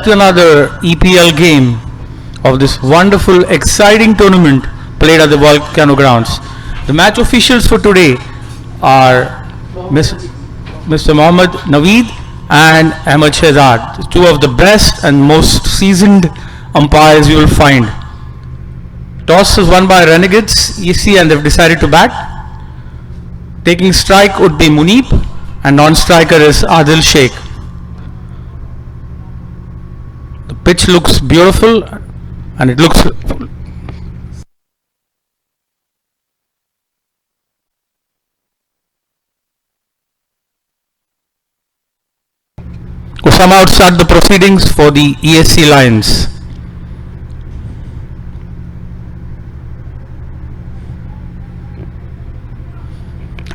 yet another EPL game of this wonderful, exciting tournament played at the Volcano Grounds. The match officials for today are Mr. Mohammad Naveed and Ahmed Shehzad, two of the best and most seasoned umpires you will find. Toss is won by Renegades, ESC, and they've decided to bat. Taking strike would be Munib, and non-striker is Adil Sheikh. The pitch looks beautiful, and it looks Usama would start the proceedings for the ESC Lions.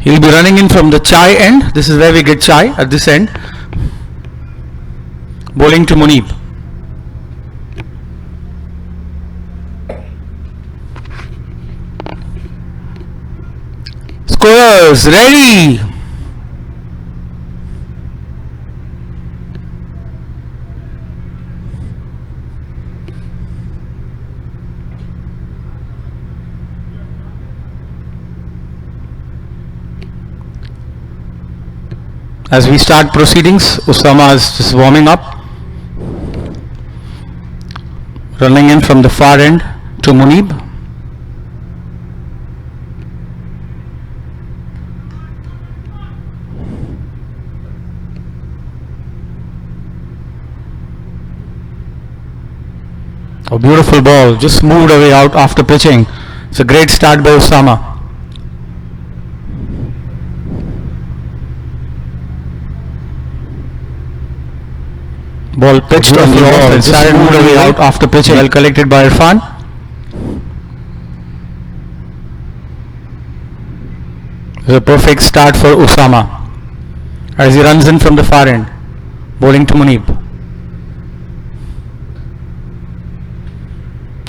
He'll be running in from the chai end. This is where we get chai, at this end. Bowling to Munib. Scorers ready. As we start proceedings, Usama is just warming up. Running in from the far end to Munib. A beautiful ball, just moved away out after pitching. It's a great start by Usama. Ball pitched on the off and started moved away out after pitching. Well collected by Irfan. It's a perfect start for Usama as he runs in from the far end, bowling to Munib.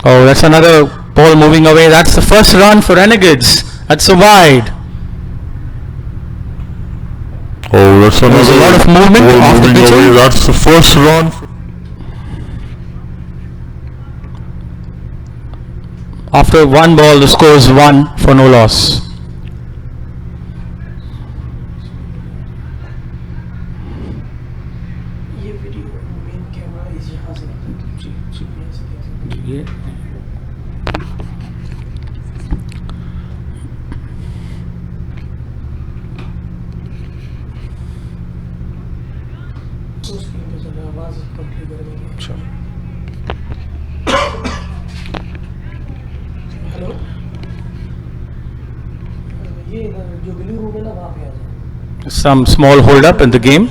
Oh, that's another ball moving away. That's the first run for Renegades. That's a wide. Oh, that's another. There's a lot of movement after pitching. That's the first run. After one ball, the score is 1 for no loss. Some small hold up in the game.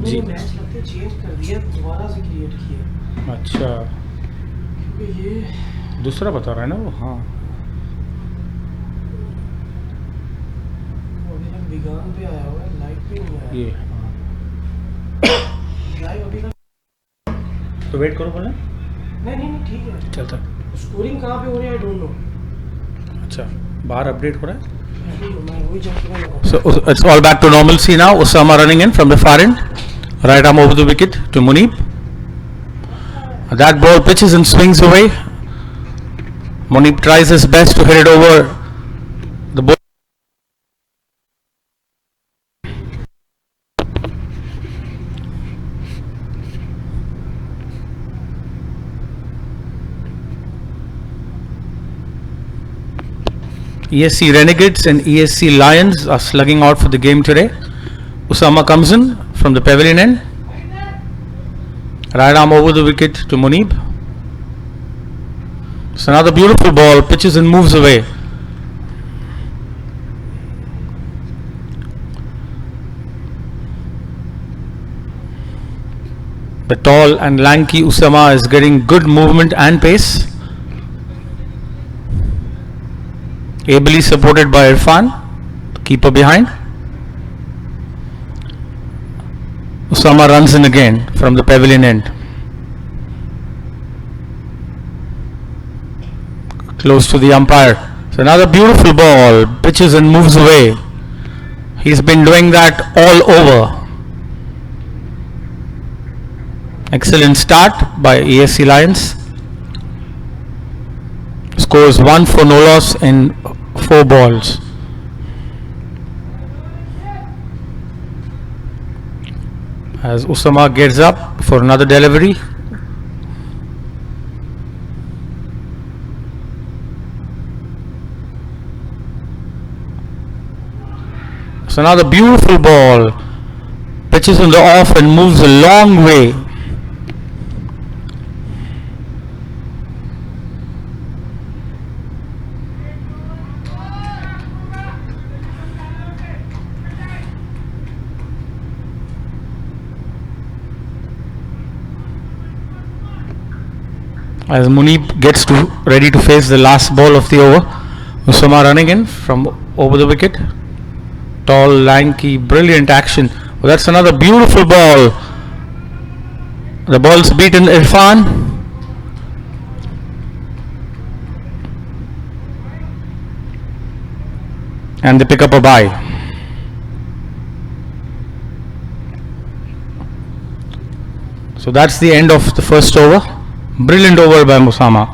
जी match लगते change कर दिया दोबारा से create किया। अच्छा ये दूसरा बता रहा है ना वो। हाँ अभी तक बिगान पे आया हुआ है, लाइट पे नहीं आया ये। लाइव अभी तक तो वेट करो बोले। नहीं ठीक है चलता। स्कोरिंग कहाँ पे हो रही है आई डोंट नो। अच्छा बाहर अपडेट हो रहा है। So it's all back to normalcy now. Usama running in from the far end, right arm over the wicket to Munib. That ball pitches and swings away. Munib tries his best to hit it over the ball. ESC Renegades and ESC Lions are slugging out for the game today. Usama comes in from the pavilion end. Right arm over the wicket to Munib. It's another beautiful ball, pitches and moves away. The tall and lanky Usama is getting good movement and pace. Ably supported by Irfan, keeper behind. Usama runs in again from the pavilion end. Close to the umpire. So another beautiful ball, pitches and moves away. He's been doing that all over. Excellent start by ESC Lions. Scores 1 for no loss in 4 balls. As Usama gets up for another delivery. It's another beautiful ball. Pitches on the off and moves a long way. As Munib gets ready to face the last ball of the over, Usama running in from over the wicket. Tall, lanky, brilliant action. Well, that's another beautiful ball. The ball's beaten Irfan. And they pick up a bye. So that's the end of the first over. Brilliant over by Usama.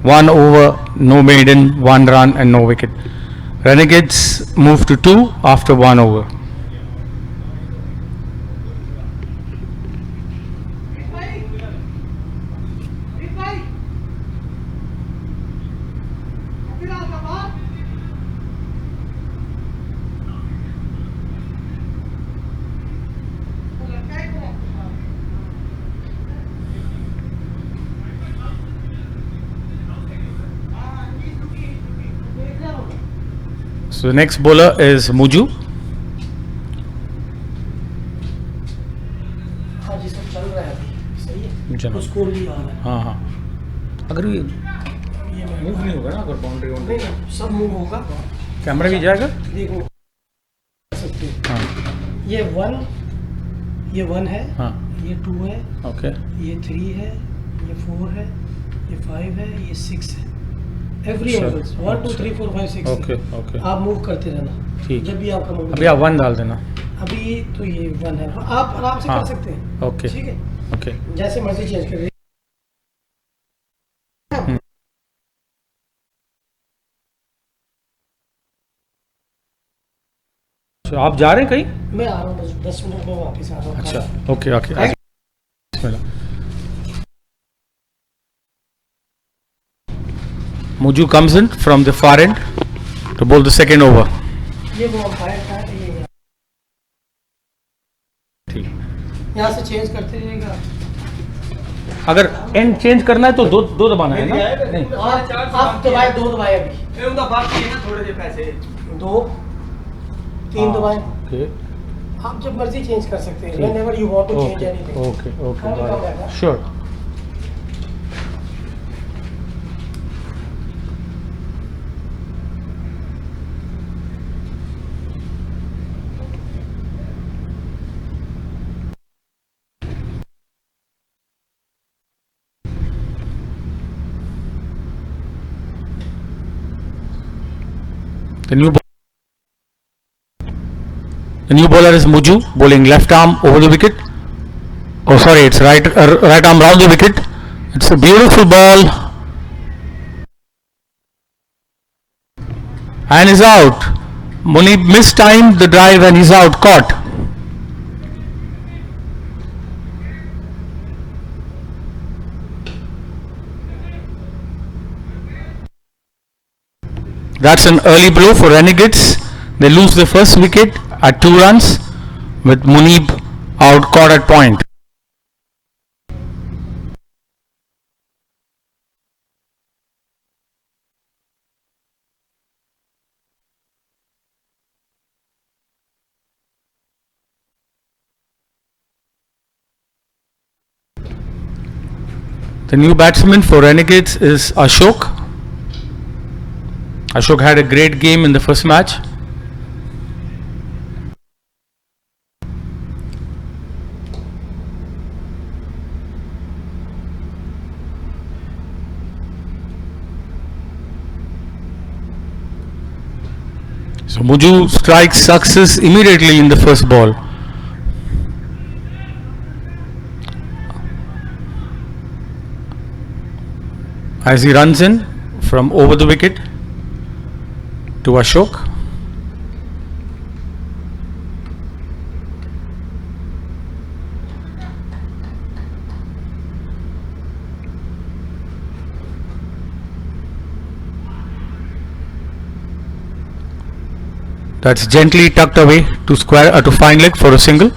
1 over, no maiden, 1 run and no wicket. Renegades move to 2 after 1 over. So the next bowler is Muju. हाँ जी सब चल रहा है अभी सही है चलो। Score भी आ रहा है हाँ हाँ अगर ये ये मैं मूव नहीं होगा ना अगर बाउंड्री नहीं नहीं, सब मूव होगा कैमरा भी जाएगा देखो कर सकते हो। हाँ ये 1 है हाँ ये 2 है ओके ये 3 है ये 4 है ये 5 है ये 6 है एवरी अच्छा, एंगल्स 1 2 3 4 5 6 ओके ओके आप मूव करते रहना ठीक। जब भी आपका मूव अभी आप 1 डाल देना अभी तो ये 1 है आप आराम से हाँ, कर सकते हैं ओके ठीक है ओके जैसे मर्जी चेंज कर तो आप जा रहे हैं कहीं मैं आ रहा हूँ बस 10 मिनट में वापस आ रहा हूँ अच्छा okay okay Muju comes in from the far end to bowl the second over. ये वो अंपायर था ये यहाँ। ठीक यहाँ से चेंज करते रहिएगा अगर एंड चेंज करना है तो दो दबाना है ना नहीं और आप दबाए 2 दबाए अभी ਇਹ ਉਹਦਾ ਬਾਕੀ ਹੈ ਨਾ ਥੋੜੇ ਜਿਹੇ ਪੈਸੇ 2 3 दबाए ओके आप जब मर्जी चेंज कर सकते हैं ठीक। whenever you want to change okay anything okay खाने का ओके बैठा। Sure The new bowler is Muju, bowling left arm over the wicket. Oh, sorry, it's right arm round the wicket. It's a beautiful ball, and is out. Muni mistimed the drive and he's out. Caught. That's an early blow for Renegades. They lose their first wicket at 2 runs with Munib out caught at point. The new batsman for Renegades is Ashok. Ashok had a great game in the first match. So Muju strikes success immediately in the first ball. As he runs in from over the wicket to Ashok. That's gently tucked away to square to fine leg for a single.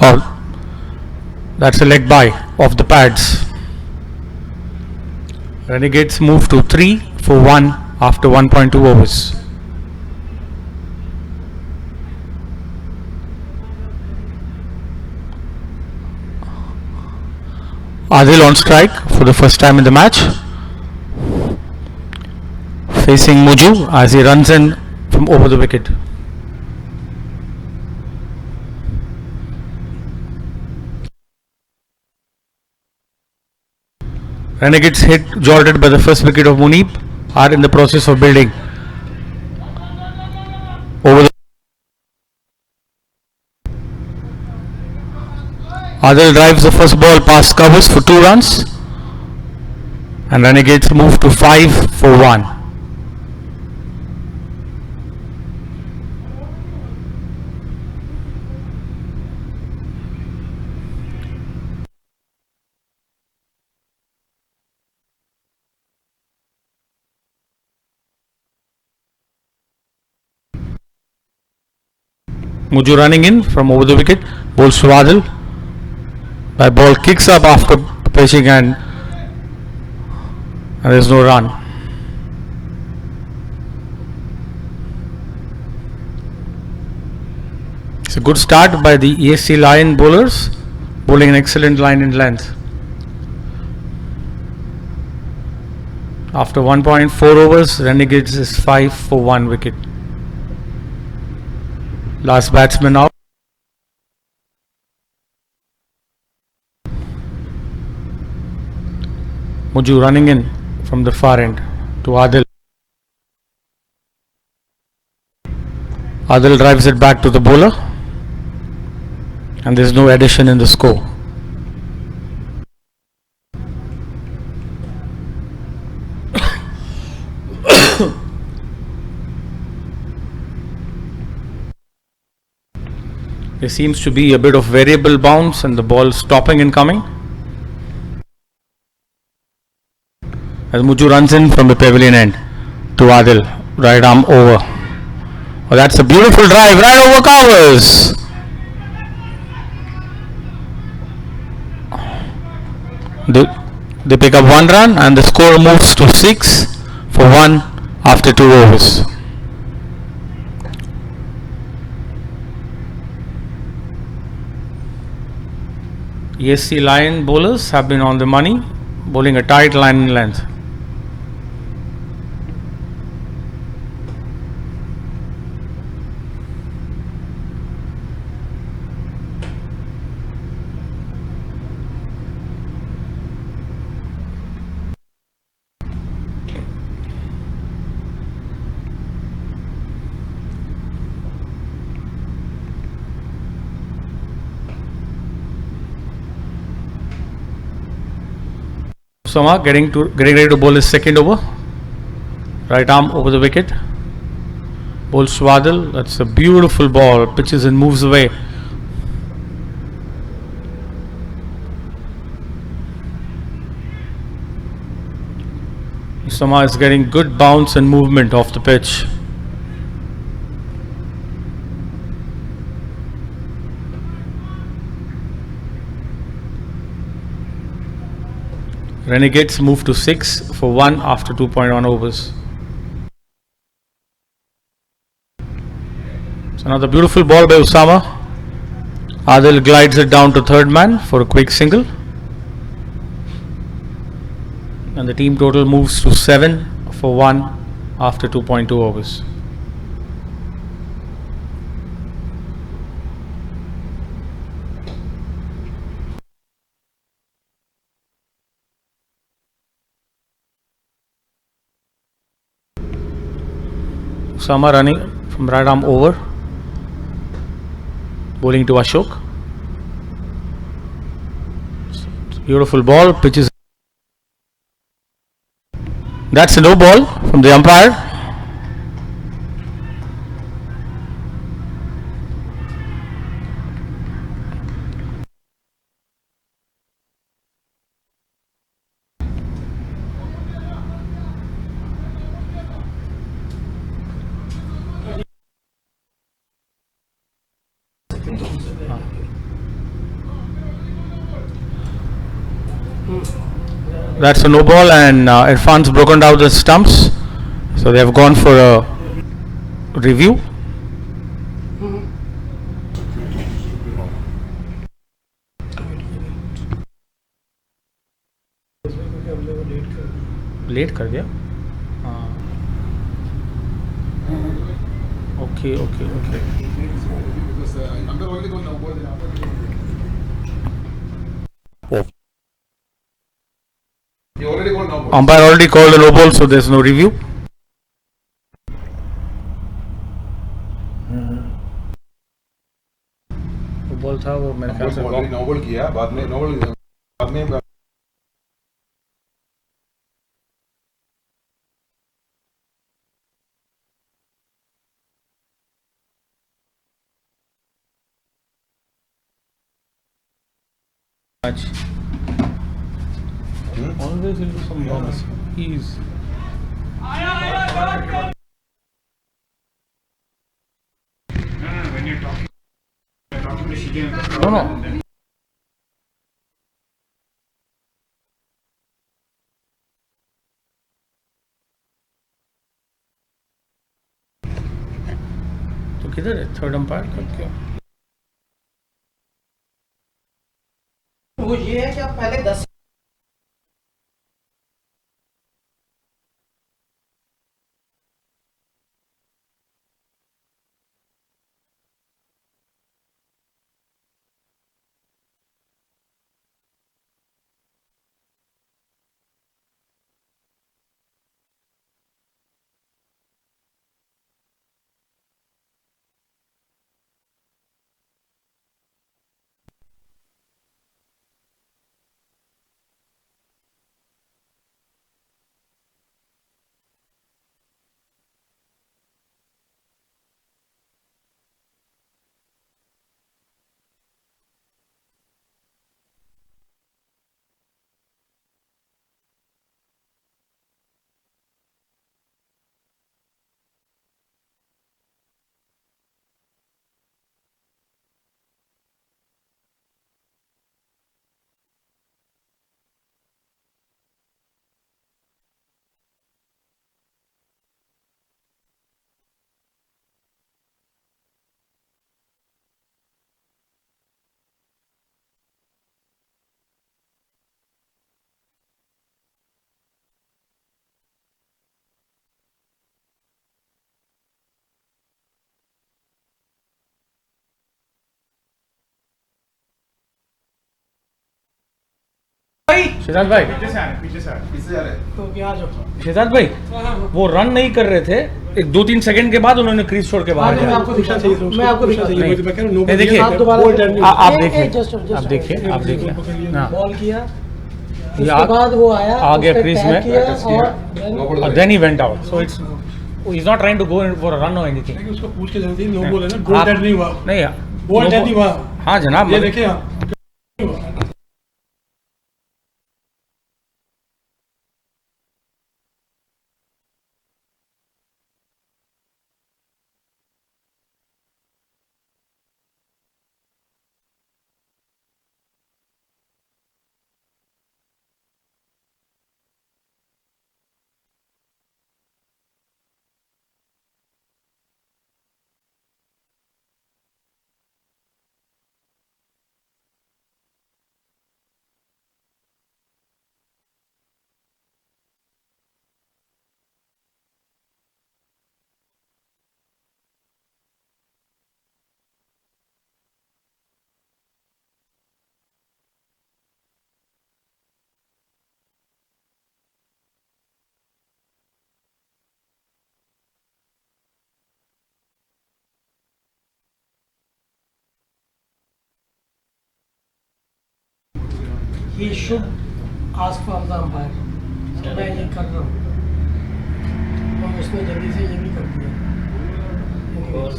Or that's a leg by off the pads. Renegades move to 3 for 1 after 1.2 overs. Adil on strike for the first time in the match. Facing Muju as he runs in from over the wicket. Renegades hit jolted by the first wicket of Munib are in the process of building. Over the Adil drives the first ball past covers for 2 runs and Renegades move to 5 for 1. Muju running in from over the wicket, bowls to Adil. The ball kicks up after pitching and there is no run. It's a good start by the ESC Lion bowlers, bowling an excellent line in length. After 1.4 overs, Renegades is 5 for 1 wicket. Last batsman out. Muju running in from the far end to Adil. Adil drives it back to the bowler and there is no addition in the score. There seems to be a bit of variable bounce and the ball stopping and coming. As Muju runs in from the pavilion end to Adil, right arm over. Oh, that's a beautiful drive right over covers. They pick up 1 run and the score moves to 6 for 1 after 2 overs. ESC Lion bowlers have been on the money, bowling a tight line in length. Sama getting ready to bowl his second over. Right arm over the wicket. Bowls Swadil. That's a beautiful ball. Pitches and moves away. Sama is getting good bounce and movement off the pitch. Renegades move to 6 for 1 after 2.1 overs. So another beautiful ball by Usama. Adil glides it down to third man for a quick single. And the team total moves to 7 for 1 after 2.2 overs. Usama running from right arm over. Bowling to Ashok. Beautiful ball. Pitches. That's a no ball from the umpire. That's a no ball, and Irfan's broken down the stumps, so they have gone for a review. Late कर दिया हाँ okay okay okay umpire already called a no ball, so there's no review. वो ball था वो मेरे ख्याल से no ball किया बाद में match. Always into some bonus. He's when you're talking to Shigen. no. तो किधर है थर्ड अंपायर का क्या? वो ये है कि आप पहले 10 शेजाद भाई पीछे से आ रहे तो क्या आ जाओ शेजाद भाई वो रन नहीं कर रहे थे एक 2-3 सेकंड के बाद उन्होंने क्रीज छोड़ के बाहर मैं जाया। आपको दिखा चाहिए मैं आपको दिखा चाहिए नहीं, मैं कह रहा हूं नहीं, देखिए, आप दोबारा आप देखिए आप देखिए हाँ बॉल किया ये उसके बाद वो आया आ गया उसने क्रीज tag में किया और then he went out so it's he is not trying to go for a run और एनीथिंग। उसको पूछ के जाना चाहिए नो बॉल है ना गोल डेड नहीं हुआ नहीं गोल डेड नहीं हुआ हाँ जनाब ये देखिए आप he should ask from the umpire. मैं ये कर रहा हूँ और उसने जल्दी से ये भी कर दिया. और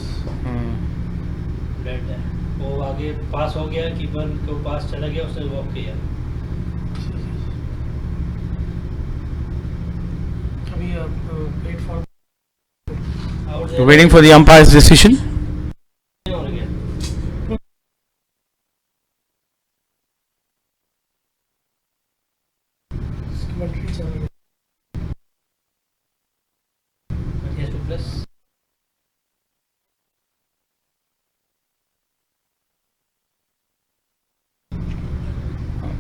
बैट है वो आगे पास हो गया, कीपर को पास चला गया, उसने वॉक किया. अभी wait for out Waiting for the umpire's decision. हो गया. कमेंट्री चल रही है. He has to press.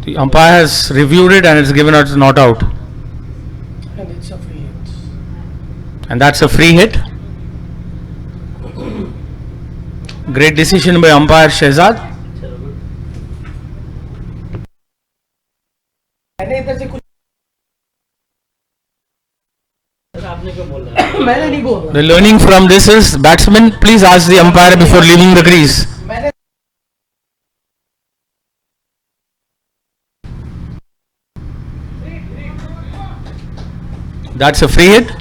The umpire has reviewed it and it's given us not out. And it's a free hit. And that's a free hit. Great decision by umpire Shehzad. चलो good. मैंने इधर से कुछ sir आपने क्यों बोल रहा है? मैंने नहीं बोला. The learning from this is, batsman, please ask the umpire before leaving the crease. मैंने That's a free hit.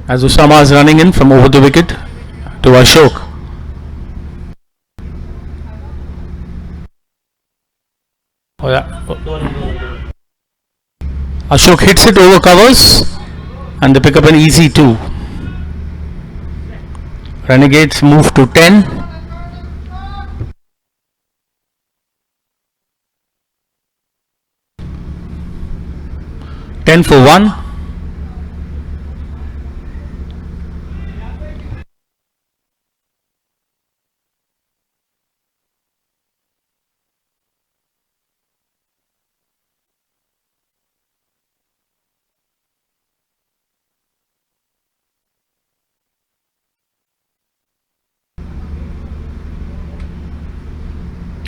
As Usama is running in from over the wicket to Ashok. Oh, yeah. Ashok hits it over covers and they pick up an easy 2. Renegades move to 10. 10 for 1.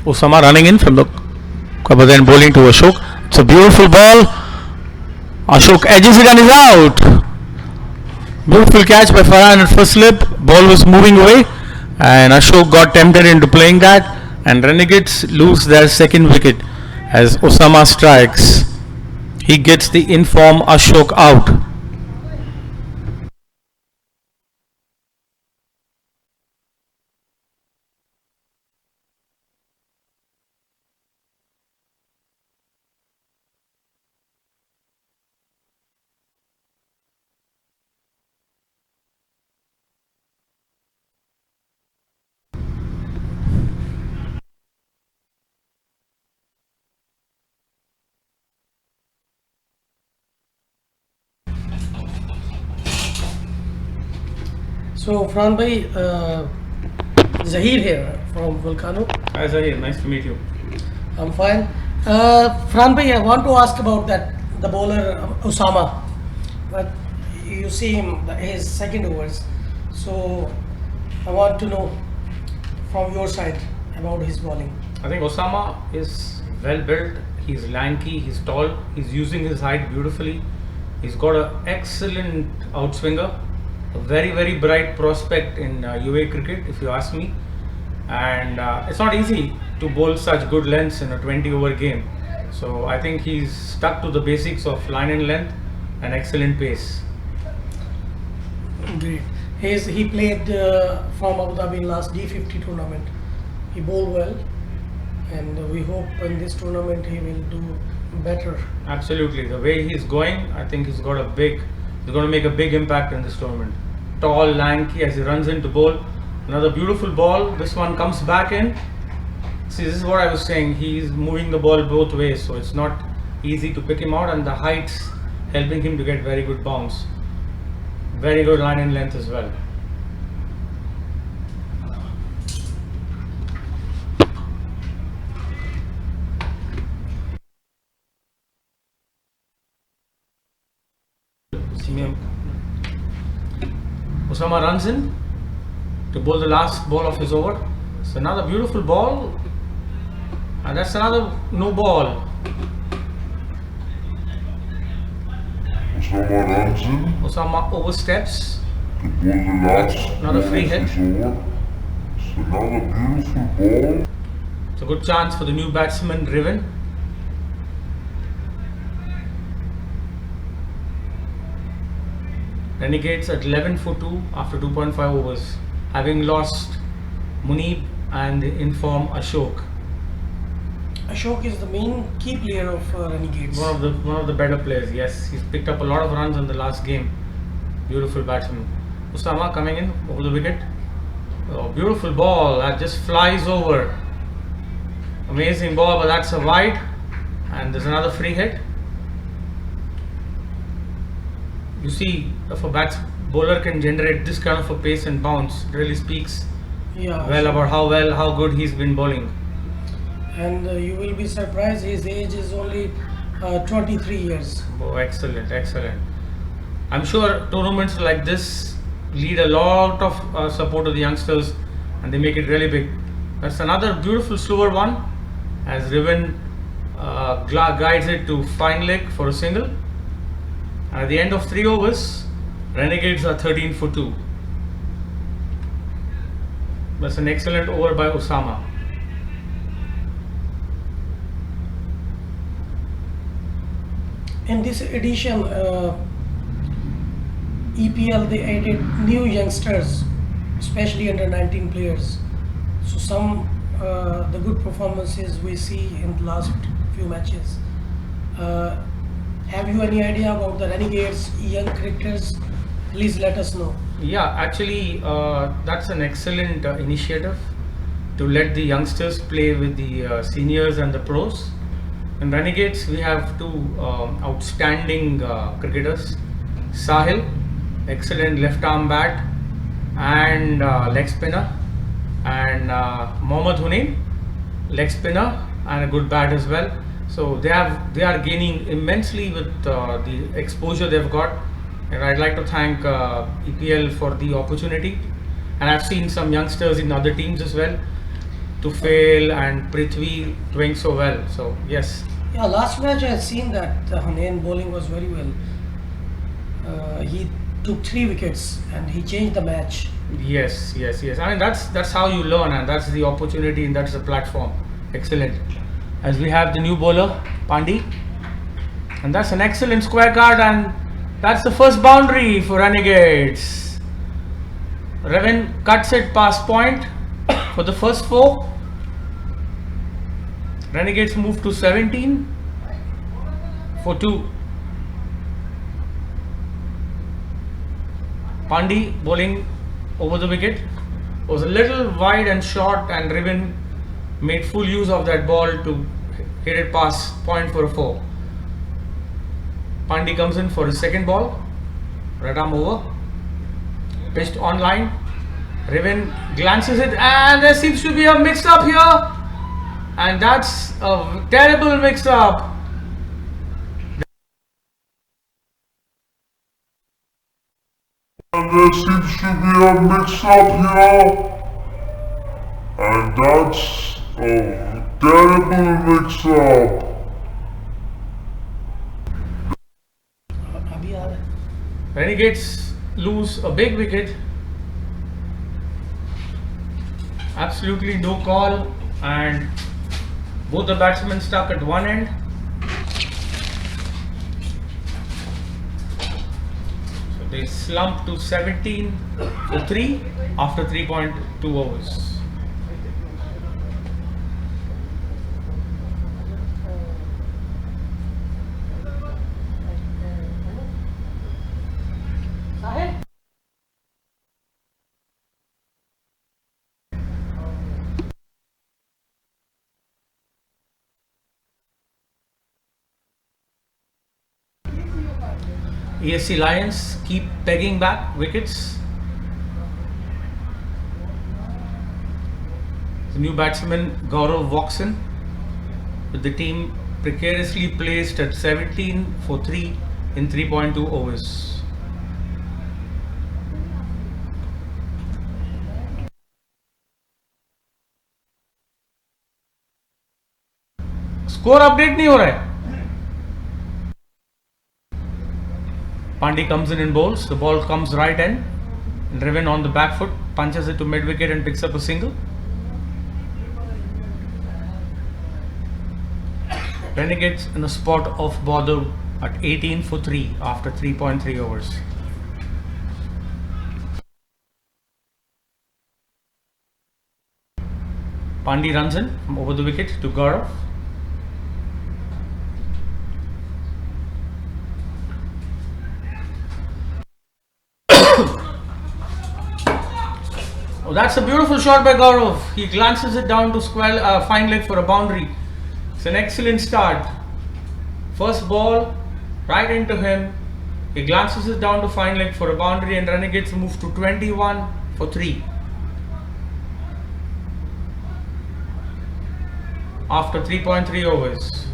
Osama running in from the cover, then bowling to Ashok. It's a beautiful ball. Ashok edges it and is out. Beautiful catch by Farhan at first slip. Ball was moving away and Ashok got tempted into playing that, and Renegades lose their second wicket as Osama strikes. He gets the in-form Ashok out. So Fran bhai, Zahir here from Volcano. Hi Zahir, nice to meet you. I'm fine. Fran bhai, I want to ask about that the bowler Osama. But you see him his second overs. So I want to know from your side about his bowling. I think Osama is well built. He's lanky, he's tall, he's using his height beautifully. He's got an excellent outswinger. A very bright prospect in UAE cricket, if you ask me, and it's not easy to bowl such good lengths in a 20-over game. So I think he's stuck to the basics of line and length and excellent pace. Great. He played from Abu Dhabi in last D50 tournament. He bowled well, and we hope in this tournament he will do better. Absolutely, the way he's going, I think he's going to make a big impact in this tournament. Tall, lanky, as he runs into bowl. Another beautiful ball. This one comes back in. See, this is what I was saying. He's moving the ball both ways, so it's not easy to pick him out, and the height's helping him to get very good bounce. Very good line and length as well. Osama runs in to bowl the last ball of his over. It's another beautiful ball, and that's another no ball. Osama runs in. Osama oversteps Another free hit. It's another beautiful ball. It's a good chance for the new batsman Riven. Renegades at 11 for 2 after 2.5 overs, having lost Munib and the inform Ashok. Ashok is the main key player of Renegades. One of the better players. Yes, he's picked up a lot of runs in the last game. Beautiful batsman. Usama coming in over the wicket. Oh, beautiful ball that just flies over. Amazing ball, but that's a wide. And there's another free hit. You see, if a bowler can generate this kind of a pace and bounce, it really speaks about how good he's been bowling. And you will be surprised, his age is only 23 years. Oh, excellent, excellent. I'm sure tournaments like this lead a lot of support to the youngsters and they make it really big. That's another beautiful slower one as Riven guides it to fine leg for a single. And at the end of 3 overs, Renegades are 13 for 2. That's an excellent over by Osama. In this edition, EPL, they added new youngsters, especially under 19 players. So some the good performances we see in the last few matches. Have you any idea about the Renegades young cricketers? Please let us know. Yeah, actually, that's an excellent initiative to let the youngsters play with the seniors and the pros. In Renegades, we have 2 outstanding cricketers. Sahil, excellent left arm bat and leg spinner, and Mohammad Hunain, leg spinner and a good bat as well. So they are gaining immensely with the exposure they've got, and I'd like to thank EPL for the opportunity. And I've seen some youngsters in other teams as well, Tufail and Prithvi doing so well. So yes. Yeah, last match I had seen that Hunain bowling was very well. He took 3 wickets and he changed the match. Yes. I mean that's how you learn, and that's the opportunity, and that's the platform. Excellent. As we have the new bowler Pandi, and that's an excellent square card, and that's the first boundary for Renegades. Reven cuts it past point for the first 4. Renegades move to 17 for 2. Pandi bowling over the wicket was a little wide and short, and Riven made full use of that ball to hit it past point for a 4. Pandi comes in for his second ball, right arm over, pitched on line. Riven glances it, and there seems to be a mix up here, and that's a terrible mix up. And there seems to be a mix-up here. And that's a terrible mix-up. Renegades lose a big wicket. Absolutely no call, and both the batsmen stuck at one end. So they slump to 17 for 3 after 3.2 overs. ESC Lions keep pegging back wickets. The new batsman Gaurav walks in with the team precariously placed at 17 for 3 in 3.2 overs. Score update नहीं हो रहा है. Pandi comes in and bowls. The ball comes right end. Driven on the back foot, punches it to mid wicket and picks up a single. Renegades in a spot of bother at 18 for 3 after 3.3 overs. Pandey runs in from over the wicket to Gaurav. Oh, that's a beautiful shot by Gaurav. He glances it down to fine leg for a boundary. It's an excellent start. First ball right into him. He glances it down to fine leg for a boundary, and Renegades move to 21 for 3 after 3.3 overs.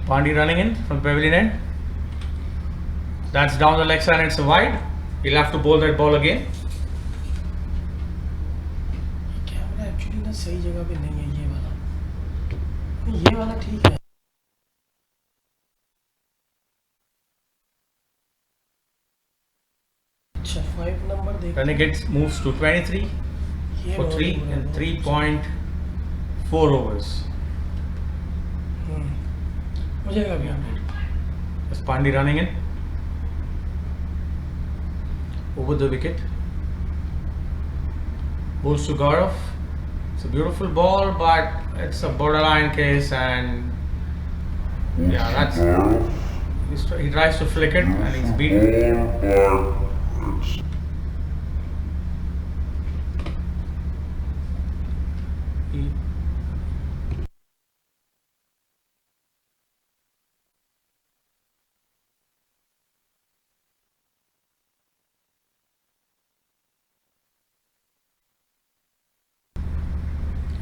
Pandey running in from pavilion end. That's down the leg side and it's a wide. He'll have to bowl that ball again. Camera actually ना सही जगह पे नहीं है ये वाला ठीक है. अच्छा 5 नंबर देख. Renegades moves to 23 for 3 in 3.4 overs. हो जाएगा अभी update. As Pandey running in over the wicket. Bowls to Gaurav. It's a beautiful ball, but it's a borderline case, and yeah, that's he tries to flick it and he's beaten. He-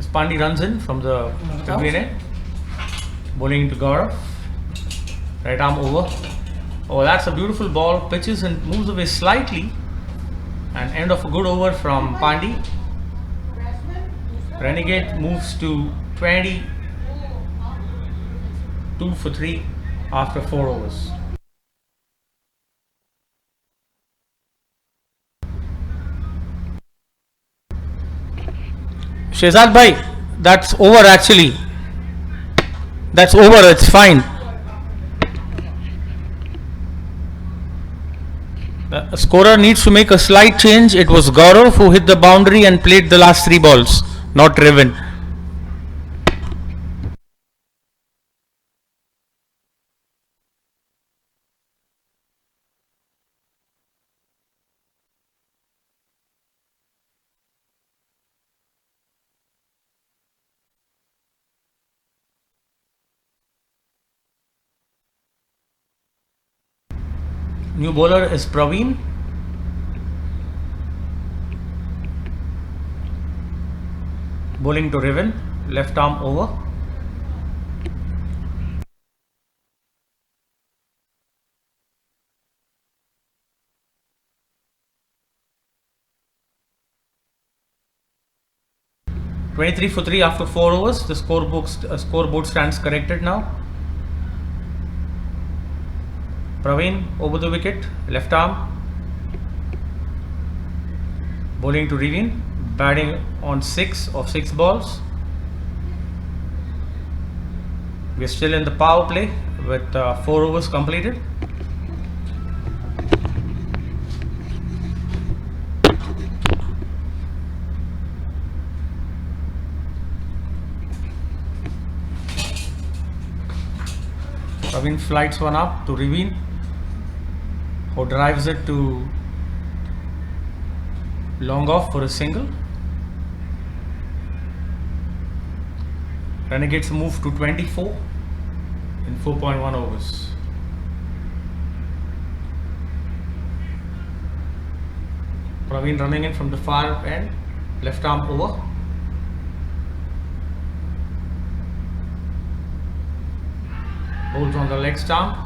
As Pandey runs in from the pavilion end, bowling to Gaurav. Right arm over. Oh, that's a beautiful ball. Pitches and moves away slightly. And end of a good over from Pandey. Renegade moves to 22 for 3 after 4 overs. Shehzad bhai, that's over actually. That's over, it's fine. The scorer needs to make a slight change. It was Gaurav who hit the boundary and played the last 3 balls, not Riven. New bowler is Praveen. Bowling to Riven, left arm over. (23 for 3 after 4 overs. The scoreboard stands corrected now. Praveen over the wicket, left arm. Bowling to Riven, batting on 6 of 6 balls. We are still in the power play with 4 overs completed. Praveen flights one up to Riven, who drives it to long off for a single. Renegades move to 24 in 4.1 overs. Praveen running in from the far end, left arm over. Bowls on the leg stump.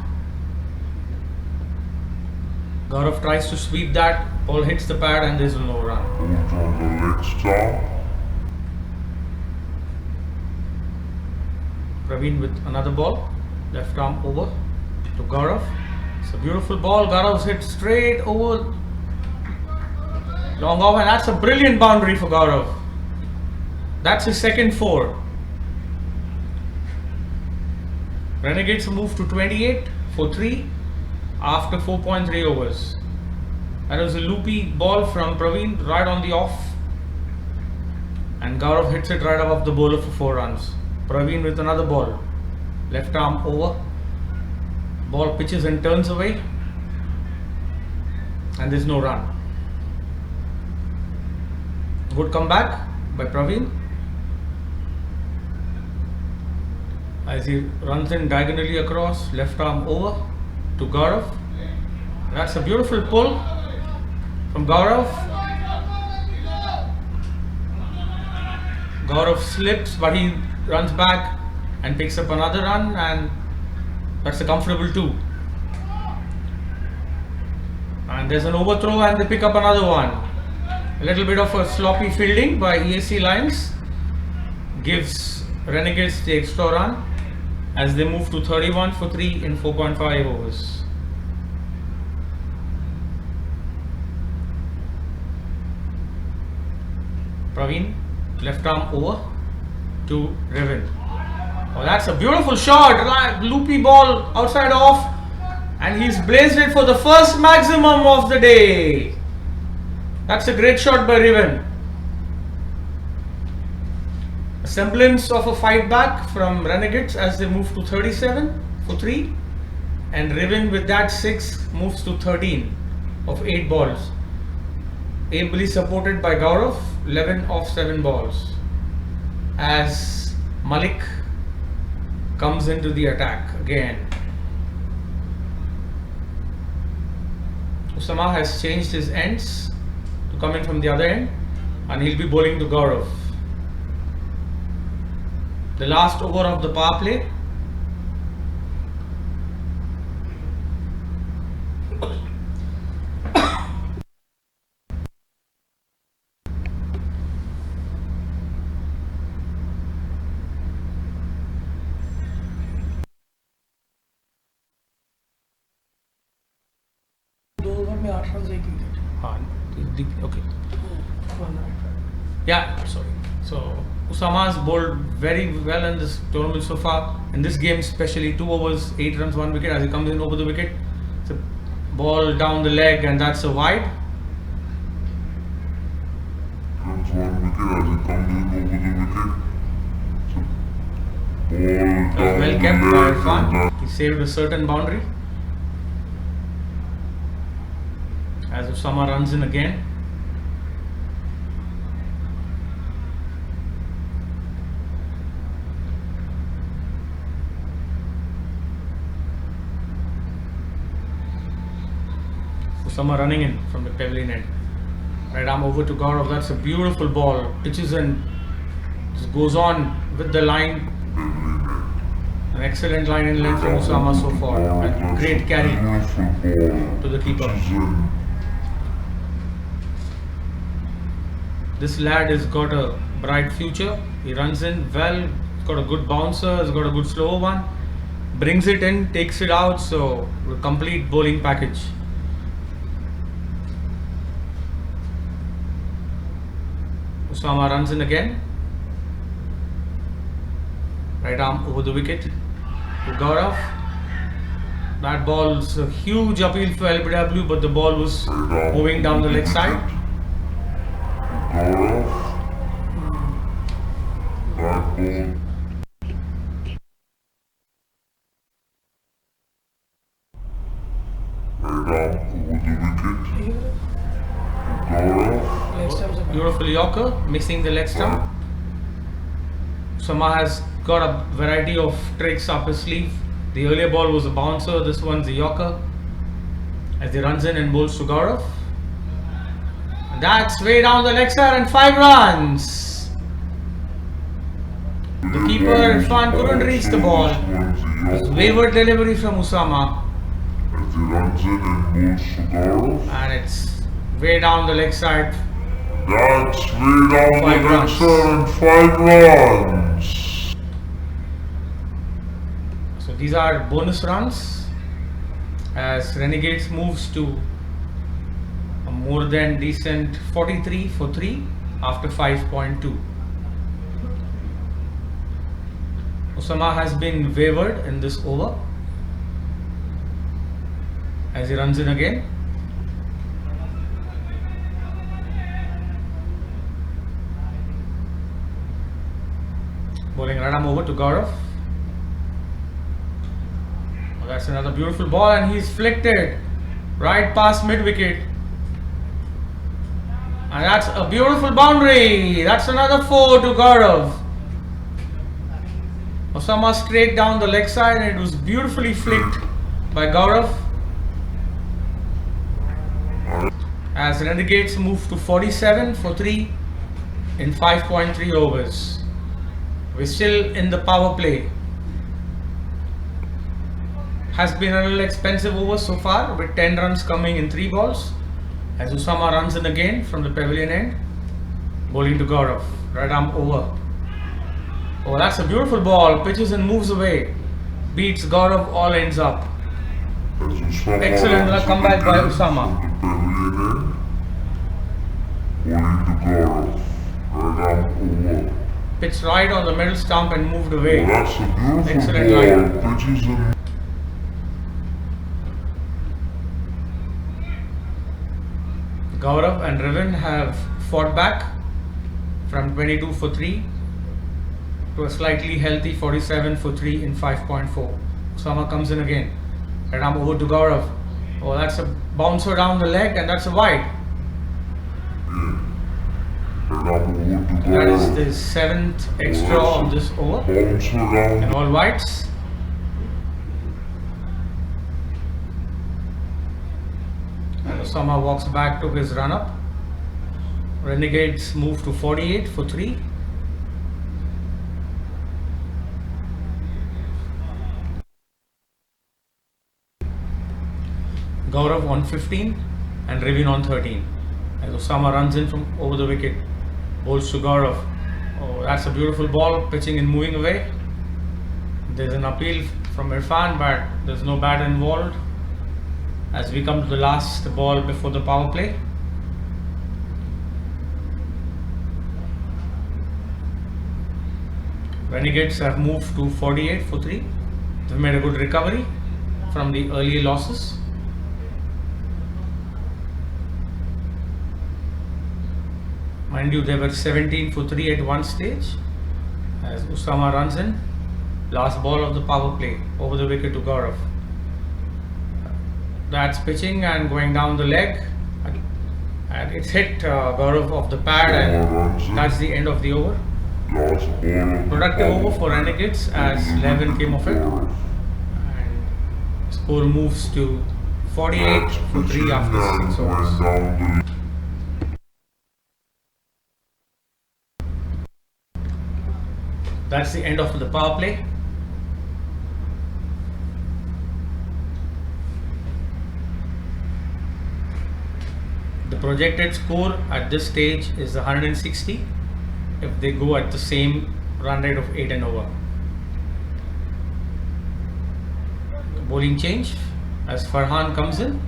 Gaurav tries to sweep that Ball hits the pad and there's no run. Moved on the leg stump. Praveen with another ball, left arm over to Gaurav. It's a beautiful ball. Gaurav's hit straight over, long off, and that's a brilliant boundary for Gaurav. That's his second 4. Renegades move to 28 for 3 after 4.3 overs. That was a loopy ball from Praveen right on the off, and Gaurav hits it right above the bowler for 4 runs. Praveen with another ball, left arm over, ball pitches and turns away, and there's no run. Good comeback by Praveen as he runs in diagonally across, left arm over to Gaurav. That's a beautiful pull from Gaurav. Gaurav slips, but he runs back and picks up another run, and that's a comfortable 2. And there's an overthrow and they pick up another one. A little bit of a sloppy fielding by ESC Lions gives Renegades the extra run as they move to 31 for 3 in 4.5 overs. Praveen, left arm over to Revin. Oh, that's a beautiful shot, loopy ball outside off, and he's blazed it for the first maximum of the day. That's a great shot by Revin. A semblance of a fight back from Renegades as they move to 37 for 3, and Revin with that 6 moves to 13 of 8 balls. Ably supported by Gaurav, 11 of 7 balls. As Malik comes into the attack again. Usama has changed his ends to come in from the other end, and he'll be bowling to Gaurav. The last over of the power play. Okay. Yeah, sorry. So Usama's bowled very well in this tournament so far. In this game, especially 2 overs, 8 runs, 1 wicket. As he comes in over the wicket, it's a ball down the leg, and that's a wide. Runs 1 wicket as he comes in over the wicket. It's a ball down Well the kept by leg, Irfan. He saved a certain boundary. As Usama runs in again. Usama running in from the pavilion end. Right arm over to Gaurav. That's a beautiful ball. Pitches and just goes on with the line. An excellent line in length from Usama so far. And great carry to the keeper. This lad has got a bright future. He runs in well. He's got a good bouncer. He's got a good slow one. Brings it in, takes it out. So a complete bowling package. Usama runs in again. Right arm over the wicket to Gaurav. That ball's a huge appeal for LBW, but the ball was moving down the leg side. Gaurav. That ball. Right arm over the wicket. Gaurav. Beautiful Yorker, mixing the leg stump. Usama has got a variety of tricks up his sleeve. The earlier ball was a bouncer, this one's a Yorker. As he runs in and bowls to Gaurav. And that's way down the leg side and 5 runs. The keeper Irfan couldn't reach the ball. It was wayward delivery from Usama. As he runs in and bowls to Gaurav. And it's way down the leg side. That's way down Five the runs. next 5 runs. So these are bonus runs as Renegades moves to a more than decent 43 for 3 after 5.2. Osama has been wavered in this over as he runs in again. Bowling right arm over to Gaurav. Oh, that's another beautiful ball and he's flicked it right past mid wicket. And that's a beautiful boundary. That's another 4 to Gaurav. Osama straight down the leg side and it was beautifully flicked by Gaurav. As Renegades move to 47 for 3 in 5.3 overs. We're still in the power play. Has been a little expensive over so far with 10 runs coming in 3 balls. As Osama runs in again from the pavilion end. Bowling to Gaurav. Right arm over. Oh, that's a beautiful ball. Pitches and moves away. Beats Gaurav, all ends up. Excellent comeback by Osama. Pitched right on the middle stump and moved away. That's a beautiful Excellent ball. line. Pitches and Gaurav and Riven have fought back from 22 for 3 to a slightly healthy 47 for 3 in 5.4. Osama comes in again. Right arm over to Gaurav. Oh, that's a bouncer down the leg and that's a wide. That is the 7th extra on this over. bouncer down. And all wides. And Osama walks back to his run up. Renegades move to 48 for 3. Gaurav on 15 and Rivin on 13. As Osama runs in from over the wicket. Bowls to Gaurav. Oh, that's a beautiful ball, pitching and moving away. There's an appeal from Irfan, but there's no bat involved. As we come to the last ball before the power play. Renegades have moved to 48 for 3. They've made a good recovery from the early losses. Mind you, they were 17 for 3 at one stage. As Osama runs in, last ball of the power play over the wicket to Gaurav. That's pitching and going down the leg, and it's hit Gaurav off the pad, and that's the end of the over. Productive over for Renegades as 11 came off it, and score moves to 48 for 3 after 6 overs. That's the end of the power play. The projected score at this stage is 160 if they go at the same run rate of 8 and over. Bowling change as Farhan comes in.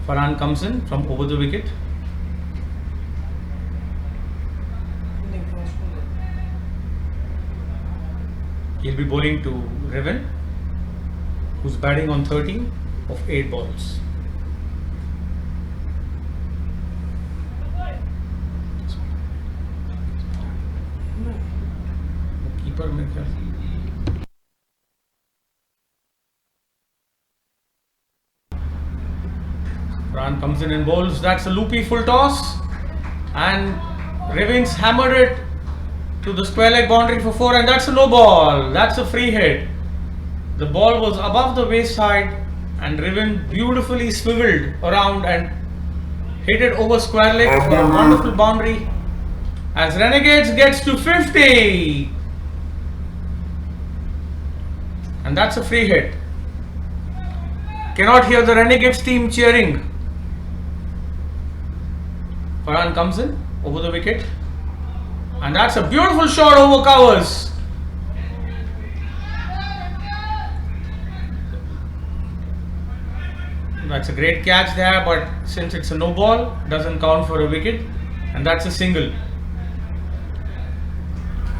Farhan comes in from over the wicket. He'll be bowling to Riven, who's batting on 13 of 8 balls. Keeper mein kya? Farhan comes in and bowls. That's a loopy full toss, and Riven's hammered it to the square leg boundary for 4, and that's a no ball. That's a free hit. The ball was above the waist-side and Riven beautifully swiveled around and hit it over square leg for a wonderful boundary. as Renegades gets to 50. And that's a free hit. Cannot hear the Renegades team cheering. Farhan comes in over the wicket. And that's a beautiful shot over covers. That's a great catch there, but since it's a no ball, doesn't count for a wicket, and that's a single.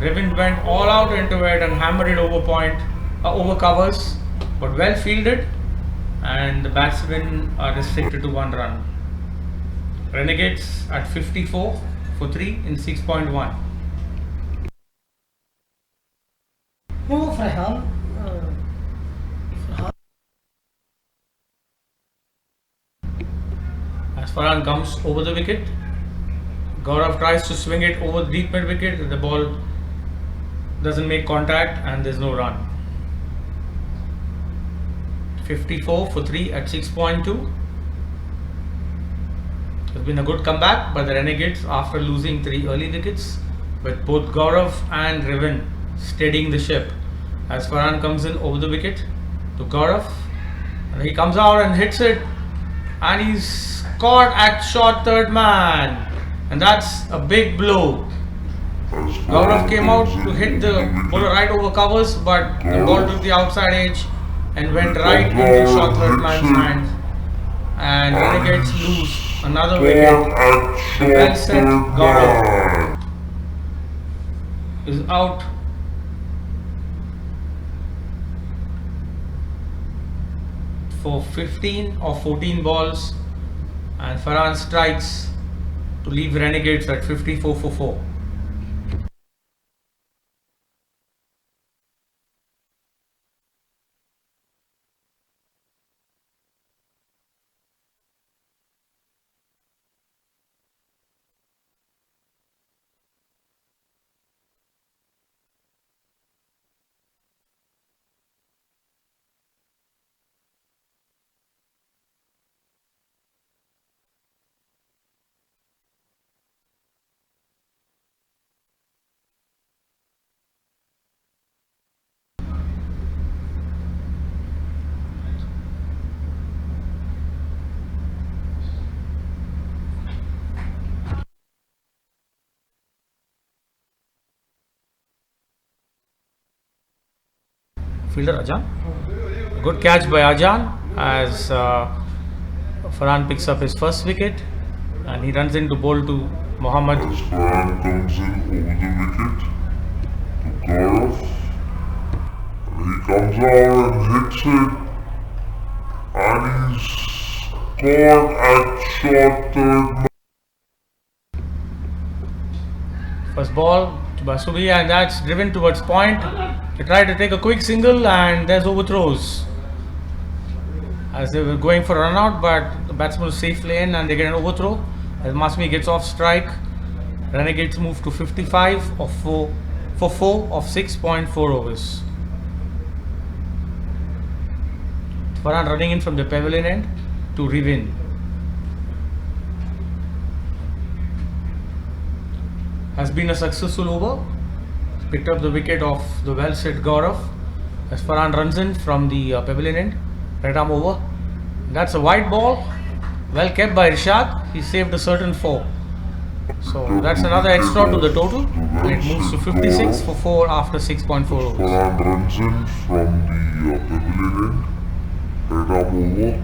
Riven went all out into it and hammered it over covers, but well fielded, and the batsmen are restricted to 1 run. Renegades at 54 for 3 in 6.1. No, Farhan. As Farhan comes over the wicket, Gaurav tries to swing it over the deep mid wicket. The ball doesn't make contact and there's no run. 54 for 3 at 6.2. It's been a good comeback by the Renegades after losing 3 early wickets, with both Gaurav and Riven steadying the ship. As Farhan comes in over the wicket to Gaurav, and he comes out and hits it, and he's caught at short third man, and that's a big blow. Gaurav came out to hit the bowler right over covers, but the ball took the outside edge and went right into short third man's hand, and Renegades lose another wicket. The well set Gaurav is out. For 15 or 14 balls, and Farhan strikes to leave Renegades at 54 for 4. Fielder Ajan. Good catch by Ajan as Farhan picks up his first wicket, and he runs into bowl to Mohammad. As Farhan comes in over the wicket to Gaurav, and he comes out and hits it, and he's caught at short third man. First ball to Basubi, and that's driven towards point. They try to take a quick single, and there's overthrows as they were going for a run out, but the batsman was safely in and they get an overthrow as Masmi gets off strike. Renegades move to 55 of 4 for 4 of 6.4 overs. Farhan running in from the pavilion end to Rivin. Has been a successful over. Picked up the wicket of the well set Gaurav as Farhan runs in from the pavilion end. Right arm over. That's a wide ball. Well kept by Rishad. He saved a certain 4. So that's another extra to the total. It moves to 56 for 4 after 6.4 overs. Farhan runs in from the pavilion end. Right arm over.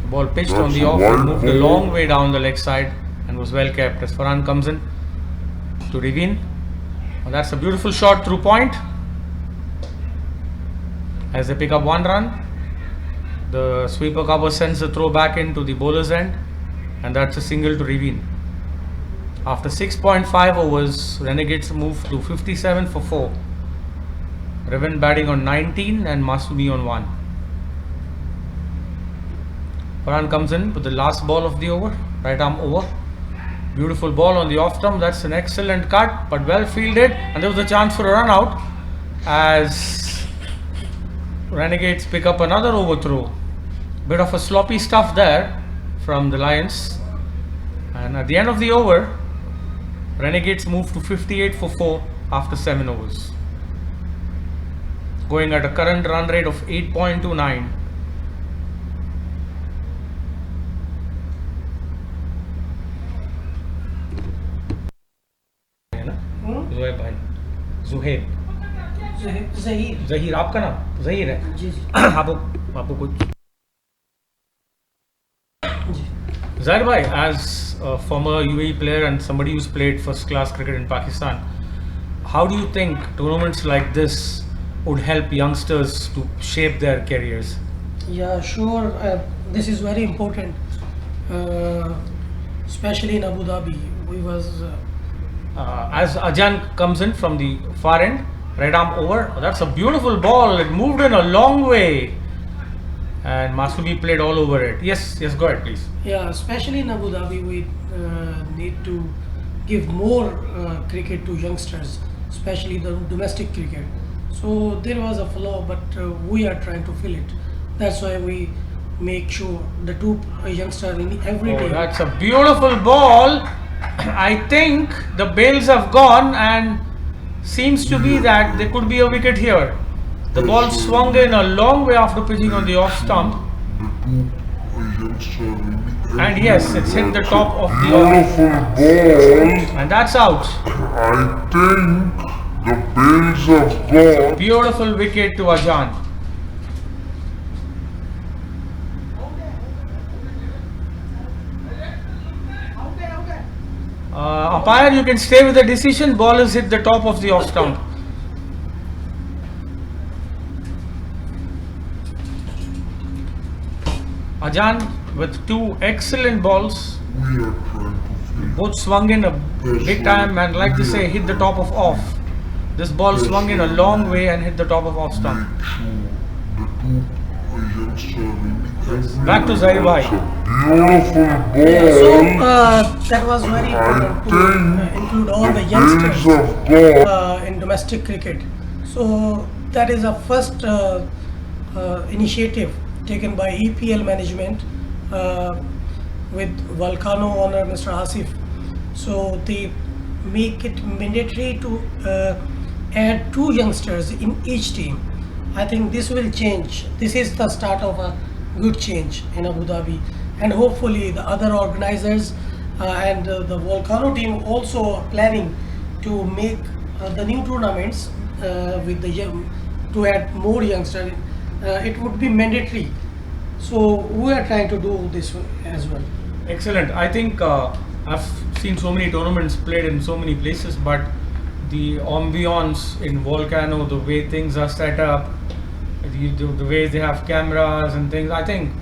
The ball pitched on That's the a off and wide moved a ball. long way down the leg side and was well kept as Farhan comes in to Rivin. Well, that's a beautiful shot through point as they pick up 1 run. The sweeper cover sends the throw back into the bowler's end, and that's a single to Rivin. After 6.5 overs, Renegades move to 57 for 4. Riven batting on 19 and Masumi on 1. Farhan comes in with the last ball of the over, right arm over. Beautiful ball on the off stump. That's an excellent cut, but well fielded, and there was a chance for a run out as Renegades pick up another overthrow. Bit of a sloppy stuff there from the Lions, and at the end of the over, Renegades move to 58 for 4 after 7 overs. Going at a current run rate of 8.29. है ना? ज़ुहैब भाई, Zuhaib, Zahir. Zaheer आपका नाम ज़हीर है? जी जी आपको कुछ जी. Zahir bhai, as a former UAE player and somebody who's played first class cricket in Pakistan, how do you think tournaments like this would help youngsters to shape their careers? Yeah, sure. This is very important, especially in Abu Dhabi. We was As Ajan comes in from the far end, right arm over, that's a beautiful ball, it moved in a long way and Masubi played all over it. Yes, go ahead please. yeah, especially in Abu Dhabi, we need to give more cricket to youngsters, especially the domestic cricket. So there was a flaw, but we are trying to fill it. That's why we make sure the two youngsters in every Oh, team. that's a beautiful ball. I think the bails have gone and seems to be that there could be a wicket here. The ball swung in a long way after pitching on the off stump. And yes, it's hit the top of the off. Beautiful ball. And that's out. I think the bails have gone. Beautiful wicket to Ajan. Umpire, you can stay with the decision. Ball has hit the top of the off stump. Ajan with two excellent balls. We are trying to fill. Both swung in a big time and, like to say, hit the top of off. This ball swung in a long way and hit the top of off stump. Back to Zahir bhai. Beautiful Yeah, so ball. that was very important to include all the Bails youngsters have gone. in domestic cricket. So that is a first initiative taken by EPL management with Volcano owner Mr. Asif. So they make it mandatory to add two youngsters in each team. I think this will change. This is the start of a good change in Abu Dhabi, and hopefully the other organizers and the Volcano team also are planning to make the new tournaments with the young, to add more youngsters. It would be mandatory. So we are trying to do this as well. Excellent. I think I've seen so many tournaments played in so many places, but the ambience in Volcano, the way things are set up, the way they have cameras and things, I think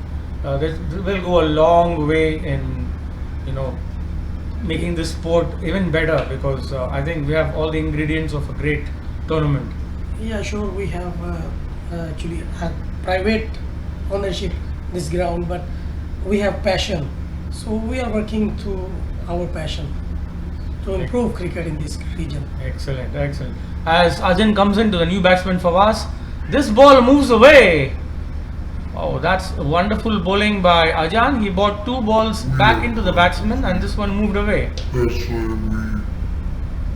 this will go a long way in, making this sport even better, because I think we have all the ingredients of a great tournament. Yeah, sure. We have actually a private ownership this ground, but we have passion. So we are working through our passion to improve cricket in this region. Excellent. As Ajan comes into the new batsman Fawaz, this ball moves away. Oh, that's wonderful bowling by Ajan. He brought two balls back into the batsman and this one moved away. That's why we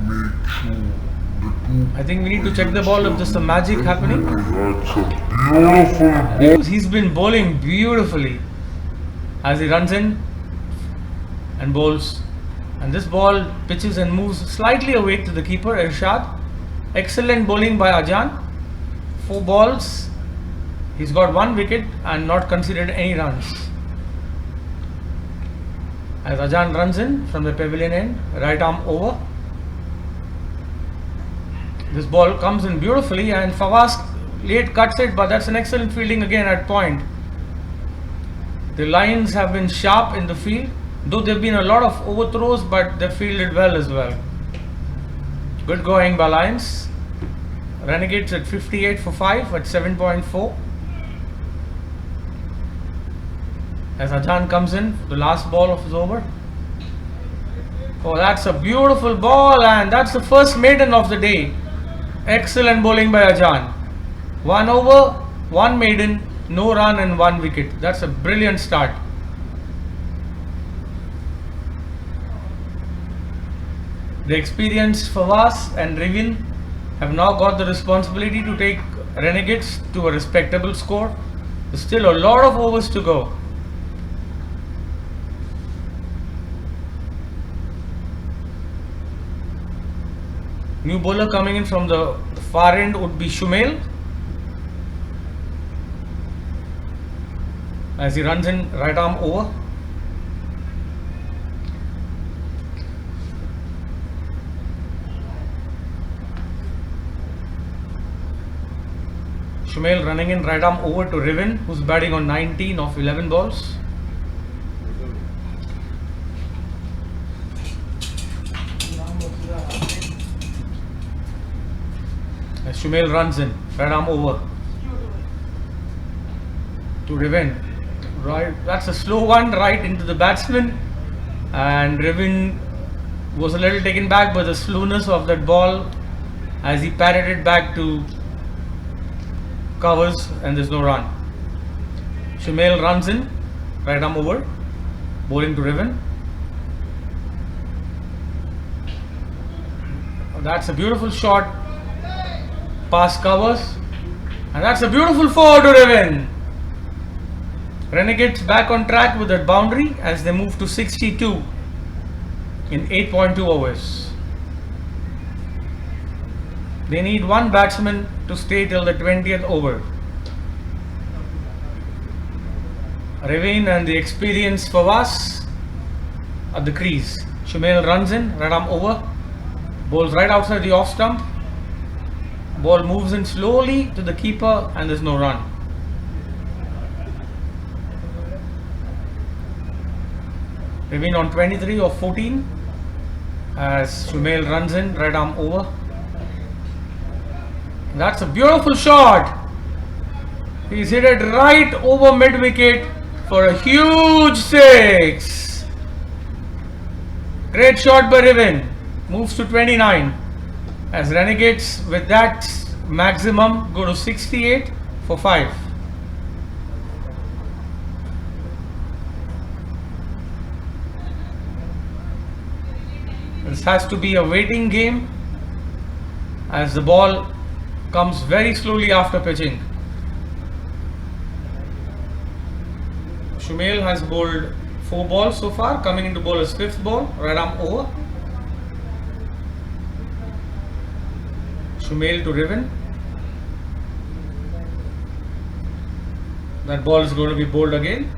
make sure the two. I think we need to check the ball if there's some magic happening. That's a beautiful ball. Because he's been bowling beautifully as he runs in and bowls. And this ball pitches and moves slightly away to the keeper, Irshad. Excellent bowling by Ajan. 4 balls. He's got 1 wicket and not considered any runs. As Ajan runs in from the pavilion end, right arm over. This ball comes in beautifully and Fawaz late cuts it, but that's an excellent fielding again at point. The Lions have been sharp in the field, though there have been a lot of overthrows, but they fielded well as well. Good going by Lions. Renegades at 58 for 5 at 7.4. As Ajan comes in, the last ball of his over. Oh, that's a beautiful ball, and that's the first maiden of the day. Excellent bowling by Ajan. 1 over, 1 maiden, no run and 1 wicket. That's a brilliant start. The experienced Fawaz and Rivin have now got the responsibility to take Renegades to a respectable score. There's still a lot of overs to go. New bowler coming in from the far end would be Shumail, as he runs in right arm over. Shumail running in right arm over to Rivin, who's batting on 19 of 11 balls. As Shumail runs in right arm over to Rivin. Right, that's a slow one right into the batsman, and Rivin was a little taken back by the slowness of that ball as he parried it back to covers, and there's no run. Shumail runs in right arm over, bowling to Rivin. That's a beautiful shot past covers, and that's a beautiful four to Rivin. Renegades back on track with that boundary as they move to 62 in 8.2 overs. They need one batsman to stay till the 20th over. Rivin and the experienced Fawaz at the crease. Shumail runs in, right arm over, bowls right outside the off stump. Ball moves in slowly to the keeper, and there's no run. Rivin on 23 of 14 as Shumail runs in, right arm over. That's a beautiful shot. He's hit it right over mid wicket for a huge six. Great shot by Rivin. Moves to 29 as Renegades with that maximum go to 68 for 5. This has to be a waiting game as the ball comes very slowly after pitching. Shumail has bowled 4 balls so far, coming into bowl his 5th ball, right arm over. Shumail to Rivin. That ball is going to be bowled again.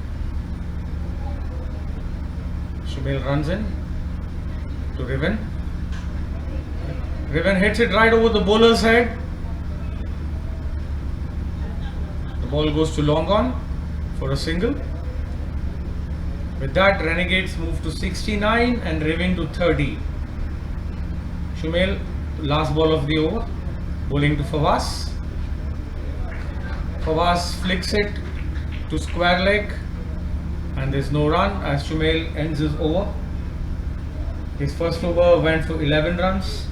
Shumail runs in to Rivin. Rivin hits it right over the bowler's head. The ball goes to long on for a single. With that, Renegades move to 69 and Rivin to 30. Shumail, last ball of the over, bowling to Fawaz. Fawaz flicks it to square leg, and there's no run as Shumail ends his over. His first over went for 11 runs,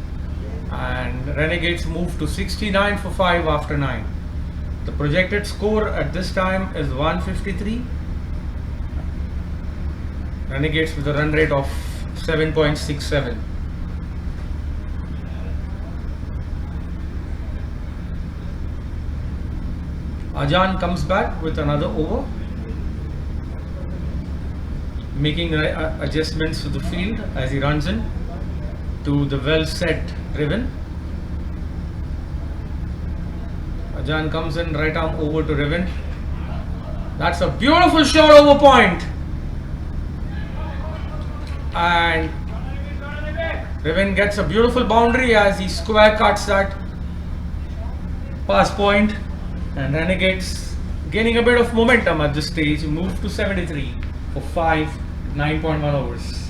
and Renegades move to 69 for 5 after 9. The projected score at this time is 153. Renegades with a run rate of 7.67. Ajan comes back with another over, making adjustments to the field as he runs in to the well set Rivin. Ajan comes in, right arm over to Rivin. That's a beautiful shot over point, and Rivin gets a beautiful boundary as he square cuts that past point, and Renegades gaining a bit of momentum at this stage, move to 73 for 5, 9.1 overs.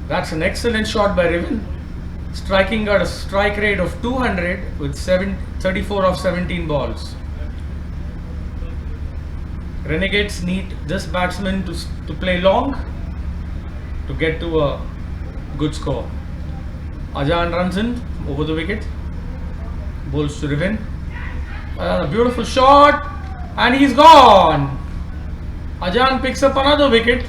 That's an excellent shot by Rivin, striking at a strike rate of 200 with 34 of 17 balls. Renegades need this batsman to play long to get to a good score. Ajan runs in over the wicket, bowls to Rivin. A beautiful shot, and he's gone. Ajan picks up another wicket.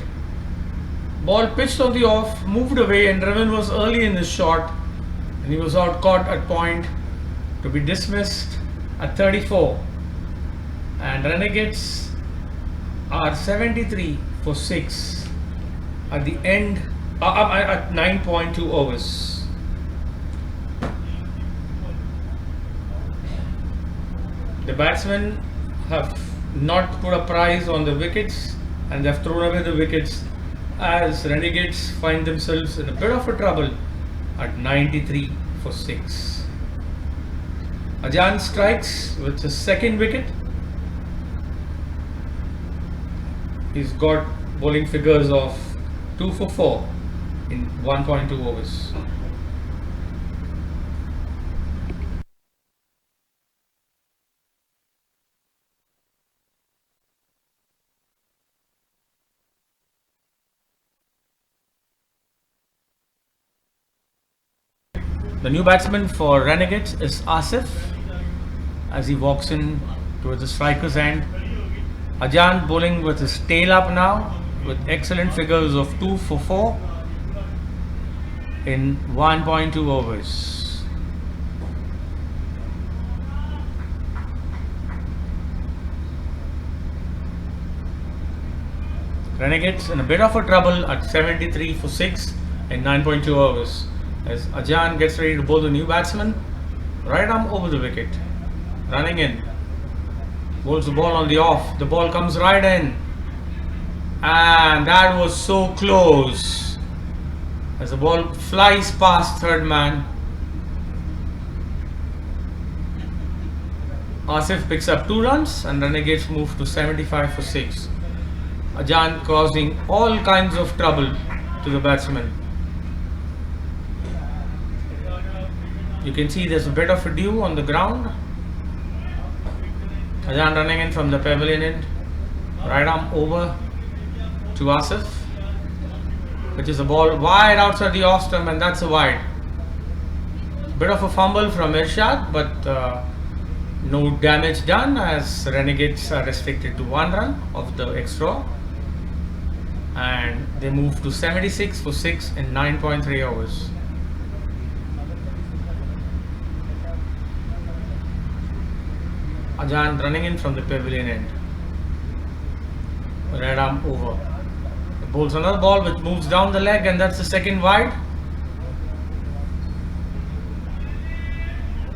Ball pitched on the off, moved away, and Draven was early in his shot, and he was out caught at point to be dismissed at 34. And Renegades are 73 for 6 at the end at 9.2 overs. The batsmen have not put a price on the wickets, and they have thrown away the wickets as Renegades find themselves in a bit of a trouble at 93 for 6. Ajan strikes with his second wicket. He's got bowling figures of 2 for 4 in 1.2 overs. The new batsman for Renegades is Asif as he walks in towards the striker's end. Ajan bowling with his tail up now with excellent figures of 2 for 4 in 1.2 overs. Renegades in a bit of a trouble at 73 for 6 in 9.2 overs as Ajan gets ready to bowl the new batsman. Right arm over the wicket, running in, bowls the ball on the off, the ball comes right in, and that was so close as the ball flies past third man. Asif picks up 2 runs and Renegades move to 75 for 6. Ajan causing all kinds of trouble to the batsman. You can see there's a bit of a dew on the ground. Ajan running in from the pavilion end, right arm over to Asif, which is a ball wide outside the off stump, and that's a wide. Bit of a fumble from Irshad, but no damage done as Renegades are restricted to 1 run of the extra, and they move to 76 for 6 in 9.3 overs. Ajan running in from the pavilion end, right arm over. Bowls another ball which moves down the leg, and that's the second wide.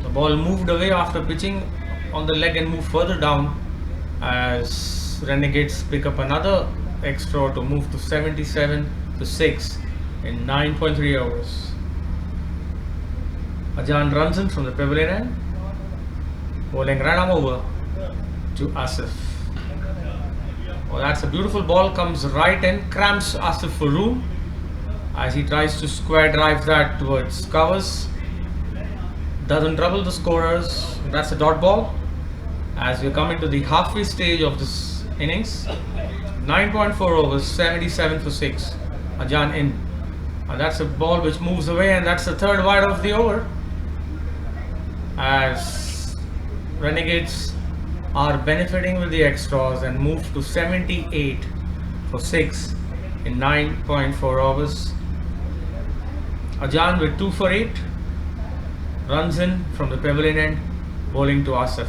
The ball moved away after pitching on the leg and moved further down as Renegades pick up another extra to move to 77 to 6 in 9.3 overs. Ajan runs in from the pavilion end, bowling right arm over to Asif. Oh, that's a beautiful ball, comes right in, cramps Asif for room as he tries to square drive that towards covers. Doesn't trouble the scorers. That's a dot ball as we're coming to the halfway stage of this innings. 9.4 overs, 77 for 6. Ajan in, and that's a ball which moves away, and that's the third wide of the over as Renegades are benefiting with the extras and move to 78 for 6 in 9.4 overs. Ajan with 2 for 8 runs in from the pavilion end, bowling to Asif.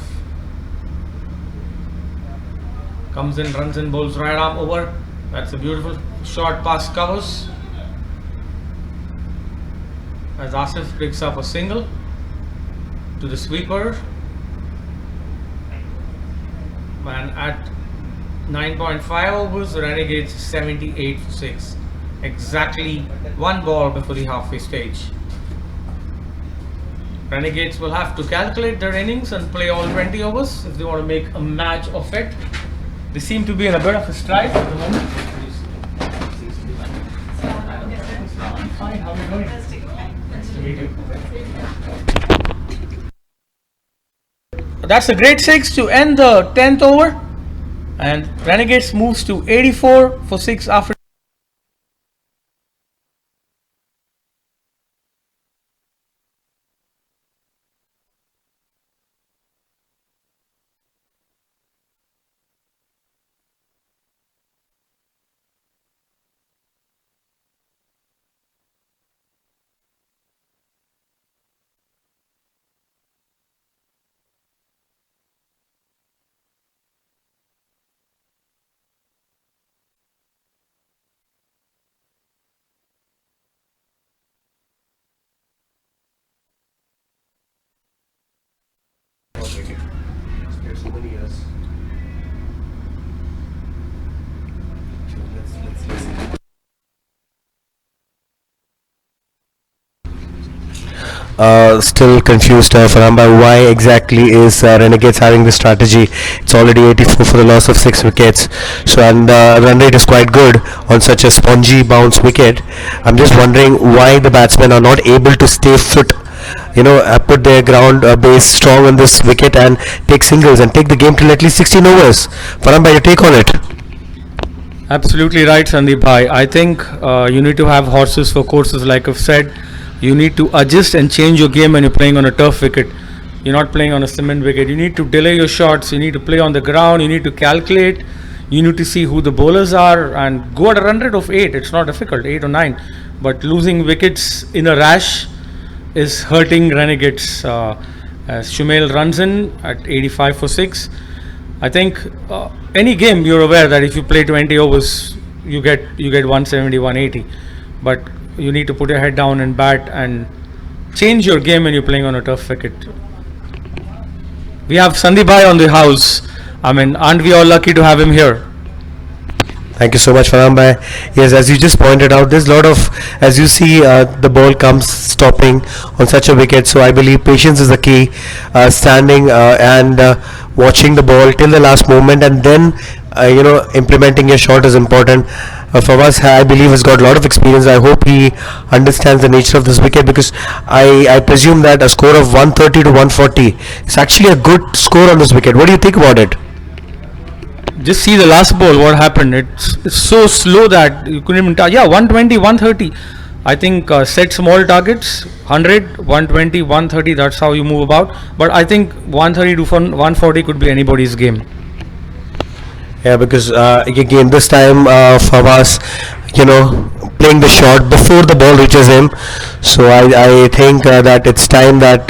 Comes in, runs in, bowls right arm over. That's a beautiful shot past covers as Asif picks up a single to the sweeper. And at 9.5 overs, Renegades 78 for 6. Exactly 1 ball before the halfway stage. Renegades will have to calculate their innings and play all 20 overs if they want to make a match of it. They seem to be in a bit of a stride at the moment. Fine, how are you doing? Nice to meet you. That's a great 6 to end the 10th over, and Renegades moves to 84 for 6 after many years. Sure, let's listen. Still confused, Faramba, why exactly is Renegades having this strategy? It's already 84 for the loss of 6 wickets, so and run rate is quite good on such a spongy bounce wicket. I'm just wondering why the batsmen are not able to stay fit, put their ground base strong on this wicket and take singles and take the game till at least 16 overs. Faramba, your take on it? Absolutely right, Sandeep bhai. I think you need to have horses for courses, like I've said. You need to adjust and change your game when you're playing on a turf wicket. You're not playing on a cement wicket. You need to delay your shots. You need to play on the ground. You need to calculate. You need to see who the bowlers are and go at a run rate of 8. It's not difficult, 8 or 9. But losing wickets in a rash is hurting Renegades. As Shumail runs in at 85 for 6. I think any game, you're aware that if you play 20 overs, you get 170, 180. But you need to put your head down and bat and change your game when you're playing on a tough wicket. We have Sandeep bhai on the house. I mean, aren't we all lucky to have him here? Thank you so much, Faramba. Yes, as you just pointed out, there's a lot of, as you see, the ball comes stopping on such a wicket. So I believe patience is the key. Standing and watching the ball till the last moment, and then implementing your shot is important. Fawaz, I believe, has got a lot of experience. I hope he understands the nature of this wicket, because I presume that a score of 130 to 140 is actually a good score on this wicket. What do you think about it? Just see the last ball, what happened. It's so slow that you couldn't even touch. Yeah, 120, 130. I think set small targets, 100, 120, 130, that's how you move about. But I think 130 to 140 could be anybody's game. Yeah, because again, this time Fawaz, playing the shot before the ball reaches him. So I think that it's time that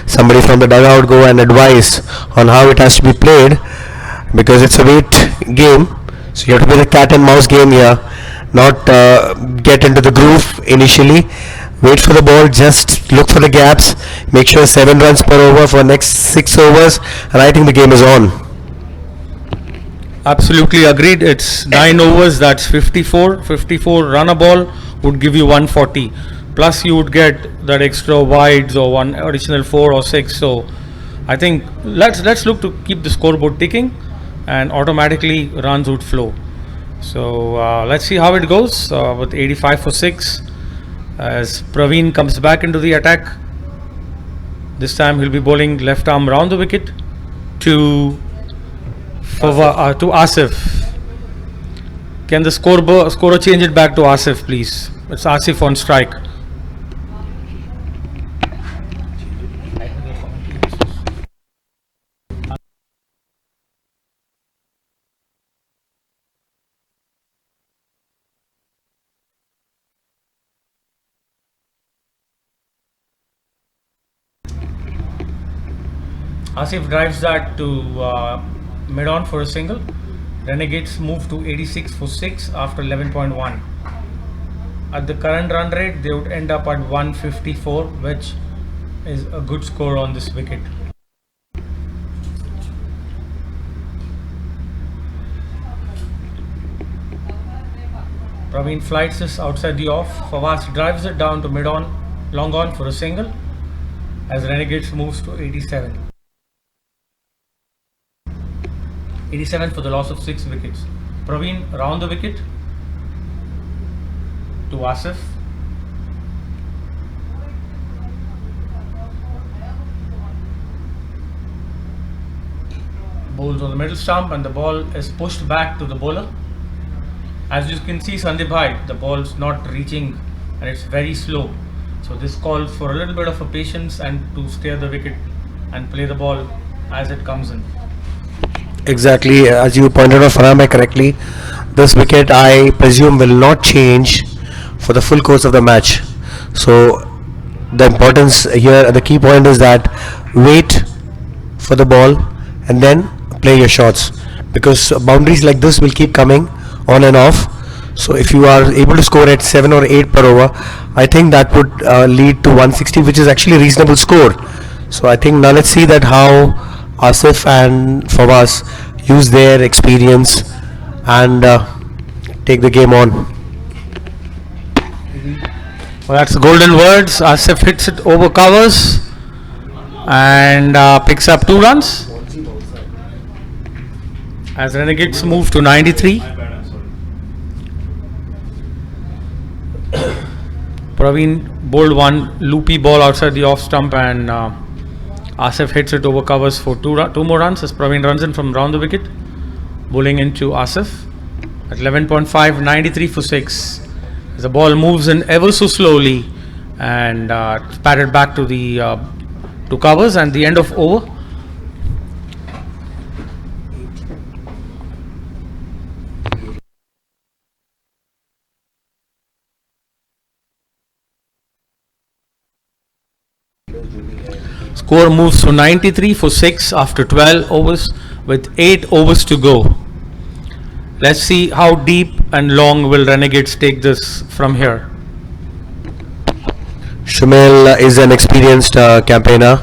somebody from the dugout go and advise on how it has to be played, because it's a weight game. So you have to play the cat and mouse game here, not get into the groove initially. Wait for the ball, just look for the gaps, make sure 7 runs per over for next 6 overs, and I think the game is on. Absolutely agreed. It's 9 overs, that's 54. 54 run a ball would give you 140. Plus you would get that extra wides or one additional 4 or 6. So I think let's look to keep the scoreboard ticking, and automatically runs would flow. So let's see how it goes with 85 for 6 as Praveen comes back into the attack. This time he'll be bowling left arm round the wicket to Asif. Can the scorer change it back to Asif, please? It's Asif on strike. Asif drives that to mid-on for a single. Renegades move to 86 for 6 after 11.1. At the current run rate, they would end up at 154, which is a good score on this wicket. Praveen flights this outside the off. Fawaz drives it down to mid-on, long on for a single as Renegades moves to 87. 87 for the loss of 6 wickets. Praveen round the wicket to Asif. Bowls on the middle stump, and the ball is pushed back to the bowler. As you can see, Sandeep bhai, the ball's not reaching and it's very slow. So this calls for a little bit of a patience and to steer the wicket and play the ball as it comes in. Exactly, as you pointed out, Faramba, correctly, this wicket I presume will not change for the full course of the match. So the importance here, the key point is that wait for the ball and then play your shots, because boundaries like this will keep coming on and off. So if you are able to score at 7 or 8 per over, I think that would lead to 160, which is actually a reasonable score. So I think now let's see that how Asif and Fawaz use their experience and take the game on. Well, that's the golden words. Asif hits it over covers and picks up 2 runs. As Renegades move to 93. Praveen bowled one loopy ball outside the off stump and Asif hits it over covers for 2 more runs as Praveen runs in from round the wicket. Bowling into Asif at 11.5, 93 for 6. As the ball moves in ever so slowly and it's batted back to the to covers and the end of over. Score moves to 93 for 6 after 12 overs with 8 overs to go. Let's see how deep and long will Renegades take this from here. Shumail is an experienced campaigner.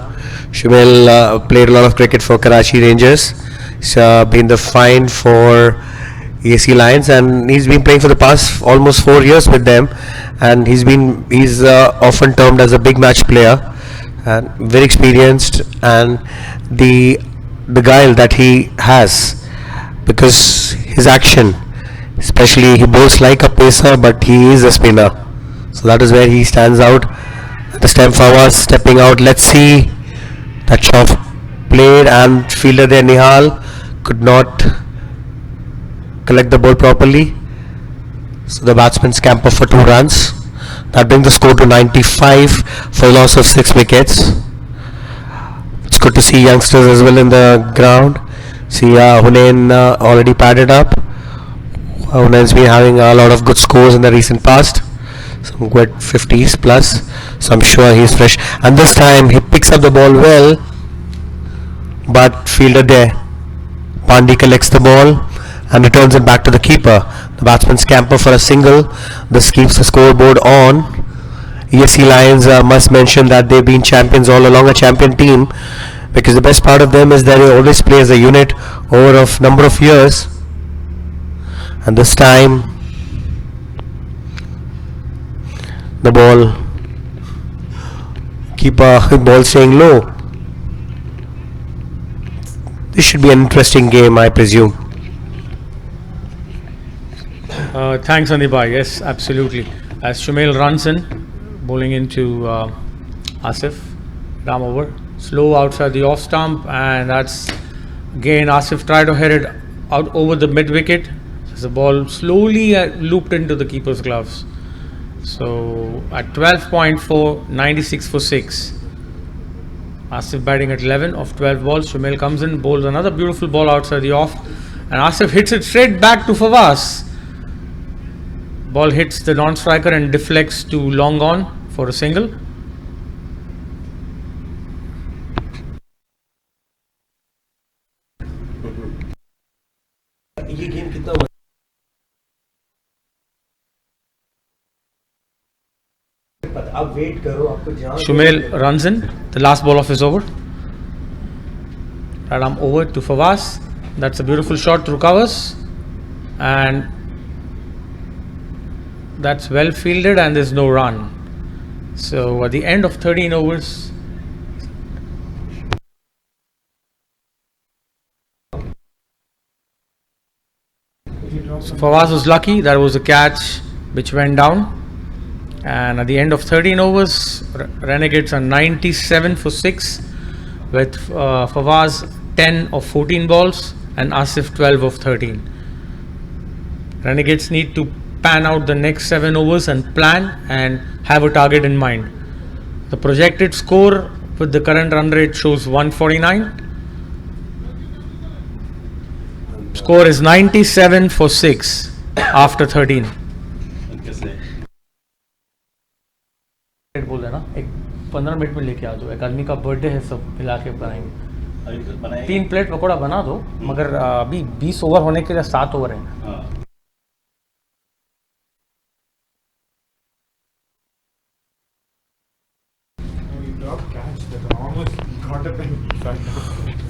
Shumail played a lot of cricket for Karachi Rangers. He's been the find for ESC Lions and he's been playing for the past almost 4 years with them, and he's often termed as a big match player and very experienced, and the guile that he has, because his action, especially he bowls like a pacer but he is a spinner, so that is where he stands out. At the stem, Fawaz stepping out. Let's see that shot played and fielder there Nihal could not collect the ball properly, so the batsman scamper for 2 runs. That brings the score to 95 for a loss of 6 wickets. It's good to see youngsters as well in the ground. See Hunain already padded up. Hunain's been having a lot of good scores in the recent past, some good 50s plus, so I'm sure he's fresh. And this time he picks up the ball well, but fielder there Pandey collects the ball and returns it back to the keeper. The batsman scamper for a single. This keeps the scoreboard on. ESC Lions must mention that they've been champions all along, a champion team, because the best part of them is that they always play as a unit over a number of years. And this time the ball staying low. This should be an interesting game, I presume. Thanks, Anibhai. Yes, absolutely. As Shumail runs in, bowling into Asif, Ram over, slow outside the off stump, and that's again Asif tried to hit it out over the mid wicket. As the ball slowly looped into the keeper's gloves. So at 12.4, 96 for 6. Asif batting at 11 of 12 balls. Shumail comes in, bowls another beautiful ball outside the off, and Asif hits it straight back to Fawaz. Ball hits the non-striker and deflects to long on for a single. Shumail runs in, the last ball of his over. Right arm over to Fawaz. That's a beautiful shot through covers, and that's well fielded, and there's no run. So at the end of 13 overs, so Fawaz was lucky. That was a catch which went down. And at the end of 13 overs, Renegades are 97 for 6 with Fawaz 10 of 14 balls and Asif 12 of 13. Renegades need to pan out the next 7 overs and plan and have a target in mind. The projected score with the current run rate shows 149. Score is 97 for 6 after 13. बोल देना एक 15 minute में लेके आ जाओ, एक आदमी का birthday है, सब मिला के बनाएंगे। 3 प्लेट पकौड़ा बना दो, मगर अभी 20 ओवर होने के लिए 7 ओवर है। Catch that almost got up and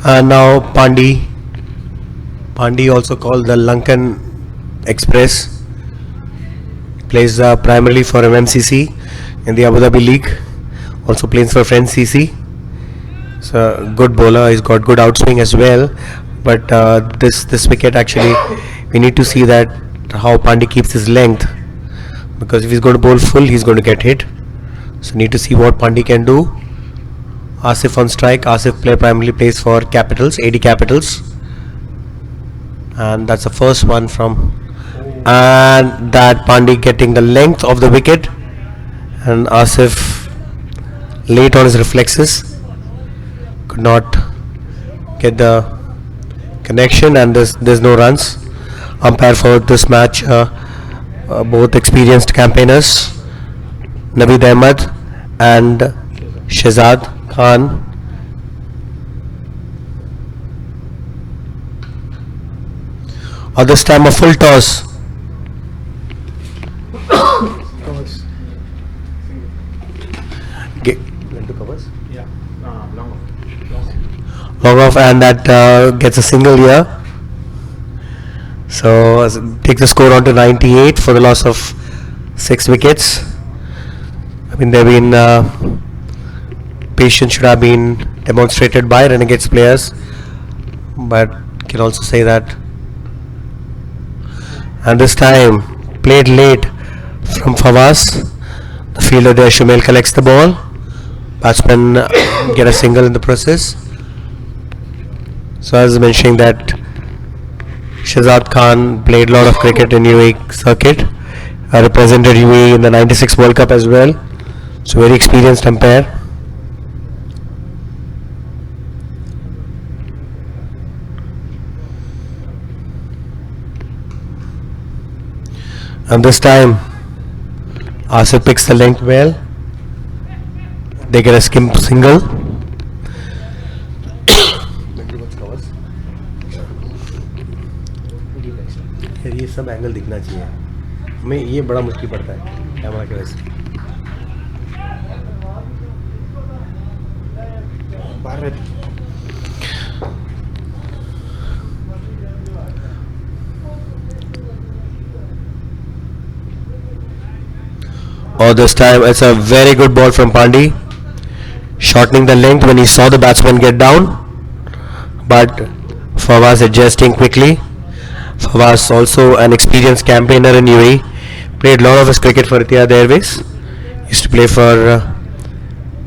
And now Pandi also called the Lankan Express, plays primarily for MMCC in the Abu Dhabi League, also plays for French CC. So good bowler, he's got good outswing as well, but this wicket actually we need to see that how Pandey keeps his length, because if he's going to bowl full he's going to get hit. So need to see what Pandey can do. Asif on strike. Asif primarily plays for Capitals, AD Capitals, and that's the first one from, and that Pandey getting the length of the wicket, and Asif late on his reflexes could not get the connection, and there's no runs. Umpire for this match, both experienced campaigners, Naveed Ahmed and Shehzad Khan. Or this time a full toss. Covers? Yeah. Long off. Long off, and that gets a single here. So take the score on to 98 for the loss of 6 wickets. I mean, there have been patience should have been demonstrated by Renegades players, but can also say that. And this time played late from Fawaz. The fielder there, Shumail, collects the ball. Batsmen get a single in the process. So as I was mentioning that Shehzad Khan played a lot of cricket in UAE circuit, represented UAE in the 96 World Cup as well. So very experienced umpire. And this time Asif picks the length well. They get a skim single. ये सब angle दिखना चाहिए हमें, ये बड़ा मुश्किल पड़ता है कैमरा के वजह से. Oh, this time it's a very good ball from Pandey, shortening the length when he saw the batsman get down, but Fawaz adjusting quickly. Fawaz also an experienced campaigner in UAE, played a lot of his cricket for Etihad Airways, used to play for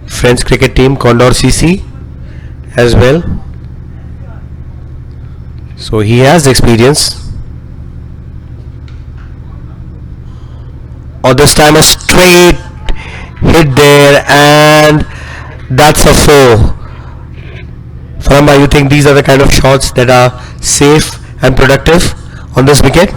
French cricket team Condor CC as well, so he has experience. Or this time a straight hit there, and that's a 4. Faramba, you think these are the kind of shots that are safe and productive on this wicket?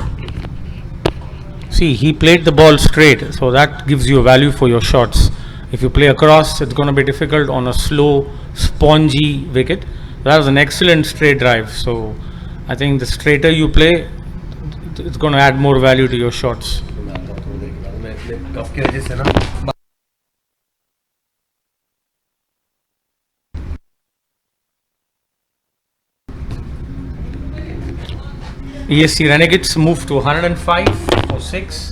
See, he played the ball straight, so that gives you a value for your shots. If you play across, it's going to be difficult on a slow, spongy wicket. That was an excellent straight drive, so I think the straighter you play, it's going to add more value to your shots. ESC Renegades move to 105 for 6.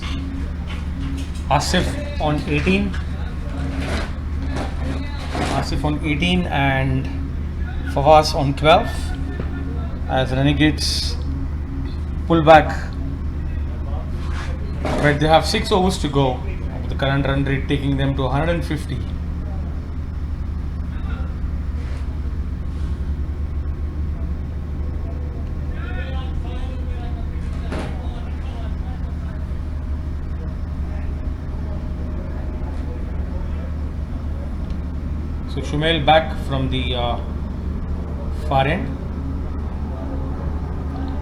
Asif on 18. Asif on 18 and Fawaz on 12. As Renegades pull back. But they have 6 overs to go. With the current run rate taking them to 150. So Shumail back from the far end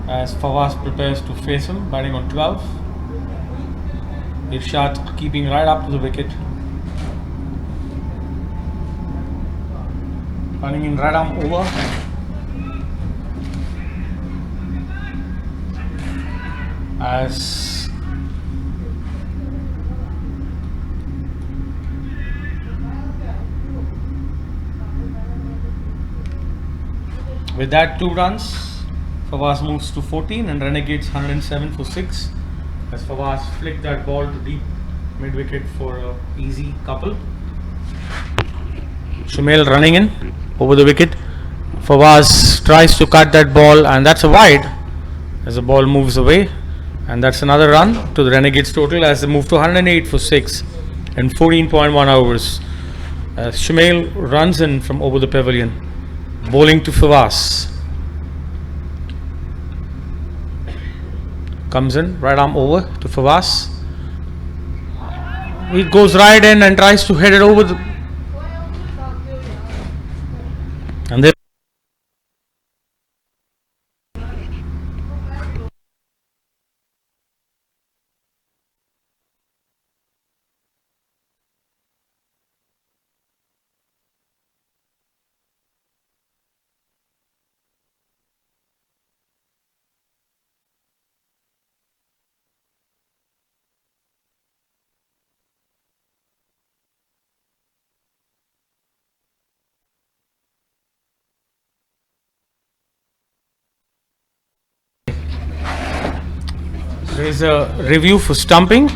as Fawaz prepares to face him, batting on 12. Irshad keeping right up to the wicket, running in right arm over. As With that, 2 runs. Fawaz moves to 14 and Renegades 107 for 6. As Fawaz flicked that ball to deep mid wicket for a easy couple. Shumail running in over the wicket. Fawaz tries to cut that ball and that's a wide as the ball moves away, and that's another run to the Renegades total as they move to 108 for 6 in 14.1 overs. Shumail runs in from over the pavilion, bowling to Fawaz. Comes in, right arm over to Fawaz. He goes right in and tries to head it over the, and there is a review for stumping.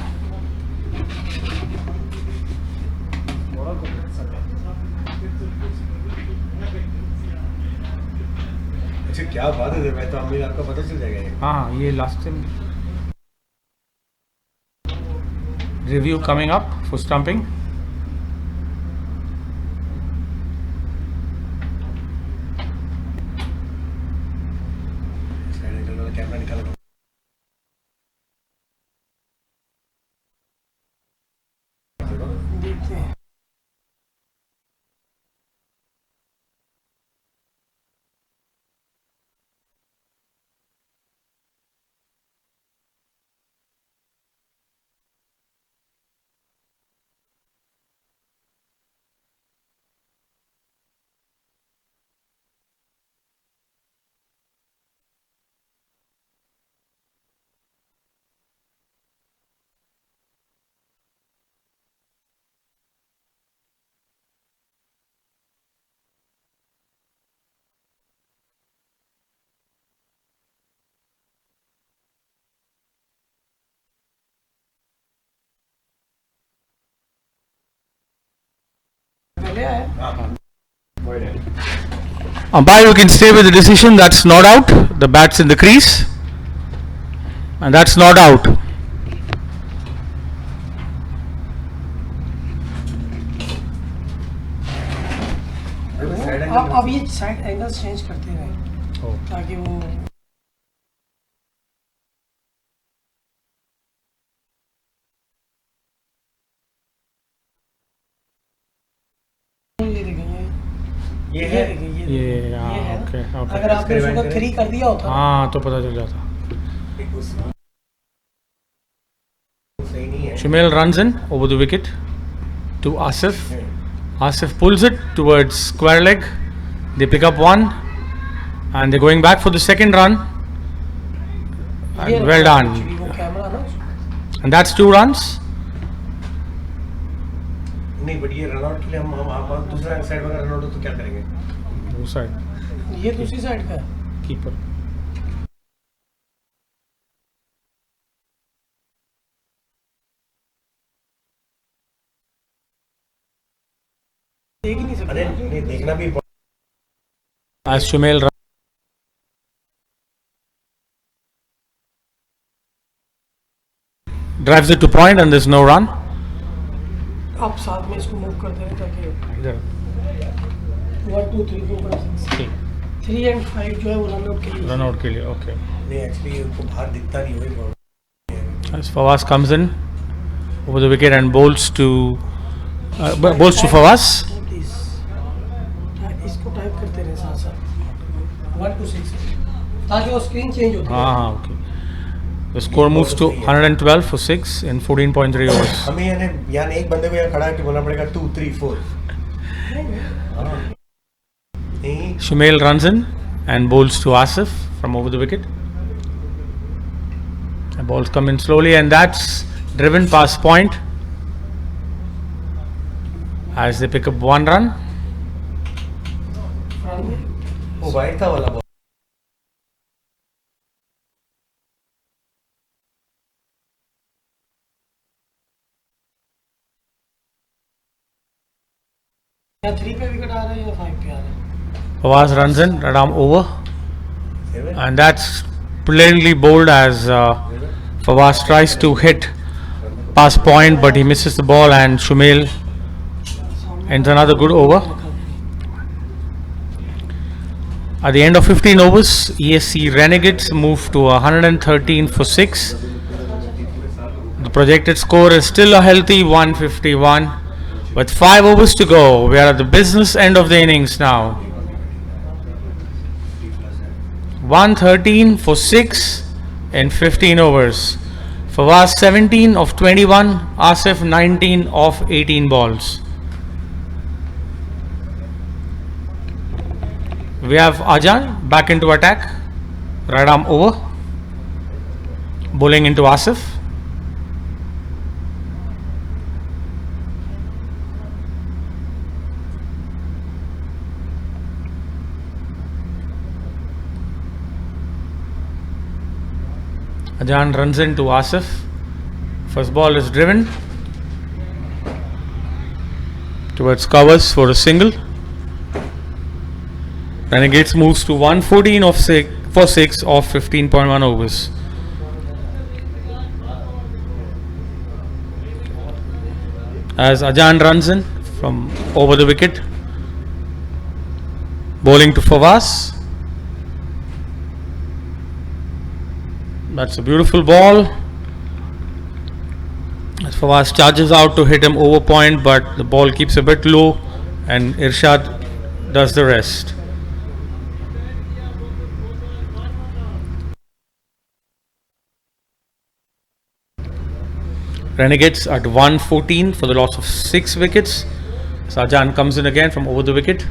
अच्छा क्या बात है, मैं तो अम्मी आपका पता चल जाएगा ये। हाँ, ये last time review coming up for stumping. Side angle वाला कैमरा निकालो। देखते हैं। पहले आया। Umpire, you can stay with the decision. That's not out. The bat's in the crease, and that's not out. अब ये साइड एंगल्स चेंज करते रहे ताकि वो ये देखें, ये है देखें, ये ये है। ओके अगर आपने उसको 3 कर दिया होता हाँ तो पता चल जाता. सही नहीं है। Shumail runs in over the wicket to Asif. Asif pulls it towards square leg. They pick up one and they're going back for the second run. And well done. वो कैमरा ना And that's 2 runs. नहीं but ये run out के लिए हम दूसरा side में run out हो तो क्या करेंगे? Two side ये दूसरी साइड का है। keeper. देख ही नहीं सकते। अरे नहीं देखना भी As Shumail drives it to point and there's no run. आप साथ में इसको मूव कर दें ताकि इधर 1 2 3 4 5 6 3 एंड 5 जो है वो रन आउट के लिए run out के लिए. Okay. नहीं एक्चुअली उनको बाहर दिखता नहीं वही problem. As Fawaz comes in over the wicket and bowls to Fawaz. Please इसको टाइप करते रहे साथ साथ 1 2 6 ताकि वो स्क्रीन चेंज होती है। हाँ okay. The score moves to 112 for 6 in 14.3 overs. हमें यानी एक बंदे को यहाँ खड़ा के बोलना पड़ेगा 2 3 4। नहीं Shumail runs in and bowls to Asif from over the wicket. The balls come in slowly and that's driven past point as they pick up 1 run. Front में वो वाइट था वाला बॉल या 3 पे विकेट आ रहा है या 5 पे आ रहा है? Fawaz runs in, right arm over, and that's brilliantly bowled as Fawaz tries to hit past point, but he misses the ball, and Shumail ends another good over. At the end of 15 overs, ESC Renegades move to 113 for 6. The projected score is still a healthy 151. With 5 overs to go, we are at the business end of the innings now. 113 for 6 in 15 overs. Fawaz 17 of 21, Asif 19 of 18 balls. We have Ajan back into attack, right arm over, bowling into Asif. Ajan runs into Asif. First ball is driven towards covers for a single. Renegades moves to 114 of 6 for 6 of 15.1 overs. As Ajan runs in from over the wicket, bowling to Fawaz. That's a beautiful ball. As Fawaz charges out to hit him over point, but the ball keeps a bit low, and Irshad does the rest. Renegades at 114 for the loss of 6 wickets. Sajan comes in again from over the wicket,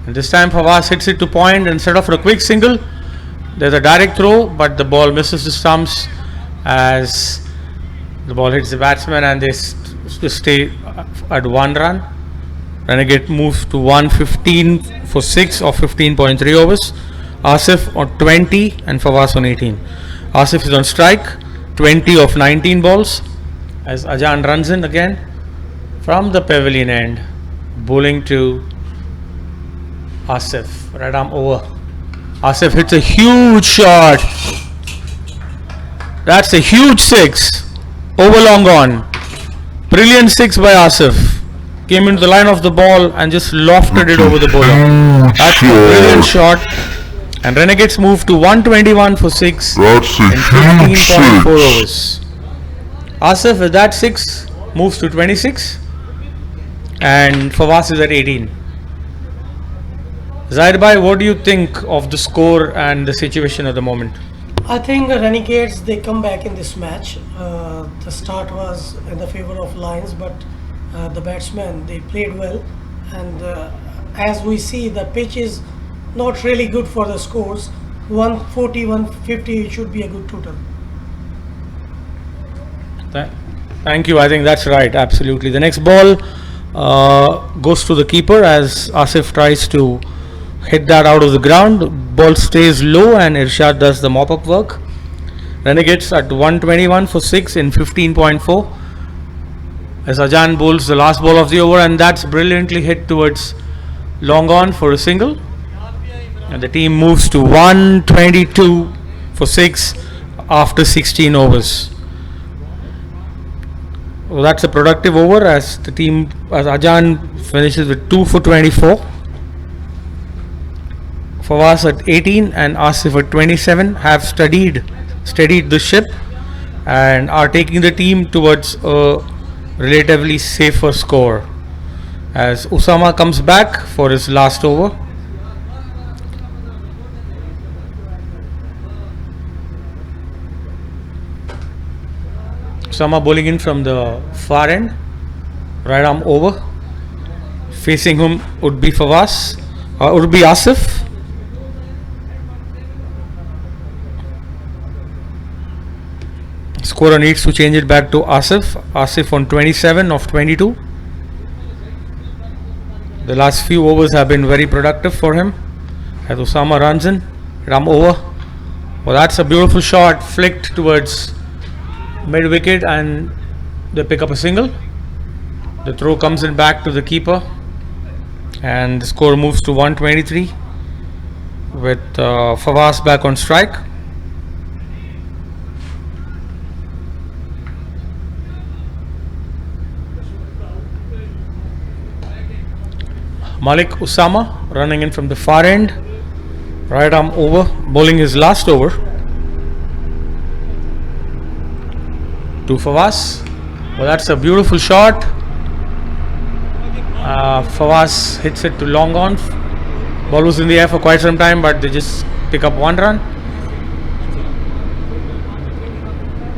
and this time Fawaz hits it to point instead of a quick single. There's a direct throw, but the ball misses the stumps as the ball hits the batsman, and they stay at 1 run. Renegade moves to 115 for 6 of 15.3 overs. Asif on 20 and Fawaz on 18. Asif is on strike, 20 of 19 balls. As Ajan runs in again from the pavilion end, bowling to Asif, right arm over. Asif hits a huge shot. That's a huge 6. Over long gone. Brilliant 6 by Asif. Came into the line of the ball and just lofted it over the bowler. That's a brilliant shot. And Renegades move to 121 for 6 That's a in huge 15.4 6. overs. Asif with that 6 moves to 26, and Fawaz is at 18. Zahir bhai, what do you think of the score and the situation at the moment? I think the Renegades, they come back in this match. The start was in the favor of Lions, but the batsmen, they played well, and as we see, the pitch is not really good for the scores. 140, 150 should be a good total. Thank you. I think that's right. Absolutely. The next ball goes to the keeper as Asif tries to hit that out of the ground. Ball stays low and Irshad does the mop-up work. Renegades at 121 for 6 in 15.4. As Ajan bowls the last ball of the over, and that's brilliantly hit towards long on for a single. And the team moves to 122 for 6 after 16 overs. Well, that's a productive over as the team, as Ajan finishes with 2 for 24. Fawaz at 18 and Asif at 27 have steadied the ship and are taking the team towards a relatively safer score. As Usama comes back for his last over. Usama bowling in from the far end, right arm over. Facing him would be Fawaz, would be Asif. Scorer needs to change it back to Asif. Asif on 27 of 22. The last few overs have been very productive for him as Osama runs in. Ram over. Well, that's a beautiful shot flicked towards mid wicket and they pick up a single. The throw comes in back to the keeper and the score moves to 123 with Fawaz back on strike. Malik Usama running in from the far end. Right arm over, bowling his last over to Fawaz. Well, that's a beautiful shot. Fawaz hits it to long on. Ball was in the air for quite some time, but they just pick up 1 run.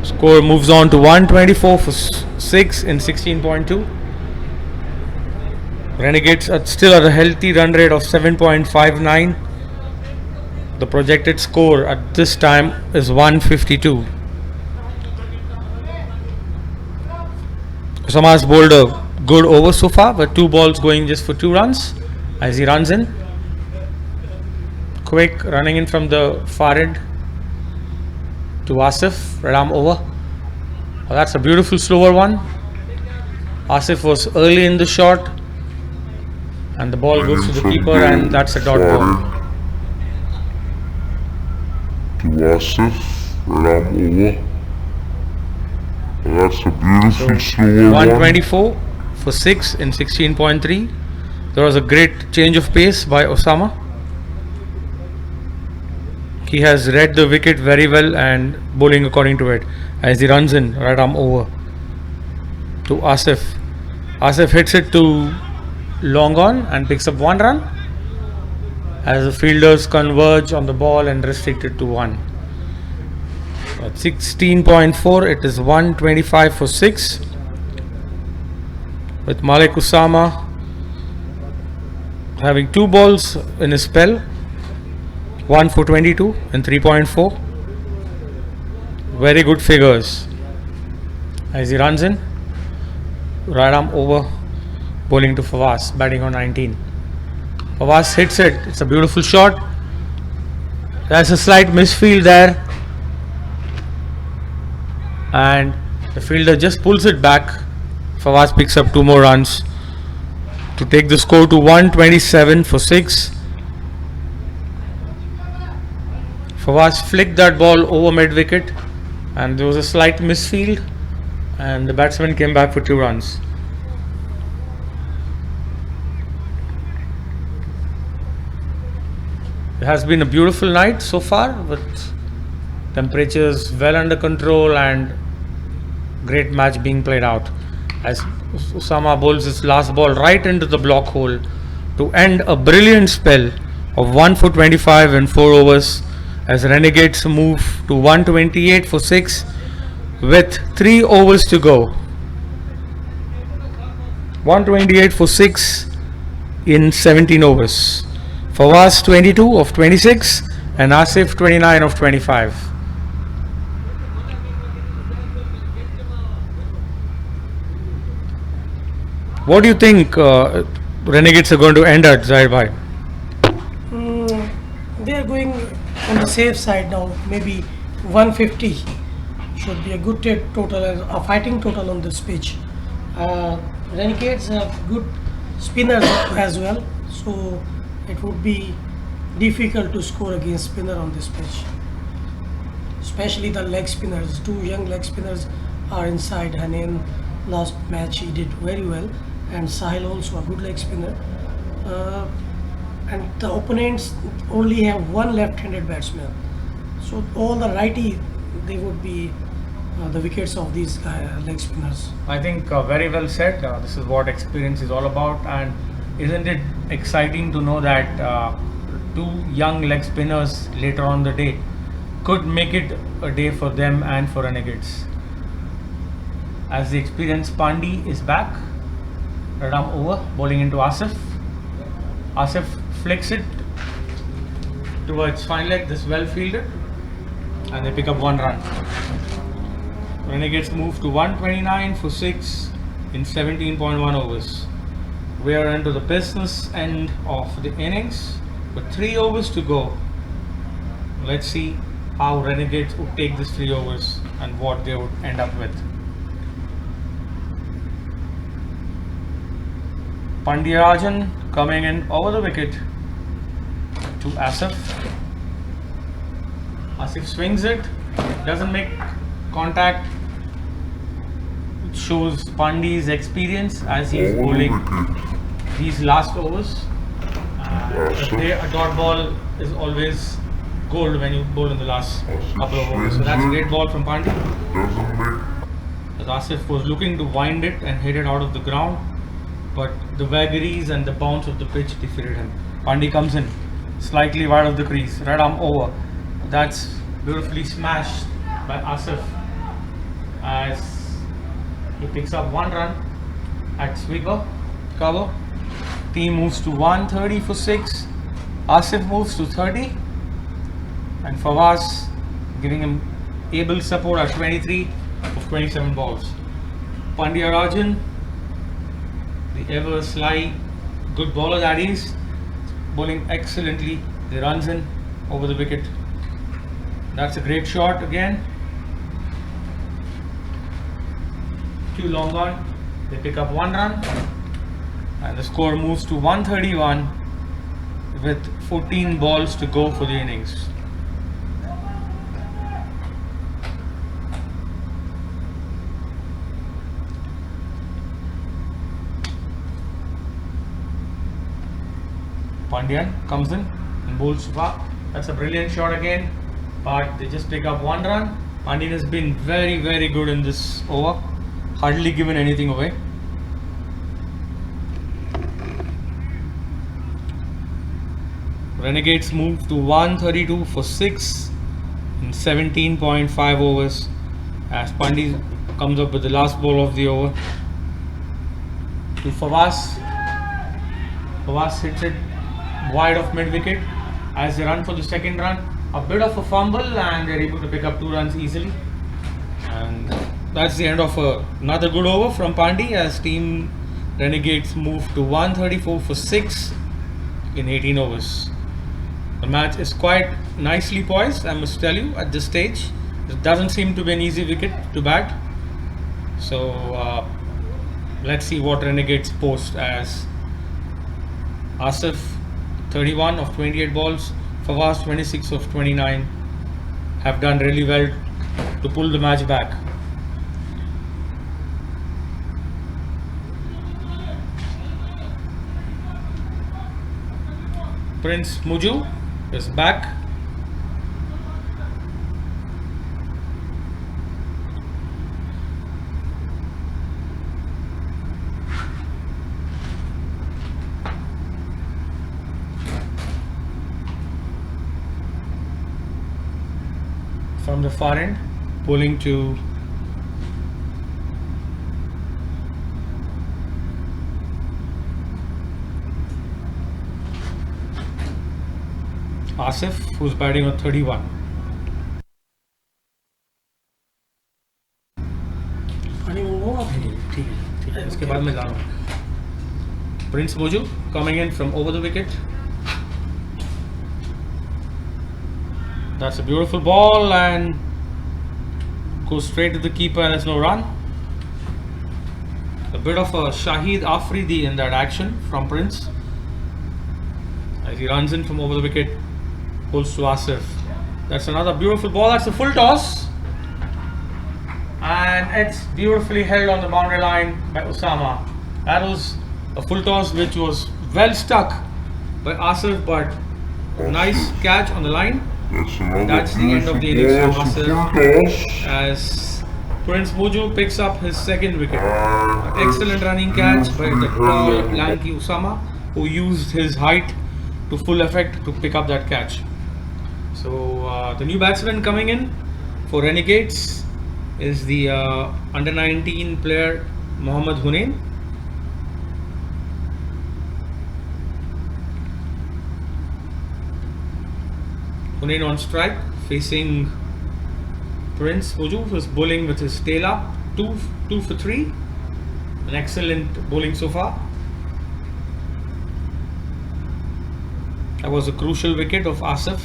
Score moves on to 124 for 6 in 16.2. Renegades are still at a healthy run rate of 7.59. The projected score at this time is 152. Osama has bowled a good over so far, with 2 balls going just for 2 runs as he runs in. Quick running in from the far end to Asif. Red arm over. Well, that's a beautiful slower one. Asif was early in the shot and the ball goes to the keeper and that's a dot ball. To Asif, red arm over. That's a beautiful slower 124 for 6 in 16.3. There was a great change of pace by Osama. He has read the wicket very well and bowling according to it as he runs in, right arm over to Asif. Asif hits it to long on and picks up 1 run as the fielders converge on the ball and restrict it to 1. At 16.4 it is 125 for 6 with Malik Usama having 2 balls in his spell, 1 for 22 in 3.4. Very good figures as he runs in, right arm over, bowling to Fawaz, batting on 19. Fawaz hits it, it's a beautiful shot. There's a slight misfield there and the fielder just pulls it back. Fawaz picks up 2 more runs to take the score to 127 for 6. Fawaz flicked that ball over mid wicket and there was a slight misfield and the batsman came back for 2 runs. It has been a beautiful night so far with temperatures well under control and great match being played out as Osama bowls his last ball right into the block hole to end a brilliant spell of 1 for 25 in 4 overs as Renegades move to 128 for 6 with 3 overs to go. 128 for 6 in 17 overs. Fawaz 22 of 26 and Asif 29 of 25. What do you think Renegades are going to end at, Zahir bhai? They are going on the safe side now. Maybe 150 should be a good total, a fighting total on this pitch. Renegades have good spinners as well, so it would be difficult to score against spinner on this pitch. Especially the leg spinners. 2 young leg spinners are inside. Hanan last match he did very well, and Sahil also a good leg spinner. And the opponents only have 1 left-handed batsman, so all the righty they would be the wickets of these leg spinners. I think very well said. This is what experience is all about, and isn't it exciting to know that 2 young leg spinners later on the day could make it a day for them and for Renegades. As the experienced Pandi is back, red arm over, bowling into Asif. Asif flicks it towards fine leg, this well fielded, and they pick up 1 run. Renegades move to 129 for 6 in 17.1 overs. We are into the business end of the innings. With 3 overs to go, let's see how Renegades would take this 3 overs and what they would end up with. Pandiyarajan coming in over the wicket to Asif. Asif swings it, doesn't make contact. It shows Pandi's experience as he's Over the bowling wicket. these last overs. A dot ball is always gold when you bowl in the last couple of overs. So that's a great ball from Pandi. Doesn't make As Asif was looking to wind it and hit it out of the ground, but the vagaries and the bounce of the pitch defeated him. Pandi comes in slightly wide of the crease, right arm over. That's beautifully smashed by Asif as he picks up 1 run at sweeper cover. Team moves to 130 for 6. Asif moves to 30, and Fawaz giving him able support at 23 of 27 balls. Pandiyarajan, the ever sly good bowler that is, bowling excellently. He runs in over the wicket. That's a great shot again. Too long on. They pick up 1 run, and the score moves to 131 with 14 balls to go for the innings. Pandyan comes in and bowls far. That's a brilliant shot again, but they just pick up 1 run. Pandyan has been very good in this over, hardly given anything away. Renegades move to 132 for 6 in 17.5 overs as Pandi comes up with the last ball of the over to Fawaz. Fawaz hits it wide of mid wicket as they run for the second run. A bit of a fumble, and they're able to pick up 2 runs easily. And that's the end of another good over from Pandi as team Renegades move to 134 for 6 in 18 overs. The match is quite nicely poised, I must tell you, at this stage. It doesn't seem to be an easy wicket to bat. So let's see what Renegades post as Asif 31 of 28 balls, Fawaz 26 of 29 have done really well to pull the match back. Prince Muju is back. From the far end, pulling to Asif, who's batting on 31. इसके बाद मैं जा रहा हूँ. Prince Muju coming in from over the wicket. That's a beautiful ball and goes straight to the keeper and there's no run. A bit of a Shahid Afridi in that action from Prince as he runs in from over the wicket, pulls to Asif. That's another beautiful ball. That's a full toss and it's beautifully held on the boundary line by Usama. That was a full toss which was well stuck by Asif, but nice catch on the line. That's the end of the innings for Asif as Prince Muju picks up his second wicket. Excellent running catch by the tall, lanky Usama, who used his height to full effect to pick up that catch. So the new batsman coming in for Renegades is the under 19 player Mohammad Hunain. Hunain on strike, facing Prince Muju, who is bowling with his tail up, 2 for 3. An excellent bowling so far. That was a crucial wicket of Asif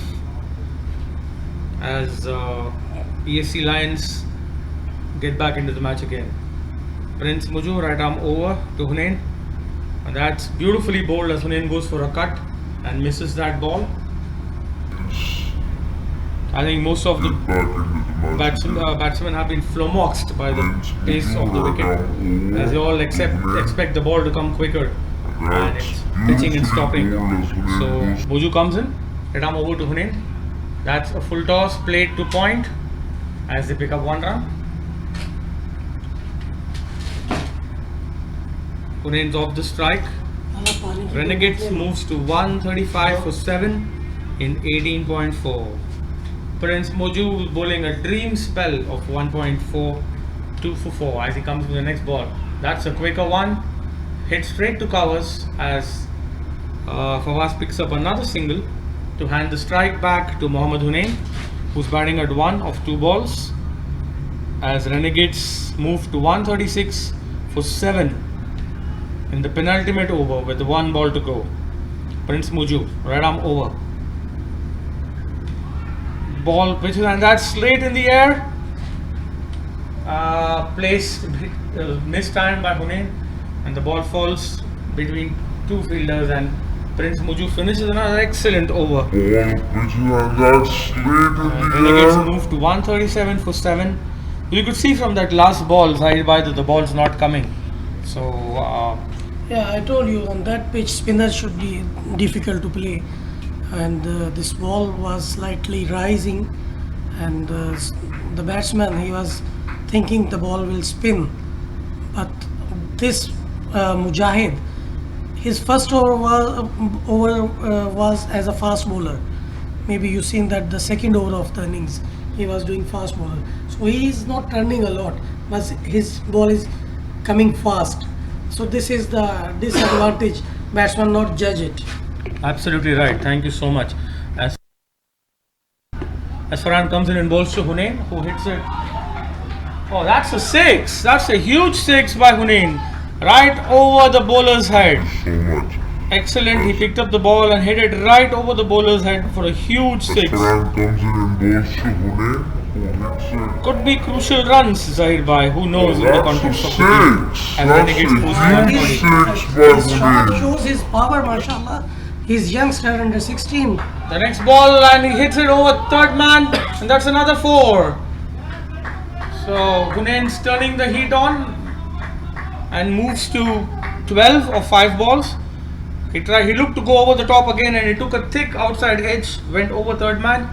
as ESC Lions get back into the match again. Prince Muju, right arm over to Hunain, and that's beautifully bowled as Hunain goes for a cut and misses that ball. I think most of the batsmen have been flummoxed by the pace of the wicket, as they all expect the ball to come quicker, and it's pitching and stopping. So Muju comes in, right arm over to Hunain. That's a full toss played to point as they pick up 1 run. Hunain's off the strike. Renegades moves to 135 for 7 in 18.4. Prince Muju bowling a dream spell of 1.4, 2 for 4 as he comes to the next ball. That's a quicker one. Hit straight to covers as Fawaz picks up another single to hand the strike back to Mohammad Hunain, who's batting at 1 of 2 balls. As Renegades move to 136 for 7 in the penultimate over with 1 ball to go. Prince Muju, right arm over. Ball pitches, and that's late in the air. Placed mistimed by Hunain, and the ball falls between 2 fielders, and Prince Muju finishes another excellent over. Renegades move to 137 for 7. You could see from that last ball side by that the ball's not coming. So Yeah, I told you on that pitch spinner should be difficult to play, and this ball was slightly rising, and the batsman, he was thinking the ball will spin, but this Mujahid, his first over was as a fast bowler. Maybe you've seen that the second over of the innings he was doing fast bowler, so he is not turning a lot, but his ball is coming fast. So this is the disadvantage. Batsman not judge it. absolutely right. Thank you so much. As Farhan comes in and bowls to Hunain, who hits it. Oh, that's a 6. That's a huge 6 by Hunain, right over the bowler's head. Excellent. He picked up the ball and hit it right over the bowler's head for a huge 6. Could be crucial runs, Zahir Bhai. Who knows in the context of the game. And Renegades moves to 140. His shot shows his power, mashallah. He's youngster under 16. The next ball, and he hits it over third man, and that's another 4. So Hunain's turning the heat on and moves to 12 of 5 balls. He looked to go over the top again, and he took a thick outside edge, went over third man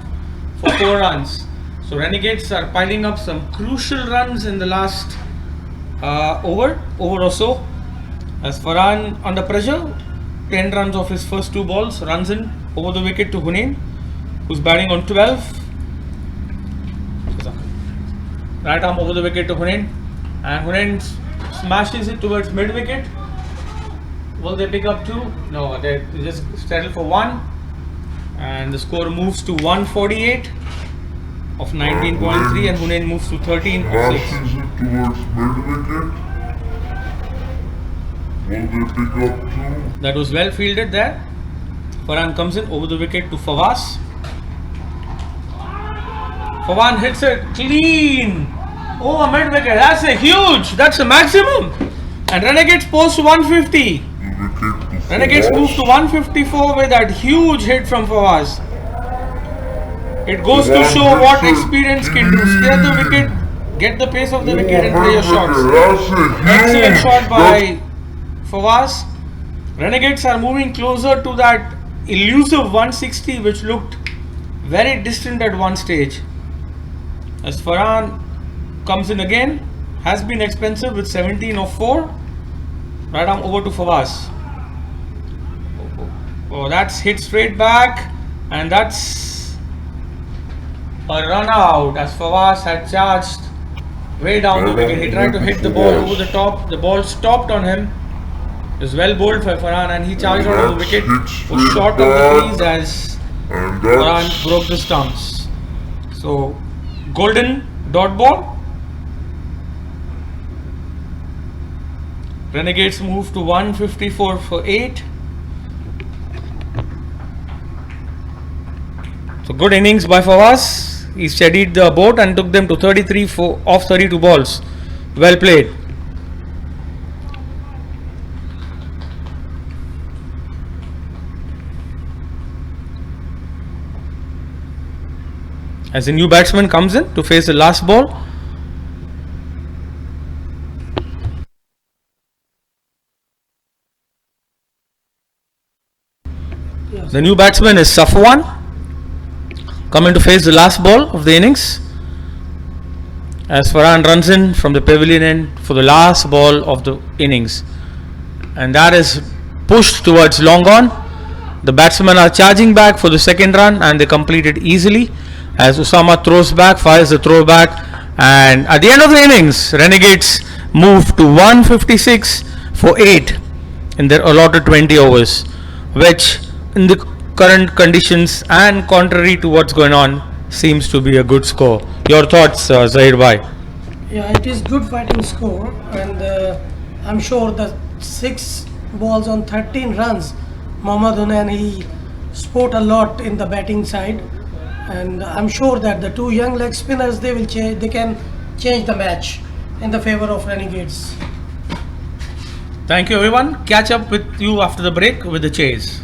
for 4 runs. So Renegades are piling up some crucial runs in the last over or so. As Farhan under pressure, 10 runs off his first 2 balls, runs in over the wicket to Hunain, who's batting on 12. Right arm over the wicket to Hunain, and Hunain smashes it towards mid wicket. Will they pick up 2? No, they just settle for 1, and the score moves to 148 of 19.3, and Hunain moves to 13 of 6. That was well fielded there. Farhan comes in over the wicket to Fawaz. Farhan hits it clean over mid wicket. That's a huge, that's a maximum. And Renegades post 150. Renegades move to 154 with that huge hit from Fawaz. It goes to show what experience can do. Steer the wicket, get the pace of the wicket, and play your shots. Excellent shot by Fawaz. Renegades are moving closer to that elusive 160, which looked very distant at one stage. As Farhan comes in again, has been expensive with 17 of 4. Right arm over to Fawaz. Oh, that's hit straight back, and that's a run out as Fawaz had charged way down the wicket. He tried to hit the ball over the top. The ball stopped on him. It was well bowled by Farhan, and he charged out of the wicket. Was short of the crease as Farhan broke the stumps. So, golden dot ball. Renegades move to 154 for 8. So good innings by Fawaz. He steadied the boat and took them to 33 for, off 32 balls. Well played. As the new batsman comes in to face the last ball, the new batsman is Safwan, coming to face the last ball of the innings. As Farhan runs in from the pavilion end for the last ball of the innings, and that is pushed towards long on. The batsmen are charging back for the second run and they complete it easily as Usama throws back, fires the throw back, and at the end of the innings, Renegades move to 156 for 8 in their allotted 20 overs, which in the current conditions and contrary to what's going on seems to be a good score. Your thoughts, Zahir Bhai? Yeah, it is good fighting score, and I'm sure the 6 balls on 13 runs, Mohammad Hunain, he sport a lot in the batting side, and I'm sure that the two young leg spinners they will change. They can change the match in the favor of Renegades. Thank you, everyone. Catch up with you after the break with the chase.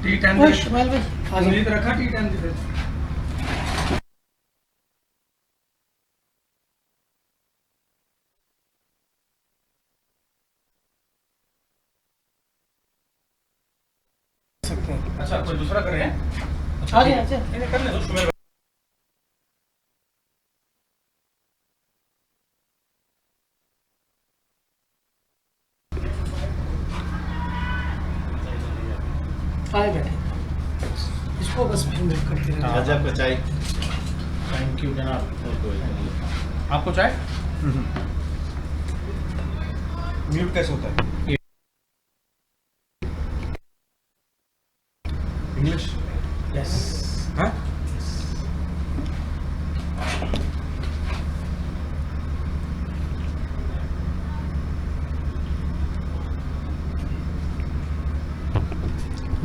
T10 ओए शुमाइल भाई आ जाओ। सुनीत रखा T10 की फिर सकते हैं अच्छा कोई दूसरा कर रहे हैं आ जाए आ जाए इन्हें कर ले दो सुमेर आए बैठे इसको बस हेल्प करते रहना गजब का चाय थैंक यू जनाब। आपको चाय म्यूट कैसे होता है? इंग्लिश? यस हाँ?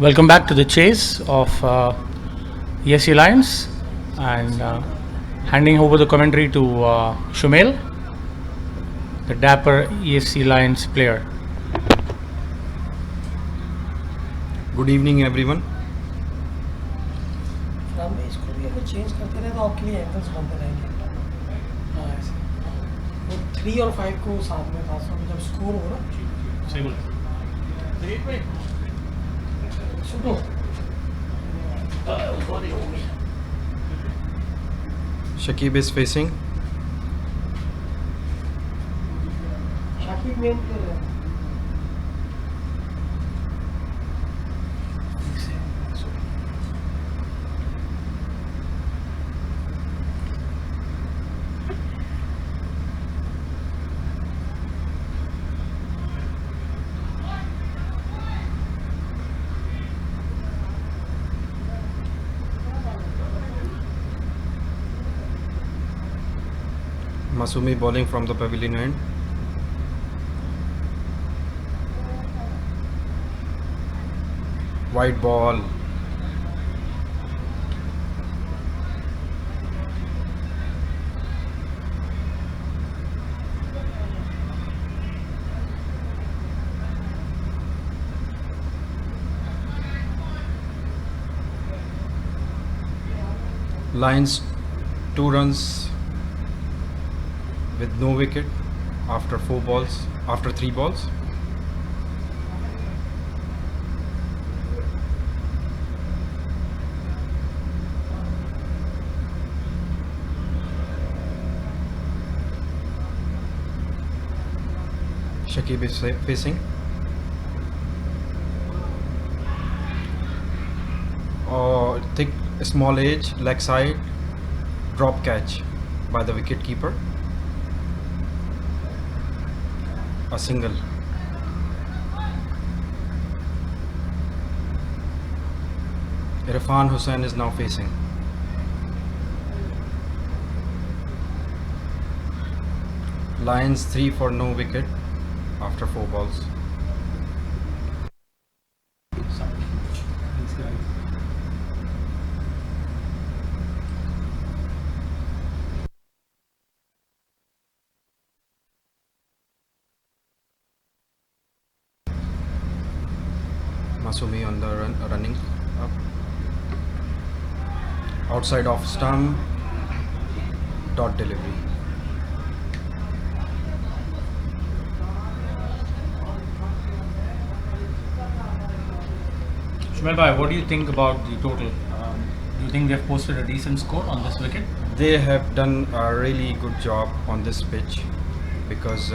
Welcome back to the chase of ESC Lions and handing over the commentary to Shumail, the dapper ESC Lions player. Good evening everyone. Ram भाई इसको भी अगर चेंज करते रहे तो आपके लिए एंगल्स बनते रहेंगे हाँ ऐसे वो 3 और 5 को साथ में खास तौर पे जब स्कोर हो ना सही बोला। सुनो Shakib is facing Shakib main player है Masumi bowling from the pavilion end. White ball. Lions 2 runs with no wicket after 3 balls. Shakib is facing. Thick small edge leg side drop catch by the wicket keeper. A single. Irfan Hussain is now facing. Lions 3 for no wicket after 4 balls. Masumi on the running up. Outside off stump. Dot delivery. Shumail bhai, what do you think about the total? Do you think they've posted a decent score on this wicket? They have done a really good job on this pitch because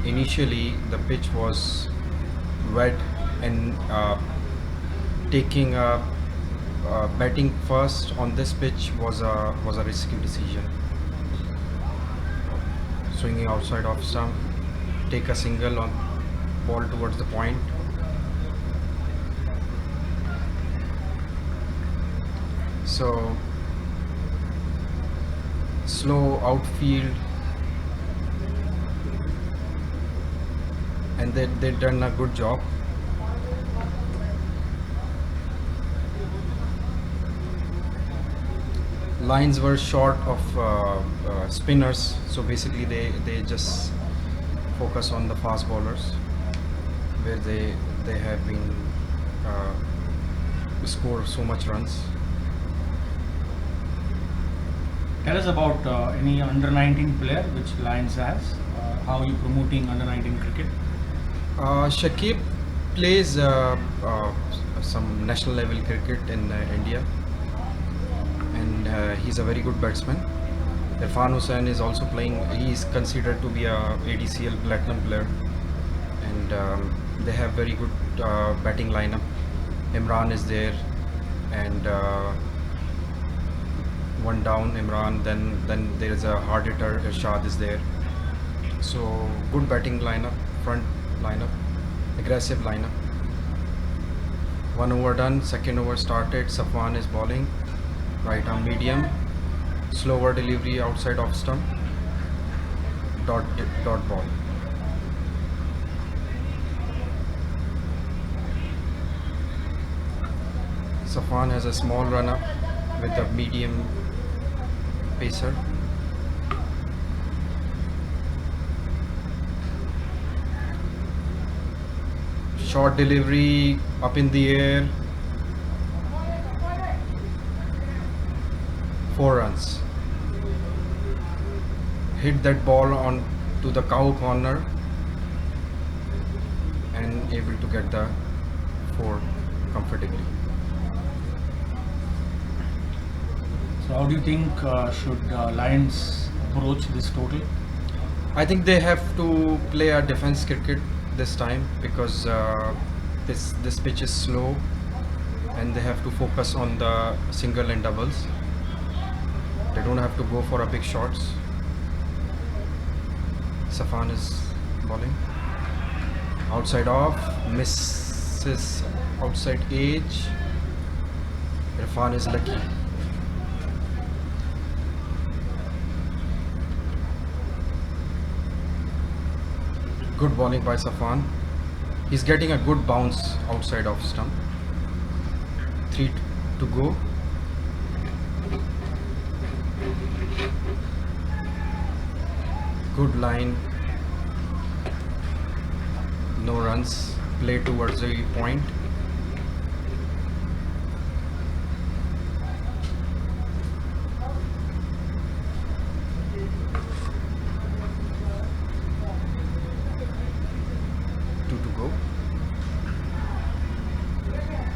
initially the pitch was wet and taking batting first on this pitch was a risky decision. Swinging outside off stump, take a single on ball towards the point. So slow outfield, and they done a good job. Lions were short of spinners, so basically they just focus on the fast bowlers, where they have been score so much runs. Tell us about any under 19 player which Lions has. How are you promoting under 19 cricket? Shakib plays some national level cricket in India, and he's a very good batsman. Irfan Hussain is also playing. He is considered to be a ADCL platinum player, and they have very good batting lineup. Imran is there, and one down Imran. Then there is a hard hitter. Irshad is there. So good batting lineup, front lineup, aggressive lineup. 1 over done, second over started. Safwan is bowling, right arm medium, slower delivery outside off stump, dot ball. Safwan has a small run up with the medium pacer. Short delivery up in the air. 4 runs. Hit that ball on to the cow corner and able to get the 4 comfortably. So how do you think should Lions approach this total? I think they have to play a defense cricket this time because this pitch is slow and they have to focus on the single and doubles. They don't have to go for a big shots. Safwan is bowling. Outside off, misses outside edge. Irfan is lucky. Good bowling by Safwan. He's getting a good bounce outside of stump. 3 to go. Good line. No runs. Play towards the point.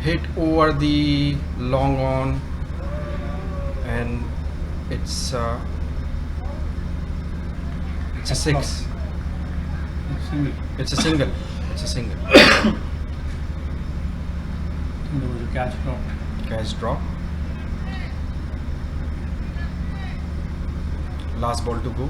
Hit over the long on, and it's a 6. Single. It's a single. It's a single. There was a catch drop. Catch drop. Last ball to go.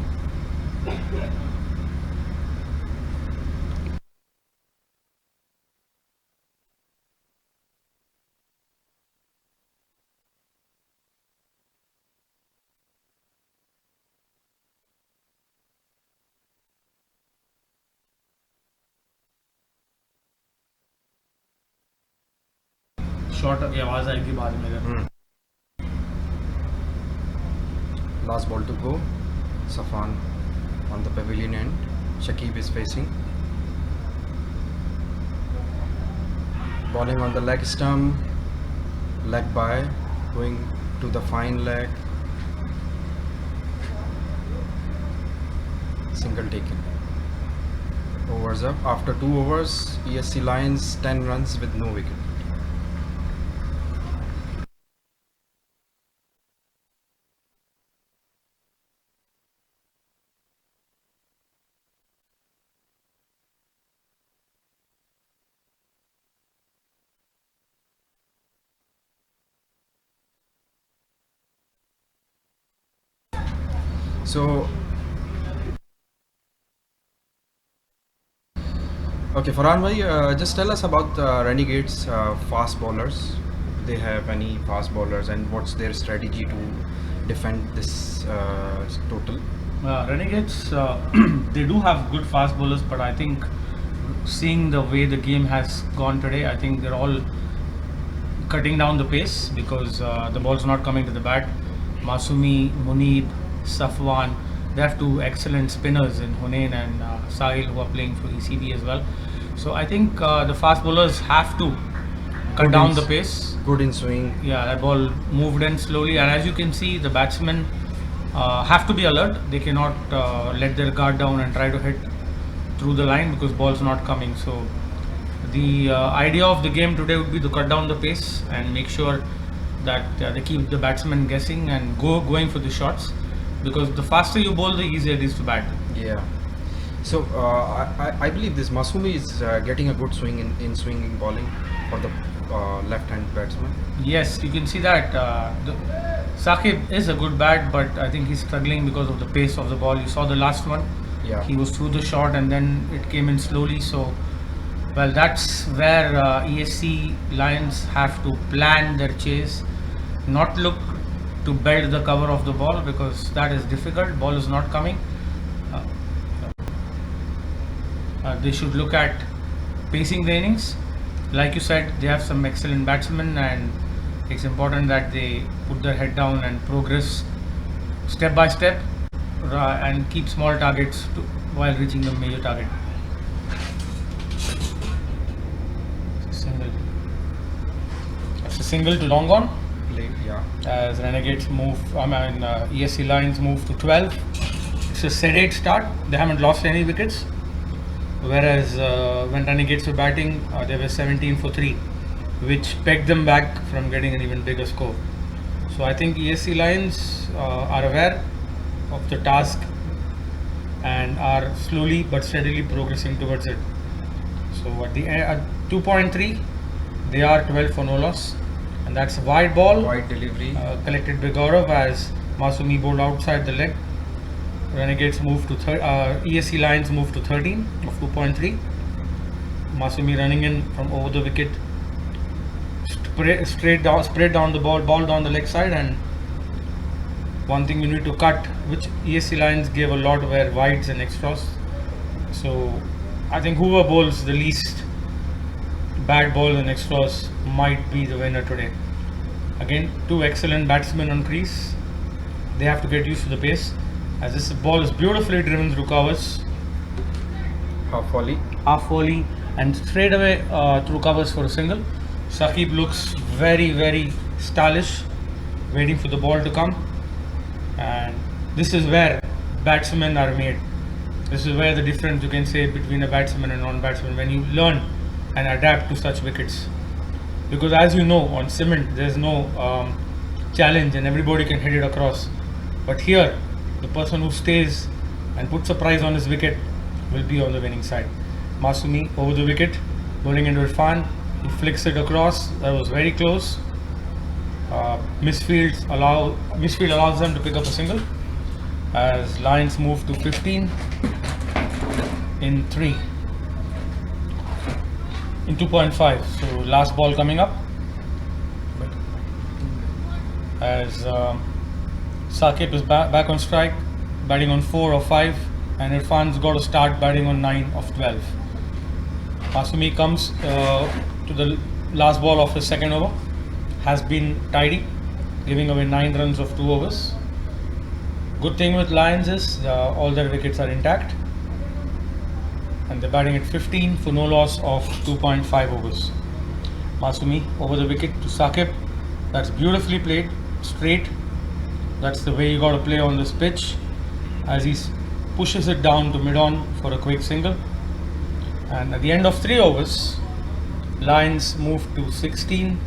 Shot की आवाज आएगी बाद में. Last ball to go. Safwan on the pavilion end. Shakib is facing. Bowling on the leg stump. Leg by. Going to the fine leg. Single taken. Overs up. After 2 overs, ESC Lions 10 runs with no wicket. So, okay, Farhan bhai, just tell us about Renegades fast bowlers. They have any fast bowlers, and what's their strategy to defend this total? Renegades, they do have good fast bowlers, but I think seeing the way the game has gone today, I think they're all cutting down the pace because the ball's not coming to the bat. Masumi, Munib, Safwan, they have 2 excellent spinners in Hunain and Sahil, who are playing for ECB as well. So I think the fast bowlers have to cut down the pace. Good in swing. Yeah, that ball moved in slowly, and as you can see, the batsmen have to be alert. They cannot let their guard down and try to hit through the line because ball's not coming. So the idea of the game today would be to cut down the pace and make sure that they keep the batsmen guessing and going for the shots, because the faster you bowl, the easier it is to bat. Yeah. So I believe this Masumi is getting a good swing in swinging bowling for the left-hand batsman. Yes, you can see that Saqib is a good bat, but I think he's struggling because of the pace of the ball. You saw the last one. Yeah. He was through the shot and then it came in slowly. So, well, that's where ESC Lions have to plan their chase, not look to bend the cover of the ball, because that is difficult. Ball is not coming. They should look at pacing the innings. Like you said, they have some excellent batsmen, and it's important that they put their head down and progress step by step and keep small targets while reaching the major target. Single. That's a single to long on. Yeah. As Renegades move, ESC Lions move to 12. It's a sedate start. They haven't lost any wickets. Whereas when Renegades were batting, they were 17 for 3, which pegged them back from getting an even bigger score. So I think ESC Lions are aware of the task and are slowly but steadily progressing towards it. So at the at 2.3, they are 12 for no loss, and that's a wide ball. Wide delivery. Collected by Gaurav as Masumi bowled outside the leg. Renegades move to ESC Lions move to 13 of 2.3. Masumi running in from over the wicket, spread down the ball down the leg side. And one thing you need to cut, which ESC Lions gave a lot, were wides and extras. So I think whoever bowls the least bad balls and extras might be the winner today. Again, two excellent batsmen on crease. They have to get used to the pace, as this ball is beautifully driven through covers. Half volley and straight away through covers for a single. Saqib looks very, very stylish, waiting for the ball to come. And this is where batsmen are made. This is where the difference, you can say, between a batsman and non-batsman, when you learn and adapt to such wickets. Because as you know, on cement there's no challenge and everybody can hit it across. But here, the person who stays and puts a prize on his wicket will be on the winning side. Masumi over the wicket, bowling into Irfan. He flicks it across. That was very close. Misfield allows them to pick up a single, as Lions move to 15 in 3 in 2.5. So last ball coming up, as Saqib is back on strike, batting on 4 of 5, and Irfan's got to start batting on 9 of 12. Masumi comes to the last ball of his second over, has been tidy, giving away 9 runs of 2 overs. Good thing with Lions is all their wickets are intact, and they're batting at 15 for no loss of 2.5 overs. Masumi over the wicket to Saqib. That's beautifully played, straight. That's the way you got to play on this pitch, as he pushes it down to mid-on for a quick single. And at the end of 3 overs, Lions move to 16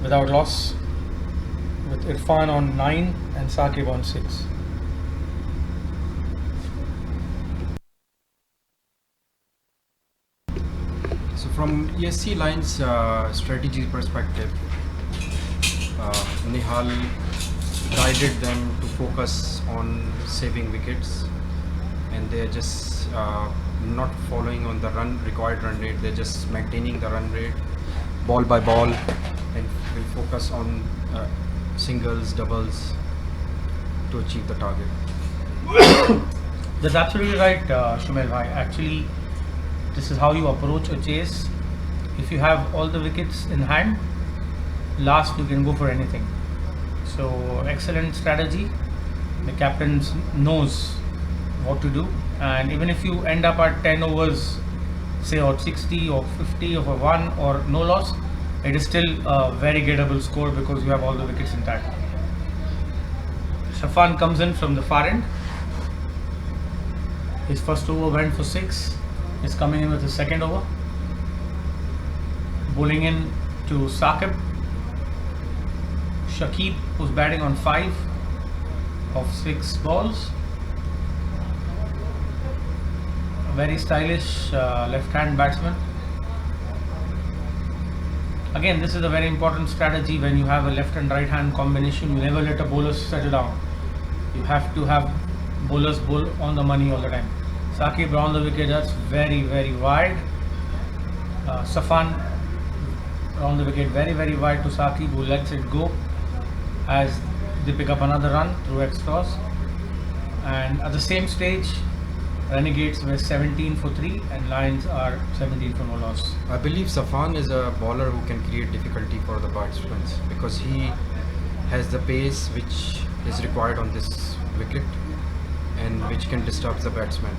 without loss, with Irfan on 9 and Saqib on 6. So from ESC Lions strategy perspective, Nihal guided them to focus on saving wickets, and they're just not following on the required run rate. They're just maintaining the run rate ball by ball, and will focus on singles, doubles to achieve the target. That's absolutely right, Shumel bhai. Actually, this is how you approach a chase. If you have all the wickets in hand, last you can go for anything. So excellent strategy. The captain knows what to do, and even if you end up at 10 overs, say, or 60 or 50 or 1 or no loss, it is still a very gettable score because you have all the wickets intact. Safan comes in from the far end. His first over went for 6. He's coming in with his second over. Bowling in to Saqib. Shakib, who's batting on 5 of 6 balls. A very stylish left-hand batsman. Again, this is a very important strategy when you have a left and right hand combination. You never let a bowler settle down. You have to have bowlers bowl on the money all the time. Saqib around the wicket, that's very, very wide. Safan around the wicket, very, very wide to Saqib, who lets it go as they pick up another run through extras. And at the same stage, Renegades were 17 for 3 and Lions are 17 for no loss. I believe Safan is a bowler who can create difficulty for the batsmen because he has the pace which is required on this wicket and which can disturb the batsman.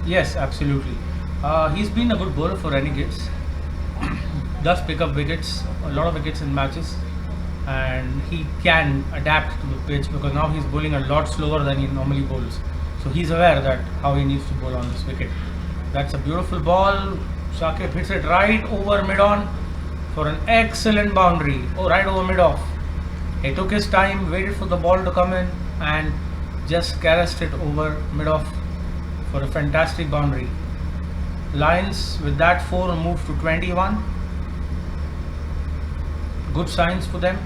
Yes, absolutely. He's been a good bowler for Renegades. Does pick up wickets, a lot of wickets in matches, and he can adapt to the pitch because now he's bowling a lot slower than he normally bowls. So he's aware that how he needs to bowl on this wicket. That's a beautiful ball. Saqib hits it right over mid-on for an excellent boundary. Oh, right over mid-off. He took his time, waited for the ball to come in and just caressed it over mid-off for a fantastic boundary. Lions with that 4 move to 21. Good signs for them.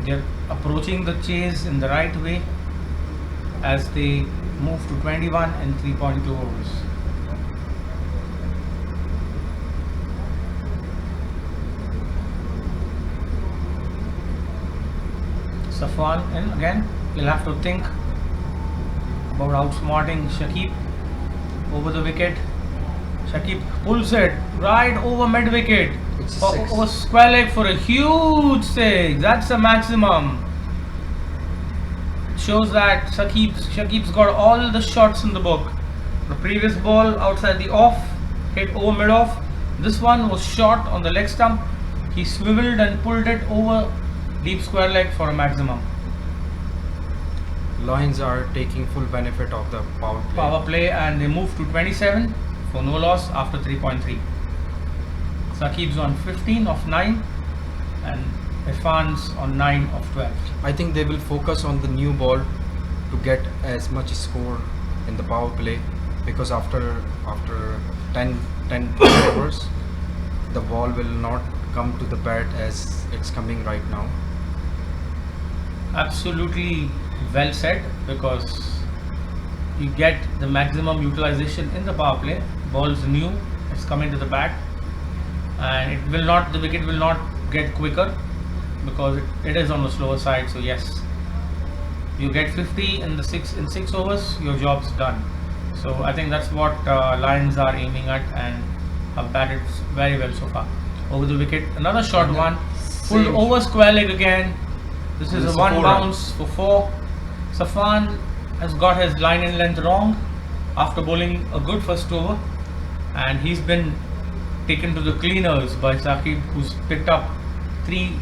They're approaching the chase in the right way as they move to 21 in 3.2 overs. Safan in again. He'll have to think about outsmarting Shakib over the wicket. Shakib pulls it right over mid wicket. Over square leg for a huge 6. That's a maximum. Shows that Shakib's got all the shots in the book. The previous ball outside the off hit over mid off. This one was shot on the leg stump. He swiveled and pulled it over deep square leg for a maximum. Lions are taking full benefit of the Power play and they move to 27 for no loss after 3.3. Saqib's on 15 of 9 and Irfan's on 9 of 12. I think they will focus on the new ball to get as much score in the power play because after 10 overs the ball will not come to the bat as it's coming right now. Absolutely well said, because you get the maximum utilization in the power play. Ball's new, it's coming to the bat, and the wicket will not get quicker because it is on the slower side. So yes, you get 50 in 6 overs, your job's done. So I think that's what Lions are aiming at and have batted very well so far. Over the wicket, another short one, pulled over square leg again. This is a 1 bounce for 4. Safan has got his line and length wrong after bowling a good first over, and he's been taken to the cleaners by Saqib, who's picked up 3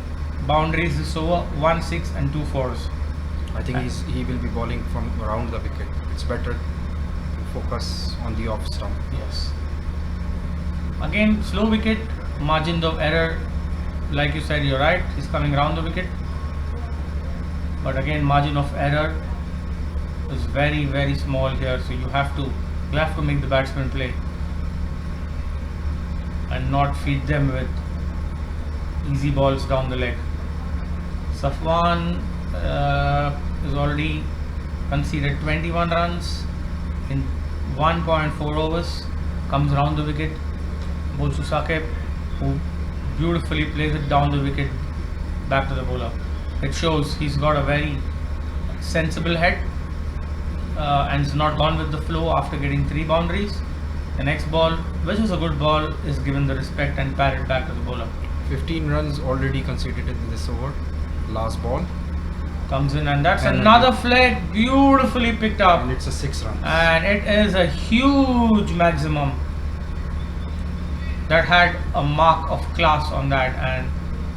boundaries this over, 1 6 and 2 4s. I think he will be bowling from around the wicket. It's better to focus on the off stump. Yes. Again, slow wicket, margin of error. Like you said, you're right. He's coming around the wicket, but again, margin of error is very, very small here. So you have to make the batsman play and not feed them with easy balls down the leg. Safwan is already conceded 21 runs in 1.4 overs. Comes around the wicket, bowls to Saqib, who beautifully plays it down the wicket back to the bowler. It shows he's got a very sensible head and is not gone with the flow after getting 3 boundaries. The next ball, which is a good ball, is given the respect and parried back to the bowler. 15 runs already conceded in this over. Last ball. Comes in, and that's another flag, beautifully picked up. And it's a 6 runs. And it is a huge maximum. that had a mark of class on that, and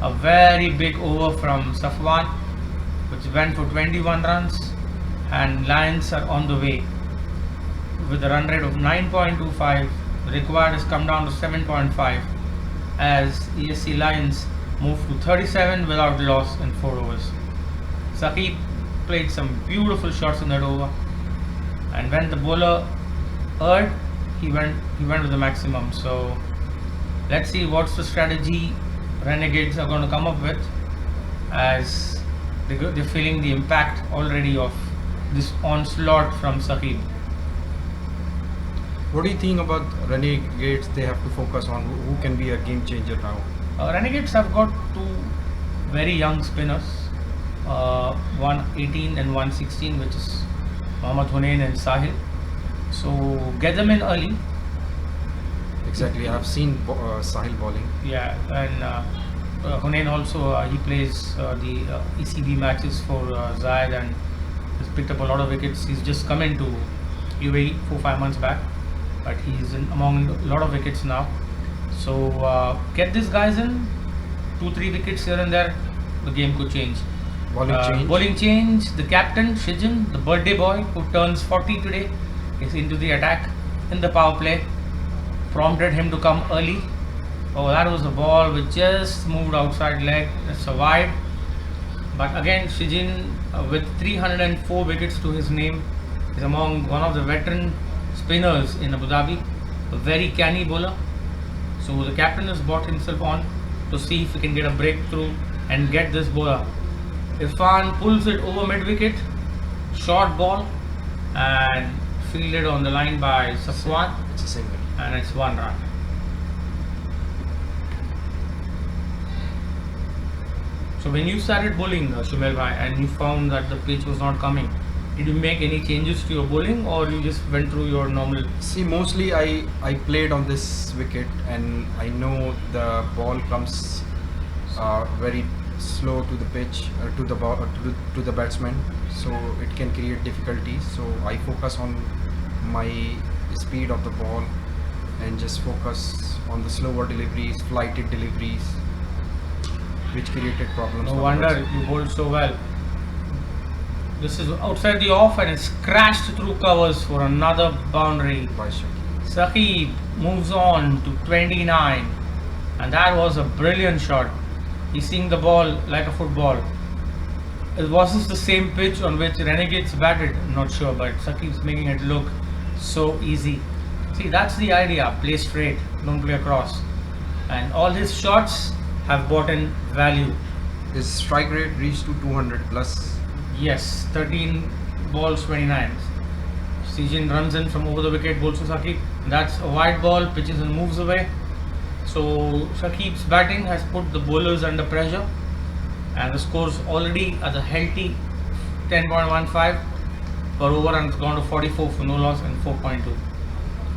a very big over from Safwan, which went for 21 runs, and Lions are on the way with a run rate of 9.25. Required has come down to 7.5 as ESC Lions moved to 37 without loss in 4 overs. Saqib played some beautiful shots in that over, and when the bowler erred, he went with the maximum. So let's see what's the strategy Renegades are going to come up with, as they're feeling the impact already of this onslaught from Saqib. What do you think about Renegades? They have to focus on who can be a game changer now. Renegades have got 2 very young spinners, one 18 and one 16, which is Mohammad Hunain and Sahil. So get them in early. Exactly, I have seen Sahil bowling. Yeah, and Hunain also he plays the ECB matches for Zayed and has picked up a lot of wickets. He's just come into UAE 4-5 months back, but he's among a lot of wickets now. So get these guys in, 2-3 wickets here and there, the game could change. Bowling change. The captain Shijin, the birthday boy who turns 40 today, is into the attack in the power play. Prompted him to come early. Oh, that was a ball which just moved outside leg. It's a wide. But again, Shijin with 304 wickets to his name is among one of the veteran spinners in Abu Dhabi. A very canny bowler. So the captain has brought himself on to see if he can get a breakthrough and get this bowler. Irfan pulls it over mid wicket, short ball, and fielded on the line by Safwan, It's a single. and it's 1 run. So when you started bowling, Shumel bhai, and you found that the pitch was not coming, did you make any changes to your bowling, or you just went through your normal? See, mostly I played on this wicket, and I know the ball comes very slow to the pitch, to the ball, to the batsman, so it can create difficulties. So I focus on my speed of the ball and just focus on the slower deliveries, flighted deliveries, which created problems. No for the wonder batsman. you bowled so well. This is outside the off, and it's crashed through covers for another boundary. By Shakib. Saqib moves on to 29, and that was a brilliant shot. He's seeing the ball like a football. Was this the same pitch on which Renegades batted? I'm not sure, but Saqib's making it look so easy. See, that's the idea. Play straight, don't play across. And all his shots have brought in value. His strike rate reached to 200 plus. Yes, 13 balls, 29. Sijin runs in from over the wicket, bowls to Saqib. That's a wide ball, pitches and moves away. So Saqib's batting has put the bowlers under pressure, and the score's already at a healthy 10.15 per over, and it's gone to 44 for no loss and 4.2.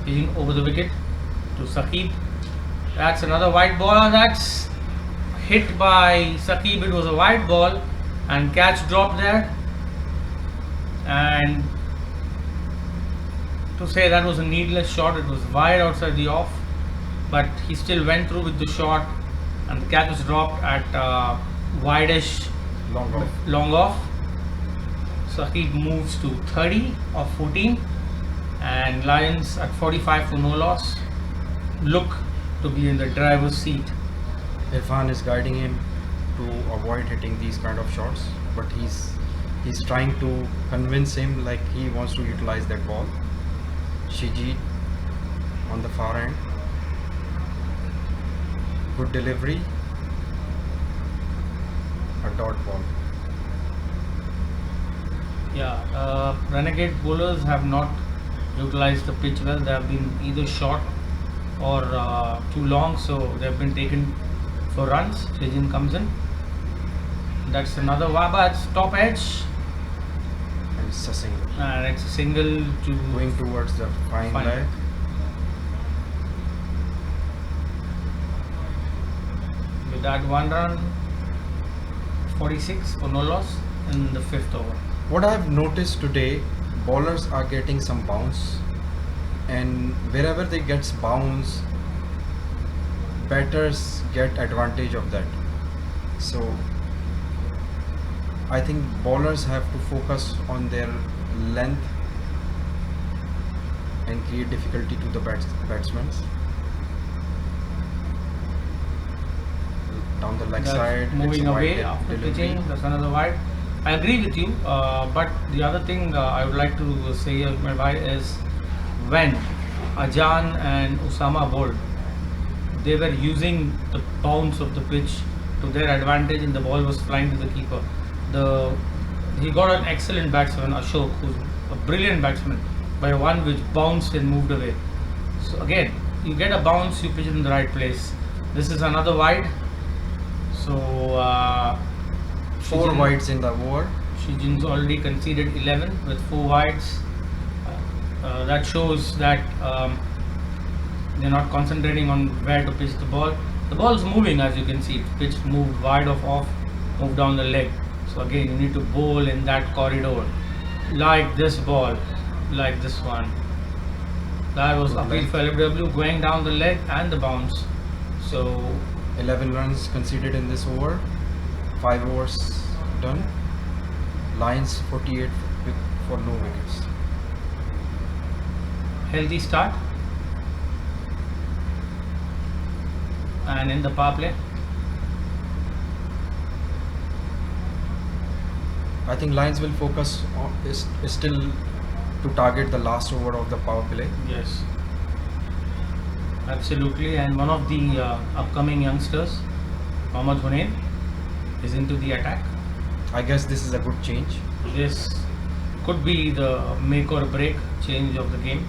Pitching over the wicket to Saqib. That's another wide ball. That's hit by Saqib. It was a wide ball, and catch dropped there. And to say that was a needless shot, it was wide outside the off, but he still went through with the shot, and the catch was dropped at wideish long off. Saqib moves to 30 of 14, and Lions at 45 for no loss look to be in the driver's seat. Irfan is guiding him to avoid hitting these kind of shots, but he's trying to convince him like he wants to utilize that ball. Shijit on the far end, good delivery, a dot ball. Yeah, Renegade bowlers have not utilized the pitch well. They have been either short or too long, so they have been taken for runs. Sejin comes in. That's another Waba. It's top edge, And it's a single. and it's a single to Going towards the fine Fine. leg. with that 1 run, 46 for no loss in the 5th over. What I have noticed today, bowlers are getting some bounce, and wherever they get bounce, batters get advantage of that. So I think bowlers have to focus on their length and create difficulty to the batsmen. Down the leg That's side, it's moving a away wide after delivery. pitching. That's another wide. I agree with you, but the other thing I would like to say, my bhai, is when Ajan and Usama bowled, they were using the bounce of the pitch to their advantage, and the ball was flying to the keeper. He got an excellent batsman, Ashok, who's a brilliant batsman, by one which bounced and moved away. So again, you get a bounce, you pitch it in the right place. This is another wide. So 4 Shijin- wides in the over. Shijin's already conceded 11 with 4 wides. That shows that they're not concentrating on where to pitch the ball. The ball's moving, as you can see. Pitch moved wide off, moved down the leg. So again, you need to bowl in that corridor, like this ball, like this one. That was appeal for LBW, going down the leg and the bounce. So 11 runs conceded in this over. 5 overs done. Lions 48 for no wickets. healthy start. And in the power play, I think Lions will focus on is still to target the last over of the power play. yes, absolutely. And one of the upcoming youngsters, Mohammad Hunain, is into the attack. I guess this is a good change. This could be the make or break change of the game.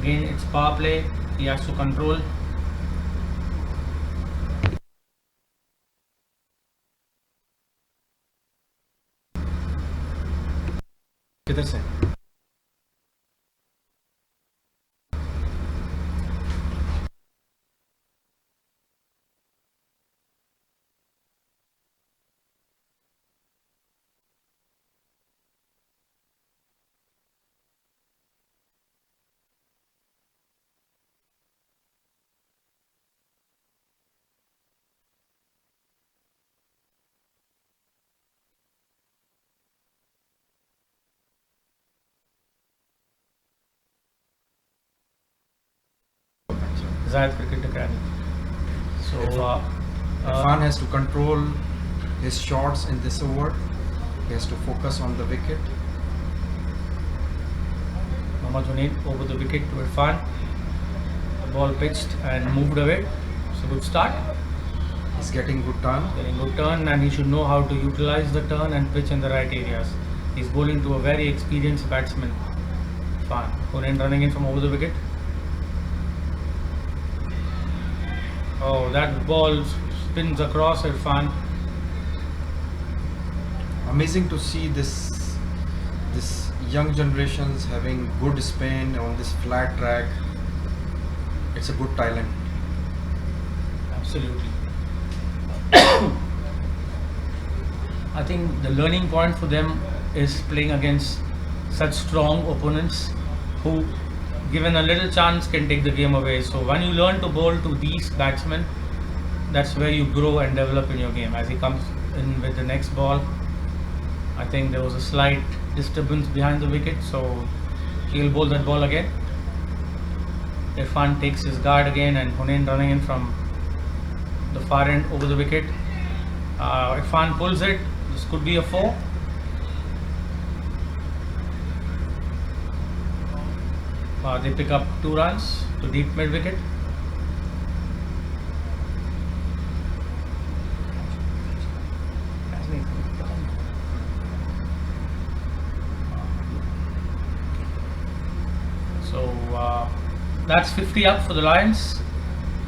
Again, it's power play. He has to control. किधर से? Zayed Cricket Academy. So, Irfan has to control his shots in this over. He has to focus on the wicket. Mohammad Hunain over the wicket to Irfan. The ball pitched and moved away. So good start. He's getting good turn. Getting good turn, and he should know how to utilize the turn and pitch in the right areas. He's bowling to a very experienced batsman. Irfan. Hunain running in from over the wicket. Oh, that ball spins across Irfan. Amazing to see this young generations having good spin on this flat track. It's a good talent. Absolutely. I think the learning point for them is playing against such strong opponents who, given a little chance, can take the game away. So when you learn to bowl to these batsmen, that's where you grow and develop in your game. As he comes in with the next ball, I think there was a slight disturbance behind the wicket, so he'll bowl that ball again. Irfan takes his guard again, and Hunain running in from the far end over the wicket. Irfan pulls it. This could be a 4. They pick up 2 runs to deep mid wicket. So that's 50 up for the Lions.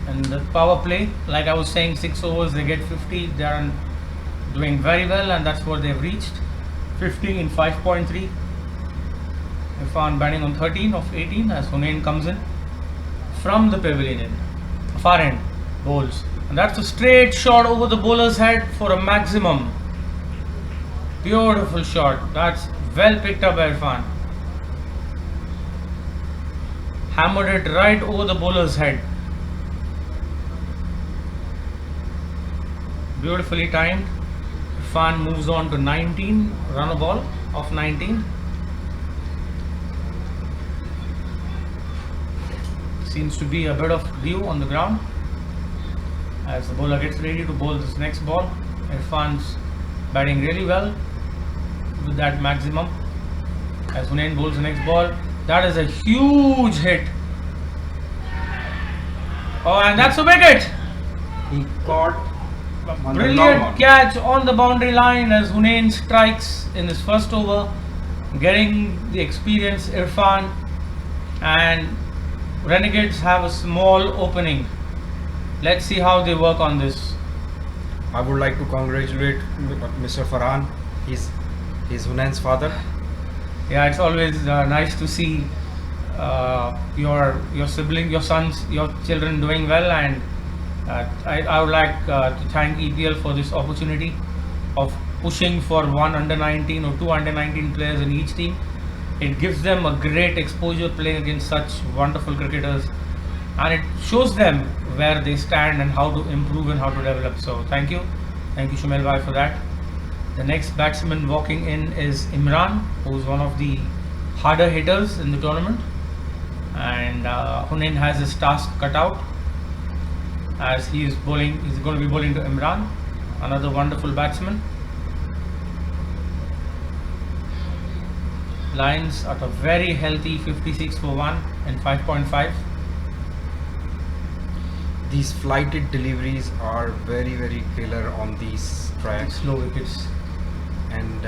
And the power play, like I was saying, 6 overs, they get 50. They are doing very well, and that's what they've reached. 50 in 5.3. Irfan batting on 13 of 18 as Hunain comes in from the pavilion end, far end, bowls. And that's a straight shot over the bowler's head for a maximum. Beautiful shot. That's well picked up by Irfan. Hammered it right over the bowler's head. Beautifully timed. Irfan moves on to 19, run a ball of 19. Seems to be a bit of dew on the ground. As the bowler gets ready to bowl this next ball, Irfan's batting really well with that maximum. As Hunain bowls the next ball, that is a huge hit. Oh, and that's a wicket! He caught on the long Brilliant on. catch on the boundary line as Hunain strikes in his first over, getting the experience Irfan, and Renegades have a small opening. Let's see how they work on this. I would like to congratulate Mr. Farhan. He's Hunain's father. Yeah, it's always nice to see your sibling, your sons, your children doing well, and I would like to thank EPL for this opportunity of pushing for one under 19 or two under 19 players in each team. It gives them a great exposure playing against such wonderful cricketers, and it shows them where they stand and how to improve and how to develop. So thank you Shumail Bhai for that. The next batsman walking in is Imran, who is one of the harder hitters in the tournament, and Hunain has his task cut out as he is bowling. He's going to be bowling to Imran, another wonderful batsman. Lions at a very healthy 56 for 1 and 5.5. These flighted deliveries are very, very killer on these tracks, Slow wickets. and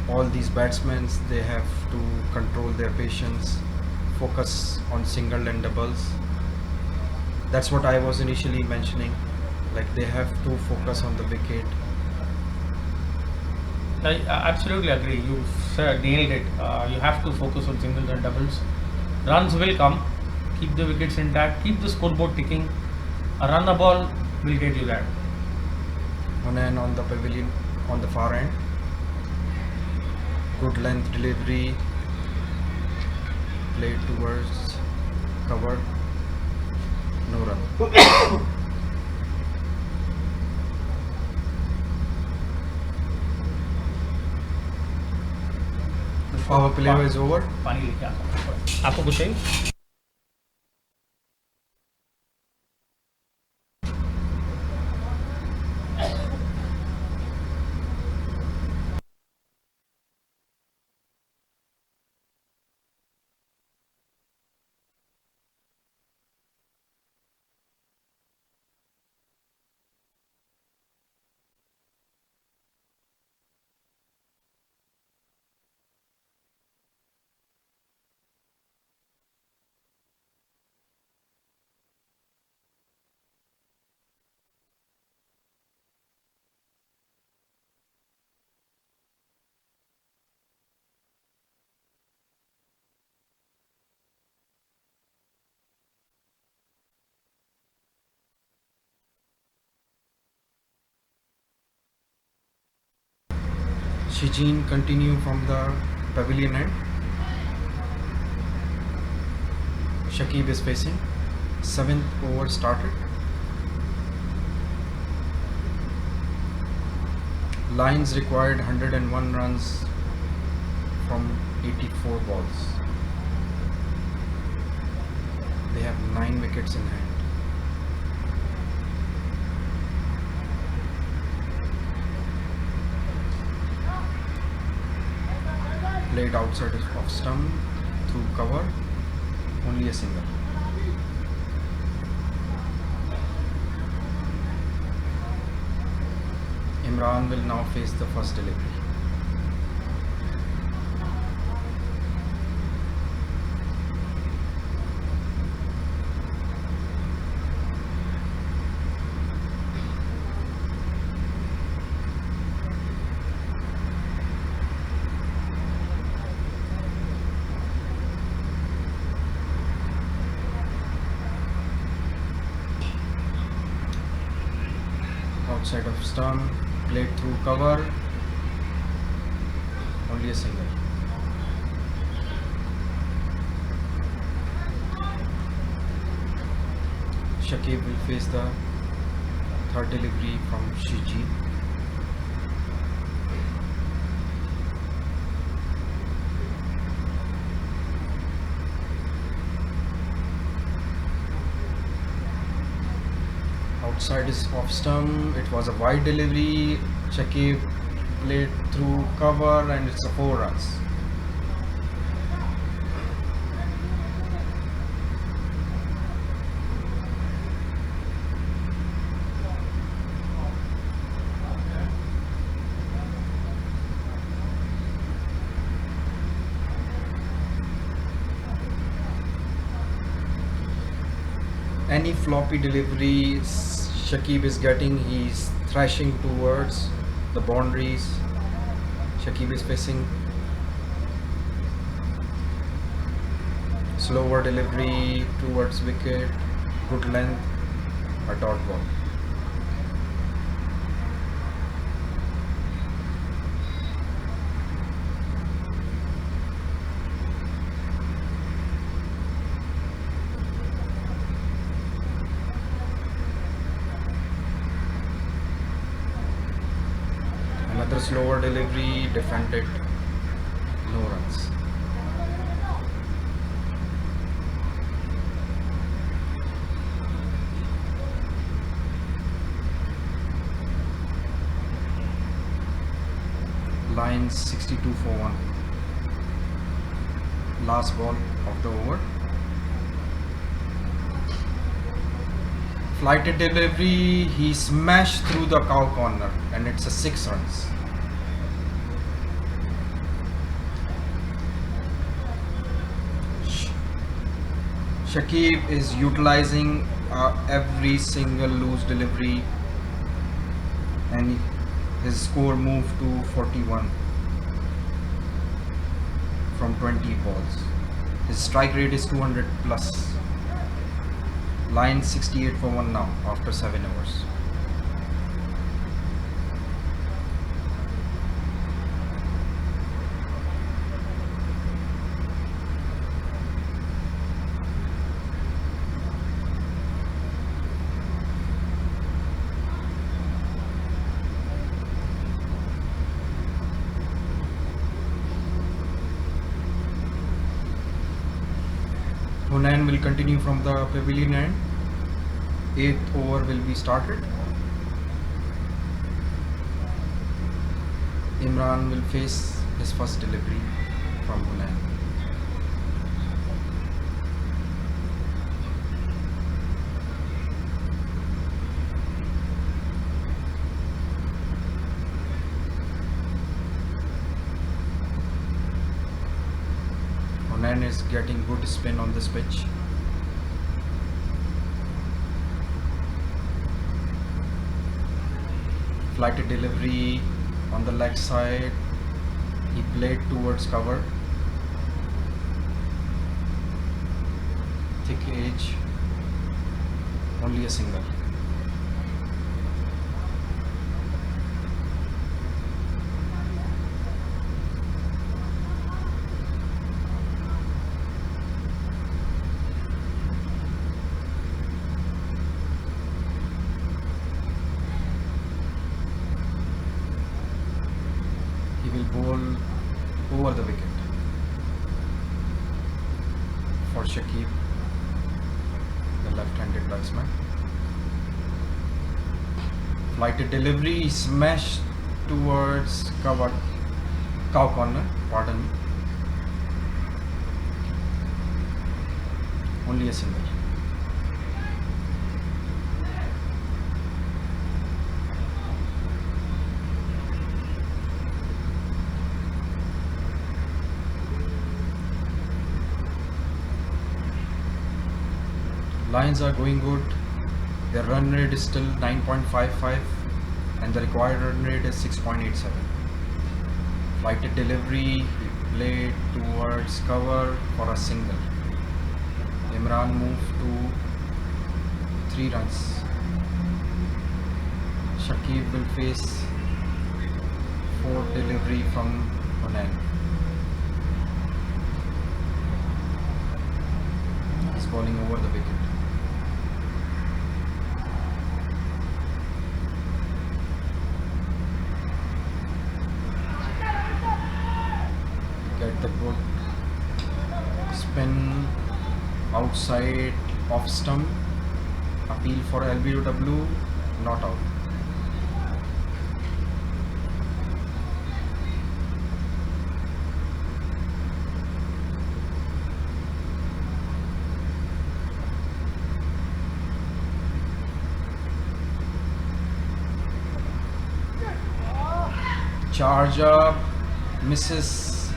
all these batsmen, they have to control their patience, focus on single and doubles. That's what I was initially mentioning, like they have to focus on the wicket. I absolutely agree. You nailed it. You have to focus on singles and doubles. Runs will come. Keep the wickets intact. Keep the scoreboard ticking. A run a ball will get you that. Hunain on the pavilion on the far end. Good length delivery. Played towards cover. No run. Power play is over. पानी लेके आता हूँ. आपको कुछ चाहिए? Shijin continue from the pavilion end. Shakib is facing. 7th over started. Lions required 101 runs from 84 balls. They have 9 wickets in hand. Played outside of stump through cover, only a single. Imran will now face the first delivery. Outside of stump, played through cover, only a single. Shakib will face the Third delivery from Shiji. Outside is off stump. It was a wide delivery. Shakib played through cover and it's a 4 runs. Any floppy delivery Shakib is getting, he's thrashing towards the boundaries. Shakib is facing. Slower delivery towards wicket, good length, a dot ball. Another slower delivery, defended, no runs. Lions 62 for 1. Last ball of the over. Flighted delivery, he smashed through the cow corner and it's a 6 runs. Shakib is utilizing every single loose delivery and his score moved to 41 from 20 balls. His strike rate is 200 plus. Line 68 for 1 now after 7 overs. Hunain will continue from the pavilion end. 8th over will be started. Imran will face his first delivery from Hunain. Hunain is getting good spin on this pitch. Flighted delivery on the leg side. He played towards cover. Thick edge. Only a single. He will bowl over the wicket for Shakib, the left-handed batsman. Flighted delivery, smashed towards cover, cow corner, pardon me. Only a single. Lions are going good. Their run rate is still 9.55 and the required run rate is 6.87. Flighted delivery, he played towards cover for a single. Imran moved to 3 runs. Shakib will face 4th delivery from Hunain. He's bowling over the wicket. outside off stump, appeal for LBW, not out. Charge up, misses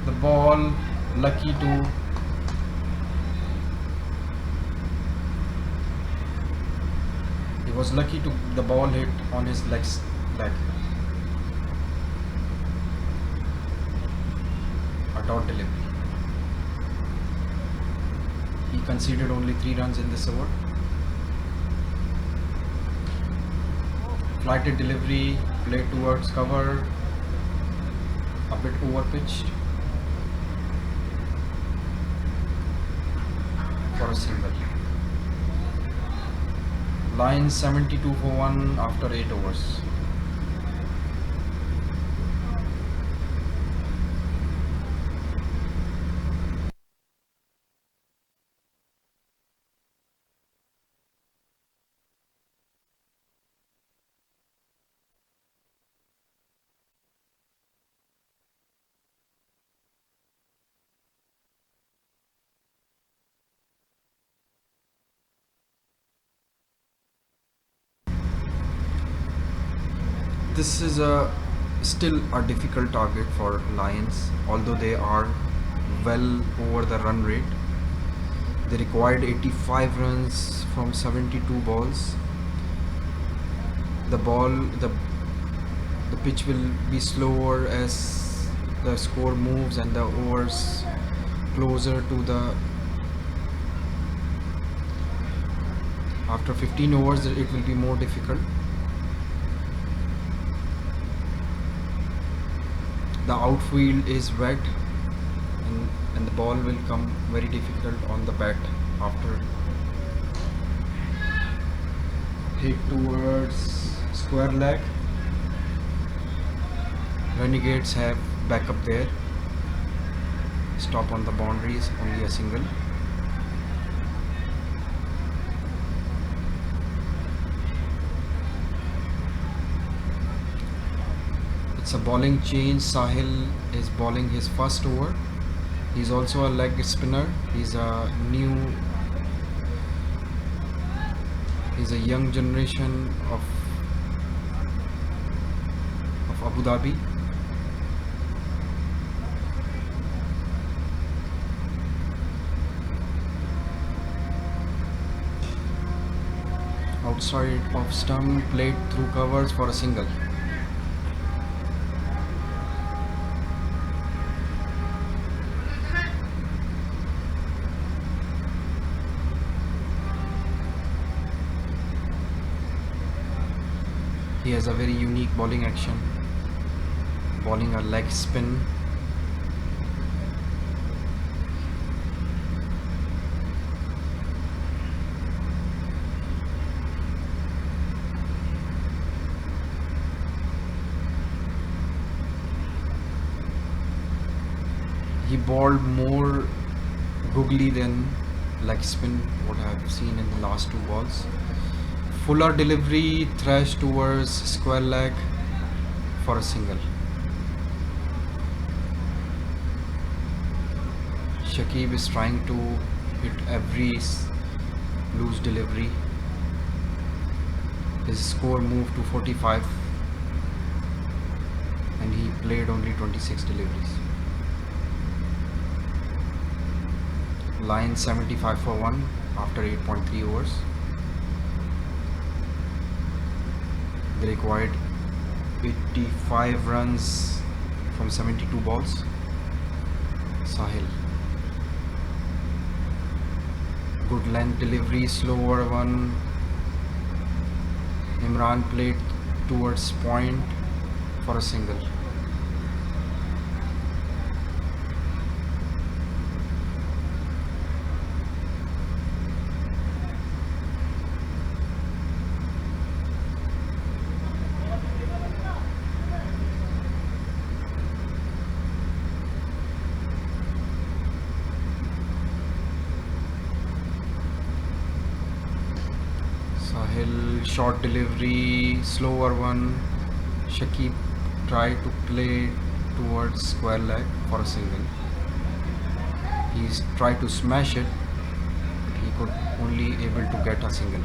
the ball, lucky to he was lucky to the ball hit on his leg. A dot delivery. He conceded only 3 runs in this over. Flighted delivery, played towards cover, a bit over pitched for a single. Lions 72 for 1 after 8 overs. This is still a difficult target for Lions, although they are well over the run rate. They required 85 runs from 72 balls. The pitch will be slower as the score moves and the overs closer to the. After 15 overs, it will be more difficult. The outfield is wet and the ball will come very difficult on the bat after hit towards square leg. Renegades have backup there. Stop on the boundaries, only a single. It's a bowling change. Sahil is bowling his first over. He's also a leg spinner. He's a young generation of Abu Dhabi. Outside of stump, played through covers for a single. He has a very unique bowling action, bowling a leg spin. He bowled more googly than leg spin, what I have seen in the last 2 balls. Fuller delivery, thrash towards square leg for a single. Shakib is trying to hit every loose delivery. His score moved to 45 and he played only 26 deliveries. Lions 75 for 1 after 8.3 overs. They required 85 runs from 72 balls. Sahil. Good length delivery, slower one. Imran played towards point for a single. Sahil short delivery, slower one. Shakib tried to play towards square leg for a single. He's tried to smash it, but he could only able to get a single.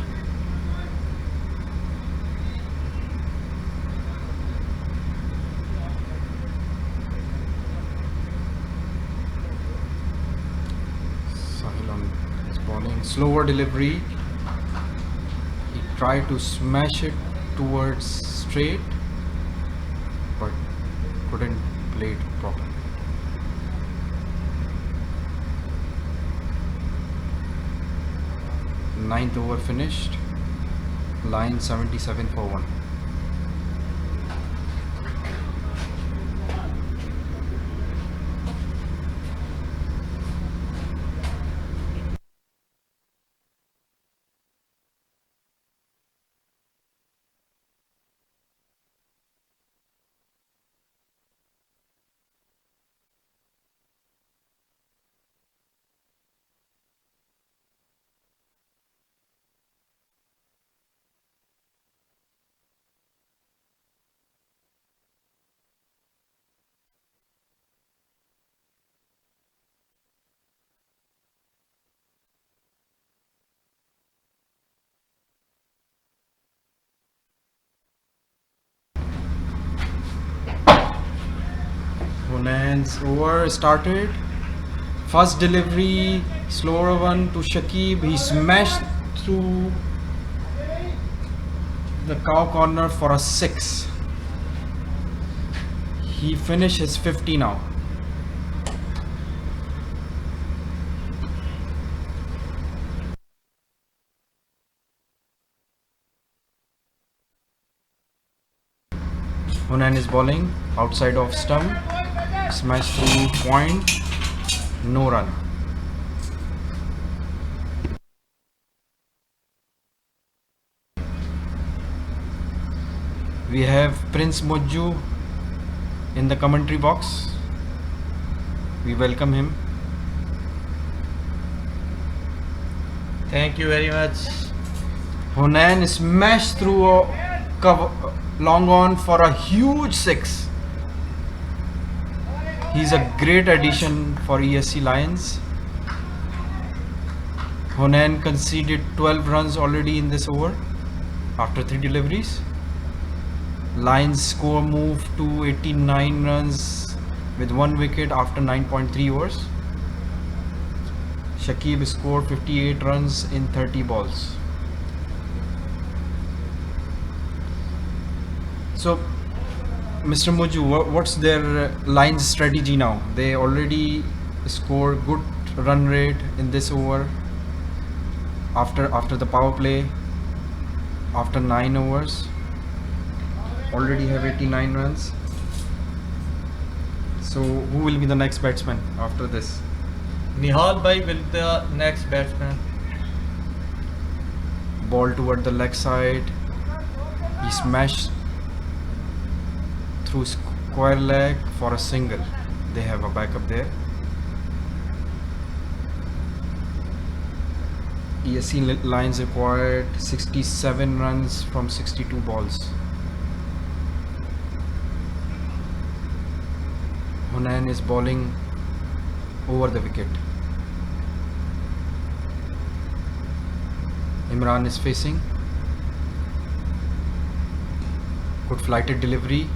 Sahil on his bowling, slower delivery. He tried to smash it towards straight, but couldn't play it properly. Ninth over finished. Line 77 for 1. Hunan's over started. First delivery, slower one to Shakib. He smashed through the cow corner for a 6. He finished his 50 now. Hunan is bowling outside of stump. Smash through point. No run. We have Prince Moju in the commentary box. We welcome him. Thank you very much. Hunan smashed through a cover, long on for a huge 6. He's a great addition for ESC Lions. Hunan conceded 12 runs already in this over after 3 deliveries. Lions score moved to 89 runs with 1 wicket after 9.3 overs. Shakib scored 58 runs in 30 balls. So, Mr. Moju, what's their Lions strategy now? They already score good run rate in this over after the power play, after 9 overs. Already have 89 runs. So who will be the next batsman after this? Nihal Bhai will be the next batsman. Ball toward the leg side. He smashed through square leg for a single. They have a backup there. ESC Lions required 67 runs from 62 balls. Hunan is bowling over the wicket. Imran is facing. Good flighted delivery.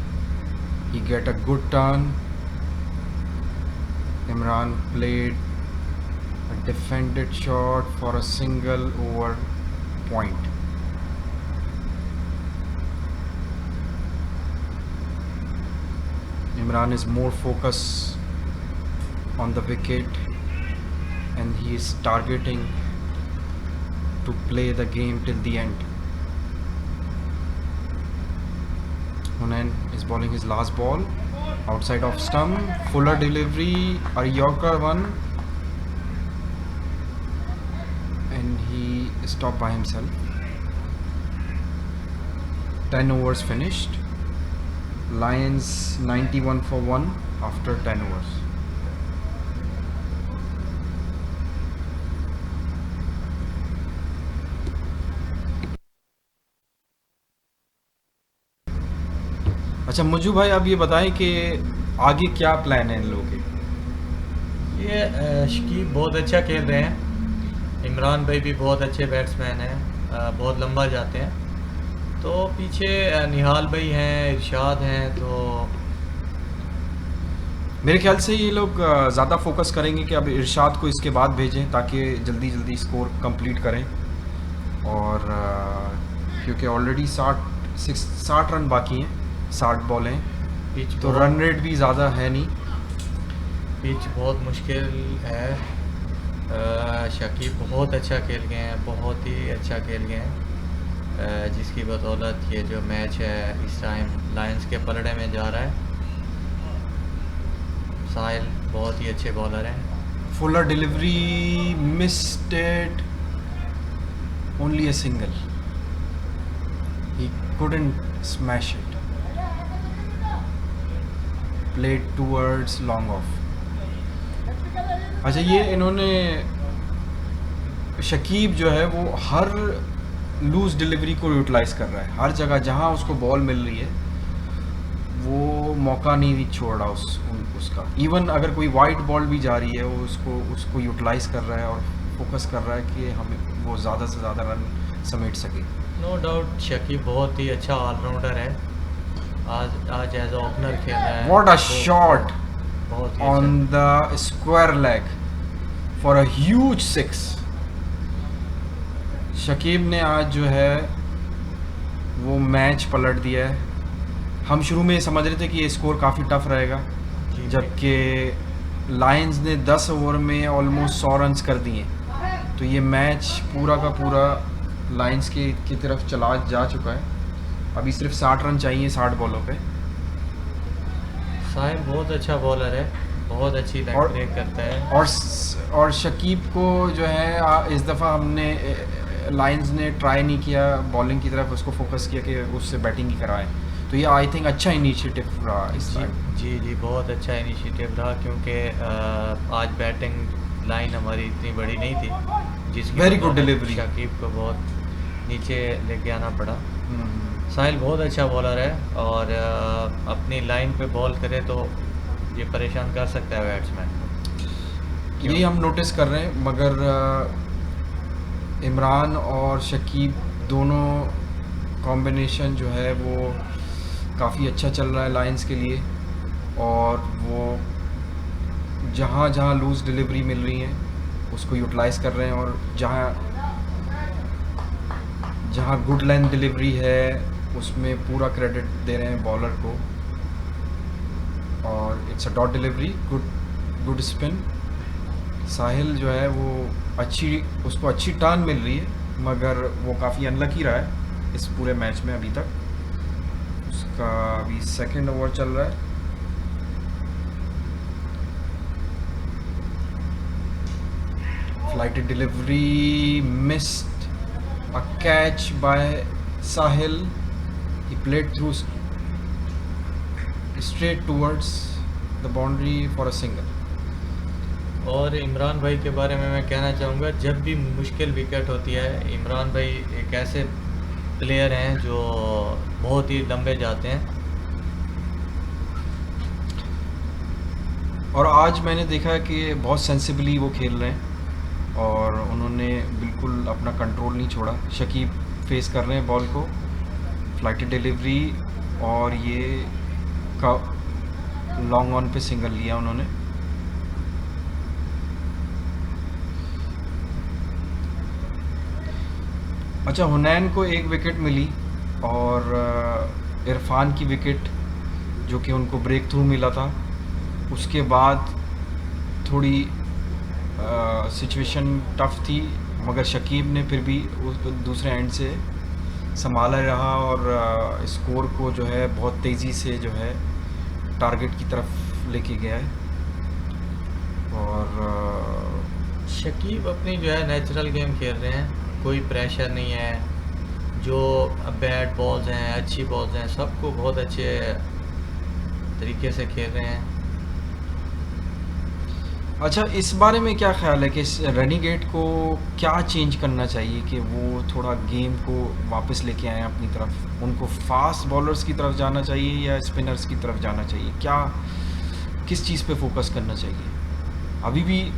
He get a good turn. Imran played a defended shot for a single over point. Imran is more focused on the wicket and he is targeting to play the game till the end. Hunan is bowling his last ball outside of stump. Fuller delivery, a Yorker one, and he stopped by himself. 10 overs finished. Lions 91 for 1 after 10 overs. अच्छा मुझू भाई, अब ये बताएं कि आगे क्या plan है इन लोगों के? ये शकीब बहुत अच्छा खेल रहे हैं, इमरान भाई भी बहुत अच्छे बैट्समैन हैं, बहुत लंबा जाते हैं। तो पीछे निहाल भाई हैं, इरशाद हैं, तो मेरे ख्याल से ये लोग ज़्यादा फोकस करेंगे कि अब इरशाद को इसके बाद भेजें ताकि जल्दी जल्दी स्कोर कंप्लीट करें। और क्योंकि ऑलरेडी 60 रन बाकी हैं, 60 बॉलें हैं, पिच तो रन रेट भी ज़्यादा है नहीं। पिच बहुत मुश्किल है। शकीब बहुत अच्छा खेल गए हैं, बहुत ही अच्छा खेल गए हैं, जिसकी बदौलत ये जो मैच है इस टाइम लायंस के पलड़े में जा रहा है। साहिल बहुत ही अच्छे बॉलर हैं। Fuller delivery missed it, only a single, he couldn't smash it, played towards long off। अच्छा, ये इन्होंने शकीब जो है वो हर लूज डिलीवरी को यूटिलाइज कर रहा है, हर जगह जहां उसको बॉल मिल रही है वो मौका नहीं छोड़ रहा उसका। इवन अगर कोई वाइड बॉल भी जा रही है वो उसको यूटिलाइज कर रहा है और फोकस कर रहा है कि हमें वो ज़्यादा से ज़्यादा रन समेट सके। नो डाउट शकीब बहुत ही अच्छा ऑलराउंडर है। आज एज ओपनर खेल रहा है। व्हाट अ शॉट बहुत ही on the square leg for a huge 6। Shakib ने आज जो है वो मैच पलट दिया है। हम शुरू में समझ रहे थे कि ये स्कोर काफ़ी टफ रहेगा, जबकि लायंस ने 10 ओवर में ऑलमोस्ट 100 रन्स कर दिए, तो ये मैच पूरा का पूरा लायंस की तरफ चला जा चुका है। अभी सिर्फ 60 रन चाहिए 60 बॉलों पे। साहिल बहुत अच्छा बॉलर है, बहुत अच्छी लाइन और- ब्रेक करता है। और शकीब को जो है इस दफ़ा हमने लायंस ने ट्राई नहीं किया बॉलिंग की तरफ, उसको फोकस किया कि उससे बैटिंग ही कराएं। तो ये आई थिंक अच्छा इनिशिएटिव रहा इस टाइम। जी बहुत अच्छा इनिशिएटिव रहा, क्योंकि आज बैटिंग लाइन हमारी इतनी बड़ी नहीं थी, जिसकी Very good बदौलत delivery। शकीब को बहुत नीचे लेके आना पड़ा। साहिल बहुत अच्छा बॉलर है और अपनी लाइन पे बॉल करे तो ये परेशान कर सकता है बैट्समैन। यही हम नोटिस कर रहे हैं, मगर इमरान और शकीब दोनों कॉम्बिनेशन जो है वो काफ़ी अच्छा चल रहा है लायंस के लिए। और वो जहाँ जहाँ लूज़ डिलीवरी मिल रही है उसको यूटिलाइज़ कर रहे हैं, और जहाँ गुड लाइन डिलीवरी है उसमें पूरा क्रेडिट दे रहे हैं बॉलर को। और it's a dot delivery, good spin. Sahil जो है वो उसको अच्छी टर्न मिल रही है, मगर वो काफ़ी अनलकी रहा है इस पूरे मैच में अभी तक। उसका अभी 2nd ओवर चल रहा है। Flighted delivery missed, a catch by Sahil, he played through straight towards the boundary for a single. और इमरान भाई के बारे में मैं कहना चाहूँगा, जब भी मुश्किल विकेट होती है, इमरान भाई एक ऐसे प्लेयर हैं जो बहुत ही लंबे जाते हैं। और आज मैंने देखा है कि बहुत सेंसिबली वो खेल रहे हैं और उन्होंने बिल्कुल अपना कंट्रोल नहीं छोड़ा। शकीब फेस कर रहे हैं बॉल को, फ्लाइटेड डिलीवरी, और ये का लॉन्ग ऑन पे सिंगल लिया उन्होंने। अच्छा, हुनैन को 1 विकेट मिली और इरफान की विकेट जो कि उनको ब्रेक थ्रू मिला था, उसके बाद थोड़ी सिचुएशन टफ थी, मगर शकीब ने फिर भी दूसरे एंड से संभाला रहा और स्कोर को जो है बहुत तेज़ी से जो है टारगेट की तरफ लेके गया है। और शकीब अपनी जो है नेचुरल गेम खेल रहे हैं, कोई प्रेशर नहीं है। जो बैट बॉल्स हैं, अच्छी बॉल्स हैं, सबको बहुत अच्छे तरीके से खेल रहे हैं। अच्छा, इस बारे में क्या ख्याल है कि इस रेनिगेट को क्या चेंज करना चाहिए कि वो थोड़ा गेम को वापस लेके आएँ अपनी तरफ? उनको फास्ट बॉलर्स की तरफ जाना चाहिए या स्पिनर्स की तरफ जाना चाहिए? क्या किस चीज़ पे फोकस करना चाहिए?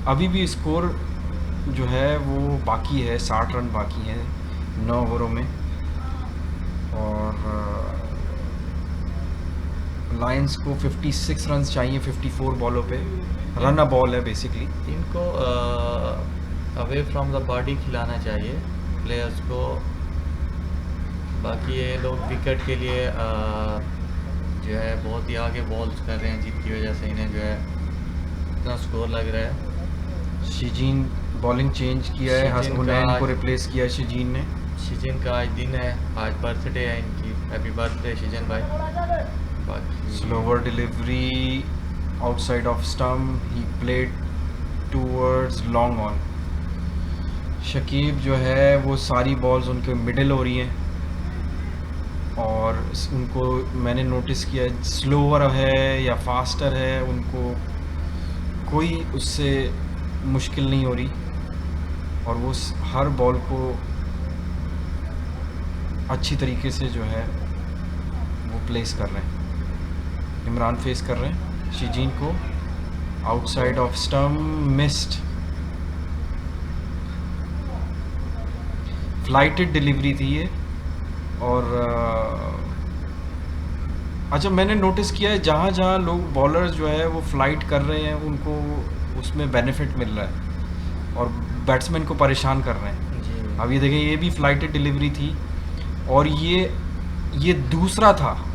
अभी भी स्कोर जो है वो बाकी है, 60 रन बाकी हैं 9 ओवरों में। और लायंस को 56 रन चाहिए 54 बॉलों पे। रन अ बॉल है बेसिकली। इनको अवे फ्रॉम द बॉडी खिलाना चाहिए प्लेयर्स को। बाकी ये लोग विकेट के लिए जो है बहुत ही आगे बॉल्स कर रहे हैं, जिसकी वजह से इन्हें जो है इतना स्कोर लग रहा है। शिजीन बॉलिंग चेंज किया है, शिजीन हुनैन का को आज- रिप्लेस किया है शिजीन ने। शिजिन का आज दिन है, आज बर्थडे है इनकी। हैप्पी बर्थडे शिजिन भाई। बाकी slower delivery outside off stump, he played towards long on. Shakib जो है वो सारी बॉल्स उनके मिडिल हो रही हैं और उनको मैंने नोटिस किया है, स्लोअर है या फास्टर है, उनको कोई उससे मुश्किल नहीं हो रही और वो हर बॉल को अच्छी तरीके से जो है वो प्लेस कर रहे हैं। इमरान फेस कर रहे हैं शिजीन को, outside off stump, missed. Flighted delivery थी ये। और अच्छा, मैंने नोटिस किया है जहाँ जहाँ लोग बॉलर्स जो है वो फ्लाइट कर रहे हैं उनको उसमें बेनिफिट मिल रहा है और बैट्समैन को परेशान कर रहे हैं। जी अब ये देखें, ये भी फ्लाइटेड डिलीवरी थी और ये दूसरा था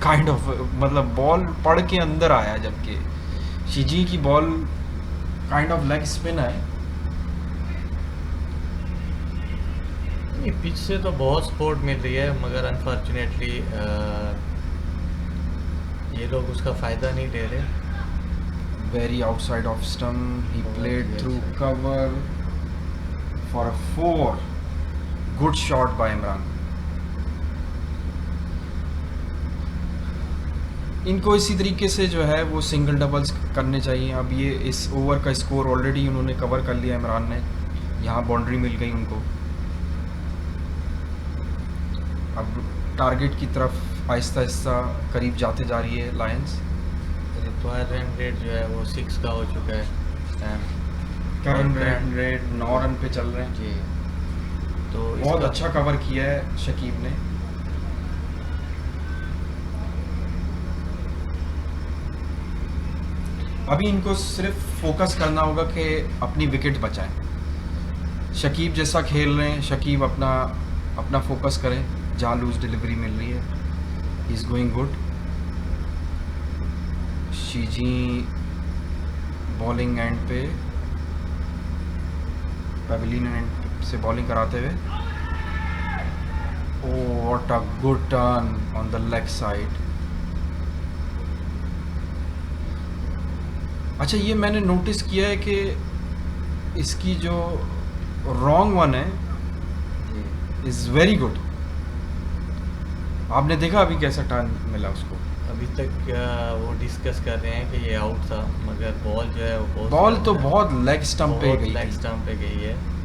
काइंड ऑफ, मतलब बॉल पड़ के अंदर आया, जबकि शिजी की ball kind of leg spin है। ये पिच से तो बहुत सपोर्ट मिल रही है, मगर अनफॉर्चुनेटली ये लोग उसका फ़ायदा नहीं ले रहे। Very outside of stump, he played yes, through sir. cover for a 4. Good shot by Imran. इनको इसी तरीके से जो है वो सिंगल डबल्स करने चाहिए। अब ये इस ओवर का स्कोर ऑलरेडी उन्होंने कवर कर लिया इमरान ने, यहाँ बाउंड्री मिल गई उनको। अब टारगेट की तरफ आहिस्ता आहिस्ता करीब जाते जा रही है लायंस। रिक्वायर्ड रन रेट जो है वो 6 का हो चुका है इस time. Current run rate 9 run पे चल रहे हैं। जी, तो बहुत इसका- अच्छा कवर किया है शकीब ने। अभी इनको सिर्फ फोकस करना होगा कि अपनी विकेट बचाएं। शकीब जैसा खेल रहे हैं, शकीब अपना फोकस करें। जहाँ लूज डिलीवरी मिल रही है, ही इज़ गोइंग गुड। शिजी बॉलिंग एंड पे, पवेलियन एंड से बॉलिंग कराते हुए। Oh, what a good turn on the leg side. अच्छा, ये मैंने नोटिस किया है कि इसकी जो रॉन्ग वन है इज़ वेरी गुड। आपने देखा अभी कैसा टर्न मिला उसको? अभी तक वो डिस्कस कर रहे हैं कि ये आउट था, मगर बॉल जो है वो बॉल तो बहुत लेग स्टंप पे गई लेग थी। स्टंप पे गई है।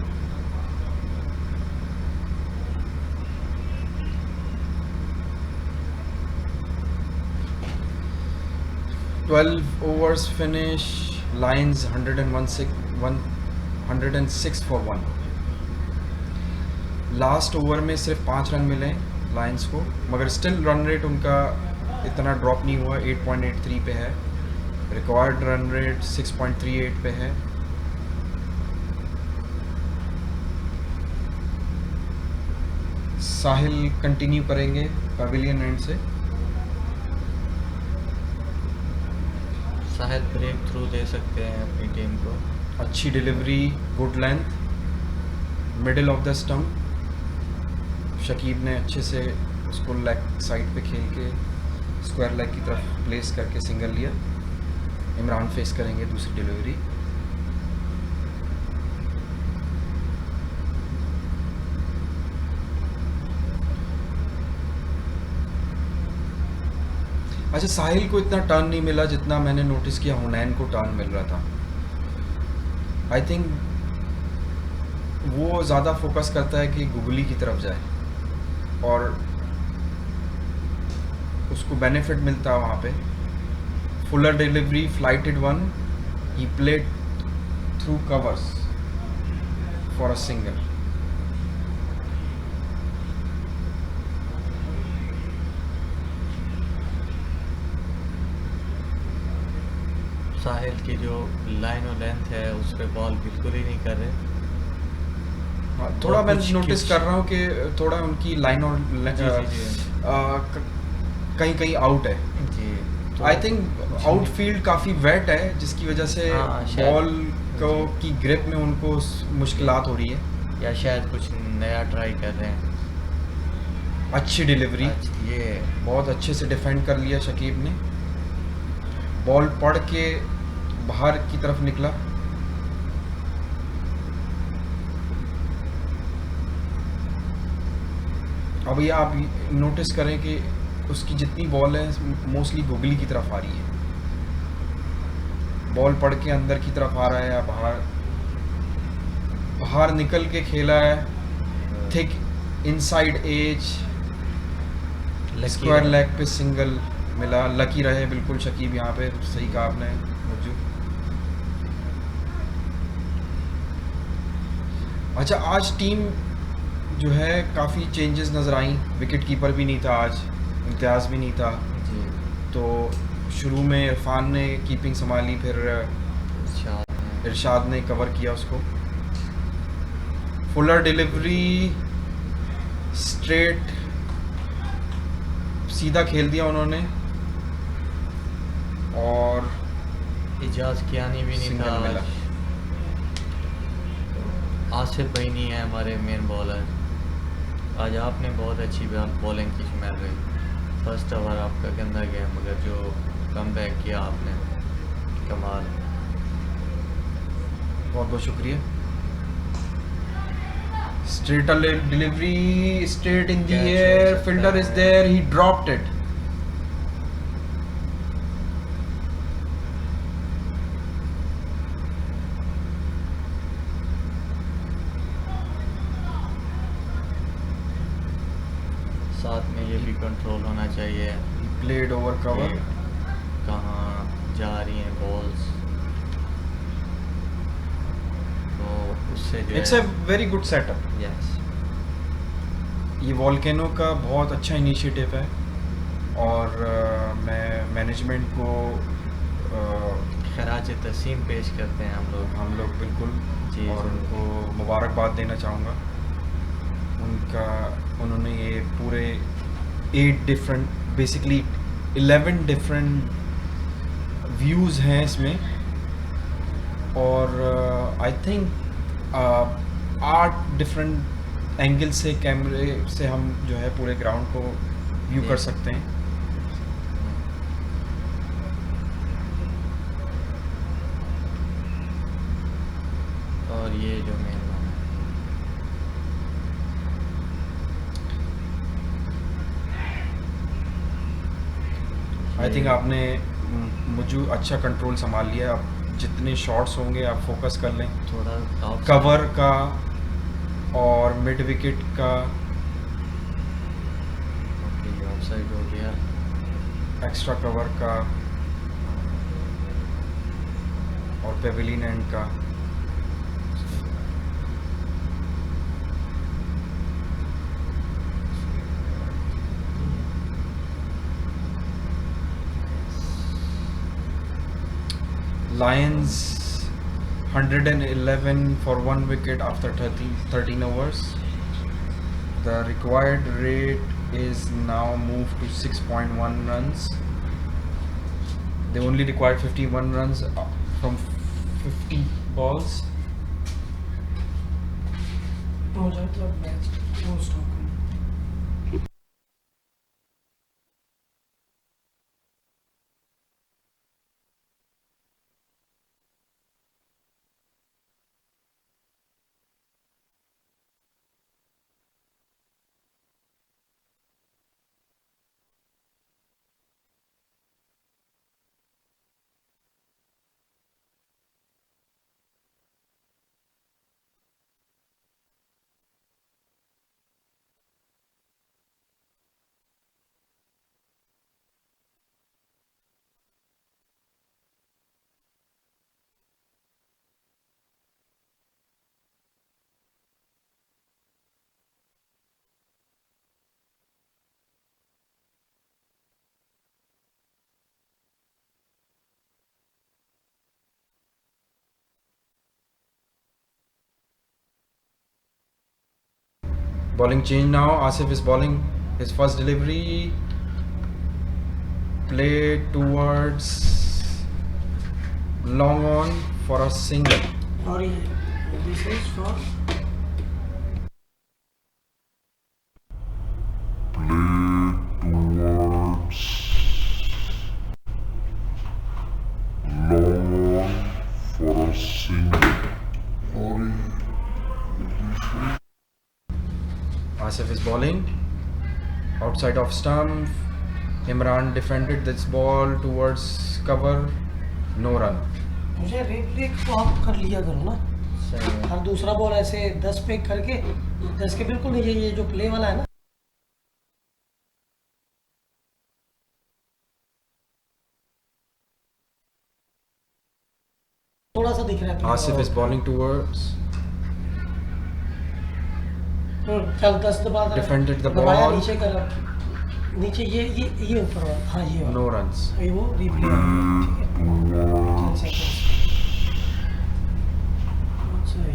12 overs finish, Lions 106 for 1। Last over में सिर्फ 5 रन मिले लायंस को, मगर स्टिल रन रेट उनका इतना ड्रॉप नहीं हुआ, 8.83 पे है। रिक्वायर्ड रन रेट 6.38 पे है। साहिल कंटिन्यू करेंगे पवेलियन एंड से। साहिल ब्रेक थ्रू दे सकते हैं अपनी टीम को। अच्छी delivery, good length, middle of the stump. Shakib ने अच्छे से उसको लेग साइड पे खेल के स्क्वायर लेग की तरफ प्लेस करके सिंगल लिया। इमरान फेस करेंगे दूसरी डिलीवरी। अच्छा, साहिल को इतना टर्न नहीं मिला जितना मैंने नोटिस किया हुनैन को टर्न मिल रहा था। आई थिंक वो ज़्यादा फोकस करता है कि गूगली की तरफ जाए और उसको बेनिफिट मिलता है वहाँ पे. Fuller delivery flighted one, he played through covers for a single. Sahil की जो लाइन और लेंथ है उस पर बॉल बिल्कुल ही नहीं कर रहे. थोड़ा मैं कुछ- नोटिस कुछ- कर रहा हूँ कि थोड़ा उनकी लाइन और जी। कहीं कहीं आउट है. जी तो आई थिंक आउटफील्ड काफ़ी वेट है जिसकी वजह से हाँ, शायद। बॉल को जी। की ग्रिप में उनको मुश्किलात हो रही है. या शायद कुछ नया ट्राई कर रहे हैं. अच्छी डिलीवरी, ये बहुत अच्छे से डिफेंड कर लिया शकीब ने. बॉल पड़ के बाहर की तरफ निकला. अब ये आप नोटिस करें कि उसकी जितनी बॉल है मोस्टली गुगली की तरफ आ रही है. बॉल पड़ के अंदर की तरफ आ रहा है या बाहर बाहर निकल के खेला है. Thick inside edge, square leg पे सिंगल मिला. लकी रहे बिल्कुल शकीब यहाँ पे. सही कहा आपने मुझे. अच्छा, आज टीम जो है काफ़ी चेंजेस नज़र आई. विकेट कीपर भी नहीं था आज, इम्तियाज़ भी नहीं था. जी तो शुरू में इरफान ने कीपिंग संभाली, फिर इरशाद ने कवर किया उसको. फुलर डिलीवरी स्ट्रेट सीधा खेल दिया उन्होंने और इजाज कियानी भी नहीं सिंगल था मिला. आज. आसिफ भाई नहीं है हमारे मेन बॉलर. आज आपने बहुत अच्छी बॉलिंग की स्मेल रही. फर्स्ट ओवर आपका गंदा गया मगर जो कम बैक किया आपने, कमाल. बहुत बहुत शुक्रिया. Straight delivery, straight in the Catch हो एयर, सकता फील्डर इज है. There, he dropped it. साथ में ये भी कंट्रोल होना चाहिए प्लेड ओवर कवर. कि कहाँ जा रही हैं बॉल्स, तो उससे जो it's a very good setup. Yes. ये वॉल्केनो का बहुत अच्छा इनिशिएटिव है और मैं मैनेजमेंट को खराज तस्सीम पेश करते हैं हम लोग. बिल्कुल जी, और जी. उनको मुबारकबाद देना चाहूँगा. उन्होंने ये पूरे 8 डिफरेंट, बेसिकली 11 डिफरेंट व्यूज़ हैं इसमें और आई थिंक 8 डिफरेंट एंगल से कैमरे से हम जो है पूरे ग्राउंड को व्यू कर सकते हैं. और ये जो मेन आई थिंक आपने मुझे अच्छा कंट्रोल संभाल लिया. अब जितने शॉट्स होंगे आप फोकस कर लें. थोड़ा off कवर का और मिड विकेट का, ऑफ साइड हो गया. एक्स्ट्रा कवर का और पेविलियन एंड का. Lions 111 for 1 wicket after 13 overs. The required rate is now moved to 6.1 runs. They only required 51 runs from 50 balls. मुझे तो मैच पोस्ट हो Bowling change now. Asif is bowling his first delivery. Play towards long on for a single. और ये this is for Play towards long on for a single. Asif is bowling outside of stump. Imran defended this ball towards cover. No run. मुझे replay को आप कर लिया करो ना, सही है। हर दूसरा बॉल ऐसे 10 पे करके 10 के बिल्कुल नीचे ये जो प्ले वाला है ना, थोड़ा सा दिख रहा है play Asif वाला। is bowling towards. चल 10 दबा दे। Defended the दबाया ball. नीचे कर, नीचे ये ऊपर वाला, हाँ ये वाला। No runs. ये वो रिप्ले वाला, ठीक है। 10 seconds। अच्छा ये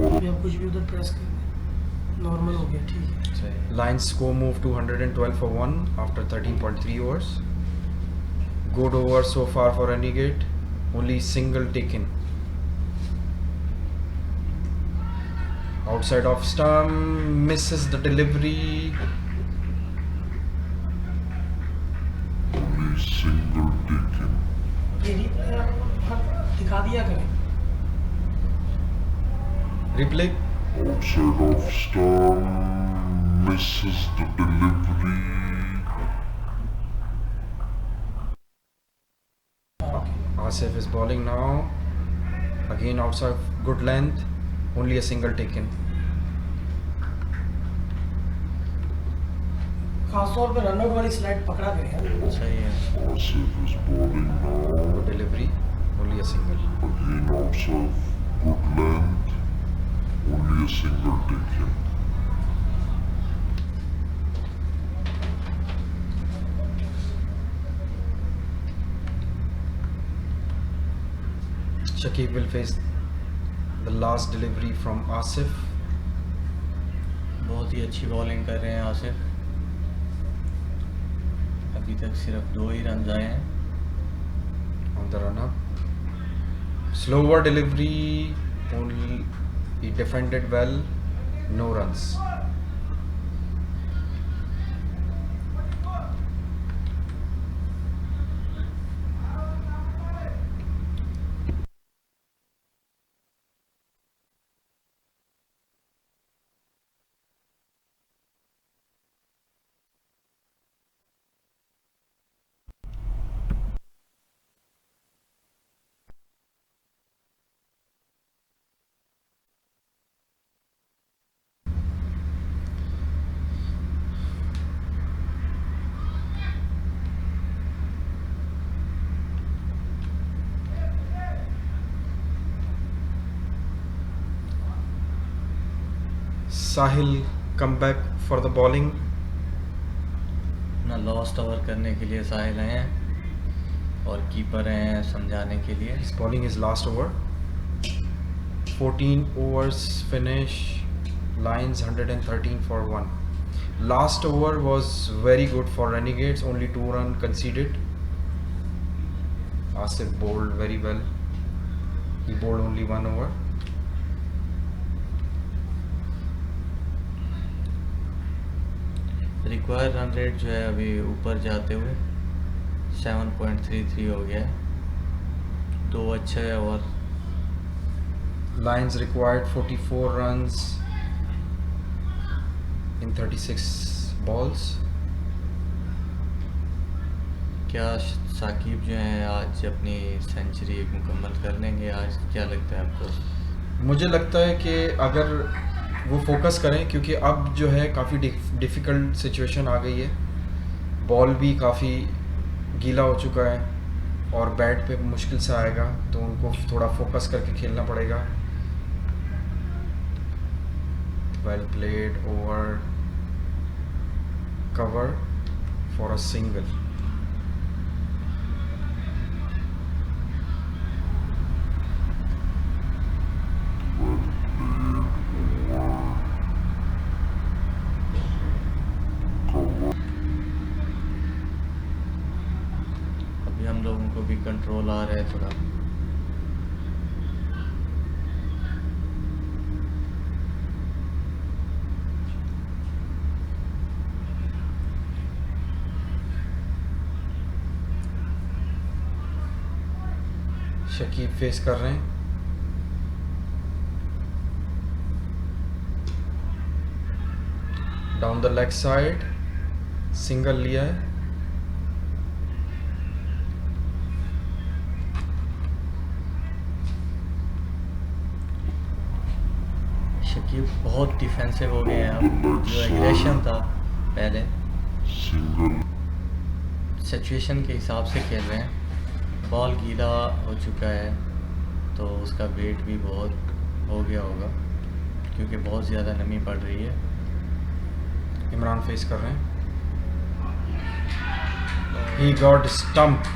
अभी आप कुछ भी उधर प्रेस कर, नॉर्मल हो गया, ठीक है। Lions score move to 112 for 1 after 13.3 overs. Good over so far for Renegade. Only single taken. Outside of stump, misses the delivery. Only single taken. ये रिप्ले आप दिखा दिया करें। Replay. Outside of stump, misses the delivery. Asif is bowling now. Again outside good length. Only a single taken. खासतौर पे runout वाली slide पकड़ा करें यार। सही है। Asif is bowling now. Good delivery. Only a single. Again outside good length. Only a single taken. Shakib will face the last delivery from Asif. बहुत ही अच्छी बॉलिंग कर रहे हैं आसिफ। अभी तक सिर्फ 2 ही रन आए हैं। On the run up. Slower delivery. Only he defended well. No runs. Sahil come back for the bowling. अपना लॉस्ट ओवर करने के लिए साहिल आए हैं और कीपर हैं समझाने के लिए। He's bowling his last over. 14 overs finish. Lions 113 for 1. Last over was very good for Renegades. Only 2 runs conceded. Asif bowled very well. He bowled only 1 over. Required run rate जो है अभी ऊपर जाते हुए 7.33 हो गया है। 2 अच्छे और Lions required 44 runs in 36 balls. क्या साकिब जो हैं आज अपनी सेंचुरी मुकम्मल कर लेंगे आज, क्या लगता है आपको? मुझे लगता है कि अगर वो फोकस करें, क्योंकि अब जो है काफ़ी डिफ़िकल्ट सिचुएशन आ गई है। बॉल भी काफ़ी गीला हो चुका है और बैट पे मुश्किल से आएगा, तो उनको थोड़ा फोकस करके खेलना पड़ेगा। Well played over cover for a single. Roll आ रहा है थोड़ा। शकीब फेस कर रहे हैं। Down the leg side single लिया है। शकीब बहुत डिफेंसिव हो गए हैं अब, जो एग्रेशन था पहले single, सिचुएशन के हिसाब से खेल रहे हैं। बॉल गीला हो चुका है तो उसका वेट भी बहुत हो गया होगा क्योंकि बहुत ज़्यादा नमी पड़ रही है। इमरान फेस कर रहे हैं। He got stumped.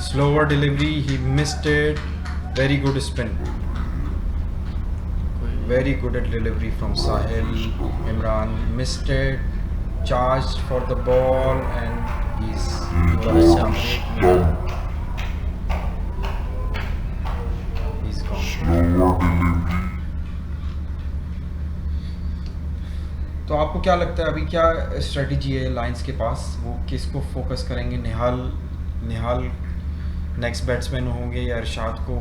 Slower delivery. He missed it. Very good spin. Very good at delivery from Sahil. Imran missed it. Charged for the ball and he's बहुत अच्छा ब्रेक मिला। gone. slower delivery, तो आपको क्या लगता है अभी क्या स्ट्रेटजी है लायंस के पास? वो किसको फोकस करेंगे? निहाल नेक्स्ट बैट्समैन होंगे या इरशाद को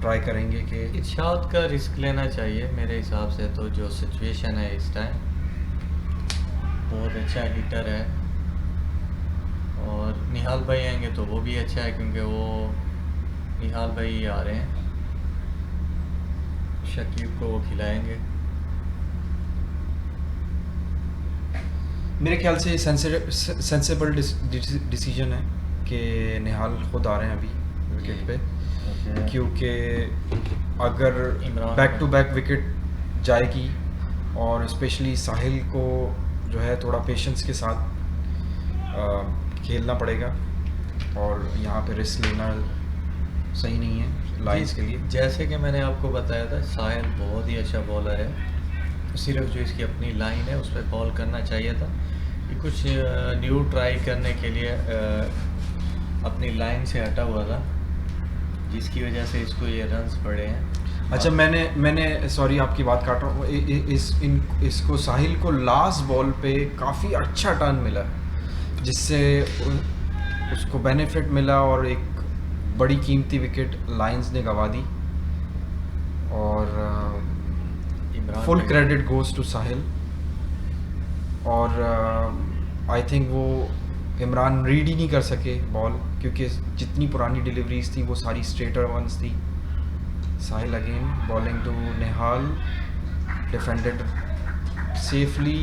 ट्राई करेंगे कि इरशाद का रिस्क लेना चाहिए मेरे हिसाब से। तो जो सिचुएशन है इस टाइम, बहुत अच्छा हिटर है और निहाल भाई आएंगे तो वो भी अच्छा है क्योंकि वो निहाल भाई ही आ रहे हैं। शकीब को वो खिलाएंगे। मेरे ख्याल से सेंसिबल डिसीजन है कि निहाल खुद आ रहे हैं अभी विकेट पे, क्योंकि अगर Imran back to back wicket जाएगी और स्पेशली साहिल को जो है थोड़ा पेशेंस के साथ खेलना पड़ेगा और यहाँ पे रिस्क लेना सही नहीं है लायंस के लिए। जैसे कि मैंने आपको बताया था, साहिल बहुत ही अच्छा बॉलर है। सिर्फ जो इसकी अपनी लाइन है उस पर बॉल करना चाहिए था। ये कुछ न्यू ट्राई करने के लिए अपनी लाइन से हटा हुआ था, जिसकी वजह से इसको ये रन्स पड़े हैं। अच्छा, मैंने सॉरी आपकी बात काट रहा हूँ। इसको साहिल को लास्ट बॉल पे काफ़ी अच्छा टर्न मिला जिससे उसको बेनिफिट मिला और एक बड़ी कीमती विकेट लायंस ने गंवा दी और फुल क्रेडिट गोज टू साहिल। और आई थिंक वो इमरान रीड ही नहीं कर सके बॉल, क्योंकि जितनी पुरानी डिलीवरीज थी वो सारी स्ट्रेटर वंस थी। Sahil again bowling to Nihal, defended safely.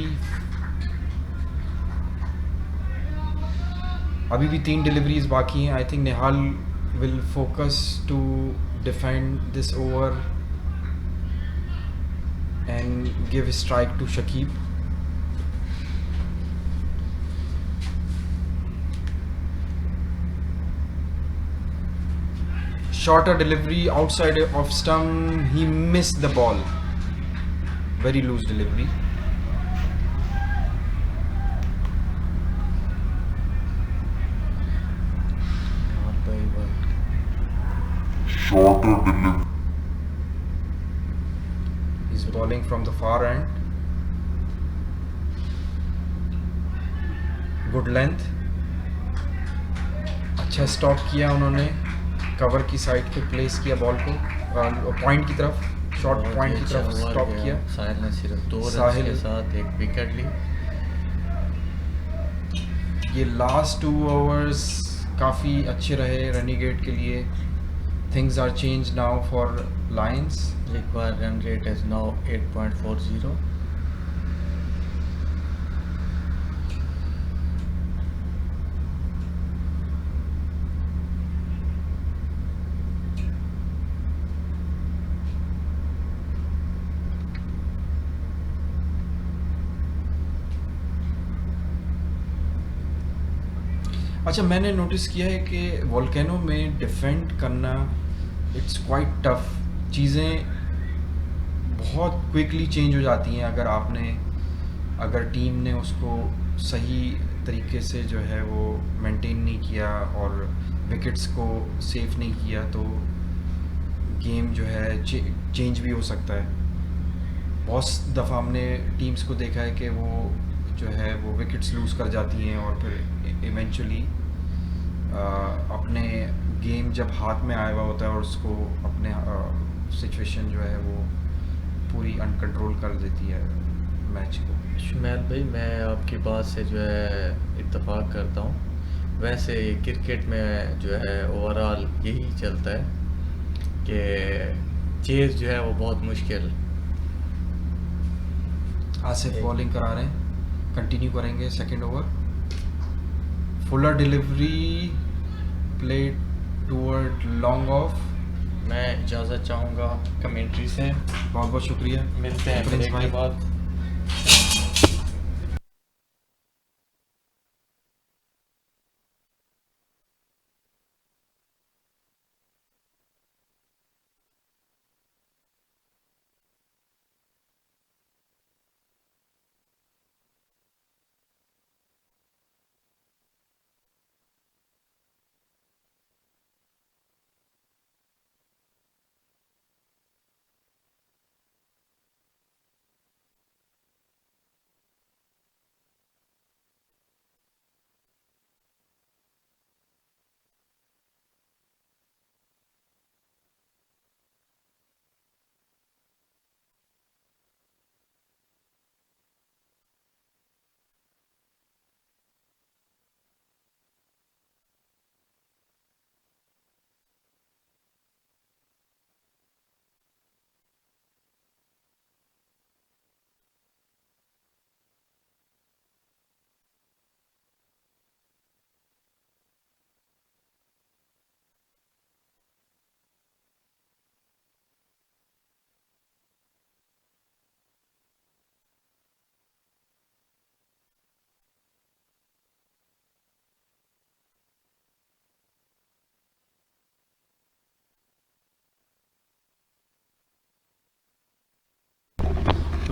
अभी भी 3 डिलीवरीज बाकी हैं। I think Nihal will focus to defend this over and give a strike to Shakib. Shorter delivery outside of stump, he missed the ball. Very loose delivery. shorter delivery, He's bowling from the far end. Good length. अच्छा stop किया उन्होंने, cover की side पे place किया ball को, point की तरफ, short point की तरफ स्टॉप किया। साहिल ने सिर्फ 2 रन साहिल के साथ एक विकेट ली। ये लास्ट 2 ओवर्स काफ़ी अच्छे रहे रेनिगेट के लिए। Things are change now for Lions. Required run rate is now 8.40. अच्छा, मैंने नोटिस किया है कि वोल्केनो में डिफेंड करना इट्स क्वाइट टफ। चीज़ें बहुत क्विकली चेंज हो जाती हैं अगर टीम ने उसको सही तरीके से जो है वो मेंटेन नहीं किया और विकेट्स को सेफ नहीं किया तो गेम जो है चेंज भी हो सकता है। बहुत दफ़ा हमने टीम्स को देखा है कि वो जो है वो विकेट्स लूज़ कर जाती हैं और फिर इवेंचुअली अपने गेम जब हाथ में आया हुआ होता है और उसको अपने सिचुएशन जो है वो पूरी अनकंट्रोल कर देती है मैच को। शुमैल भाई, मैं आपकी बात से जो है इत्तेफाक करता हूँ। वैसे क्रिकेट में जो है ओवरऑल यही चलता है कि चेज़ जो है वो बहुत मुश्किल। आसिफ बॉलिंग करा रहे हैं, कंटिन्यू करेंगे second over. Fuller delivery played toward long off. मैं इजाज़त चाहूँगा कमेंट्री से। बहुत बहुत शुक्रिया, मिलते हैं प्रिंस ब्रेक भाई। के बाद।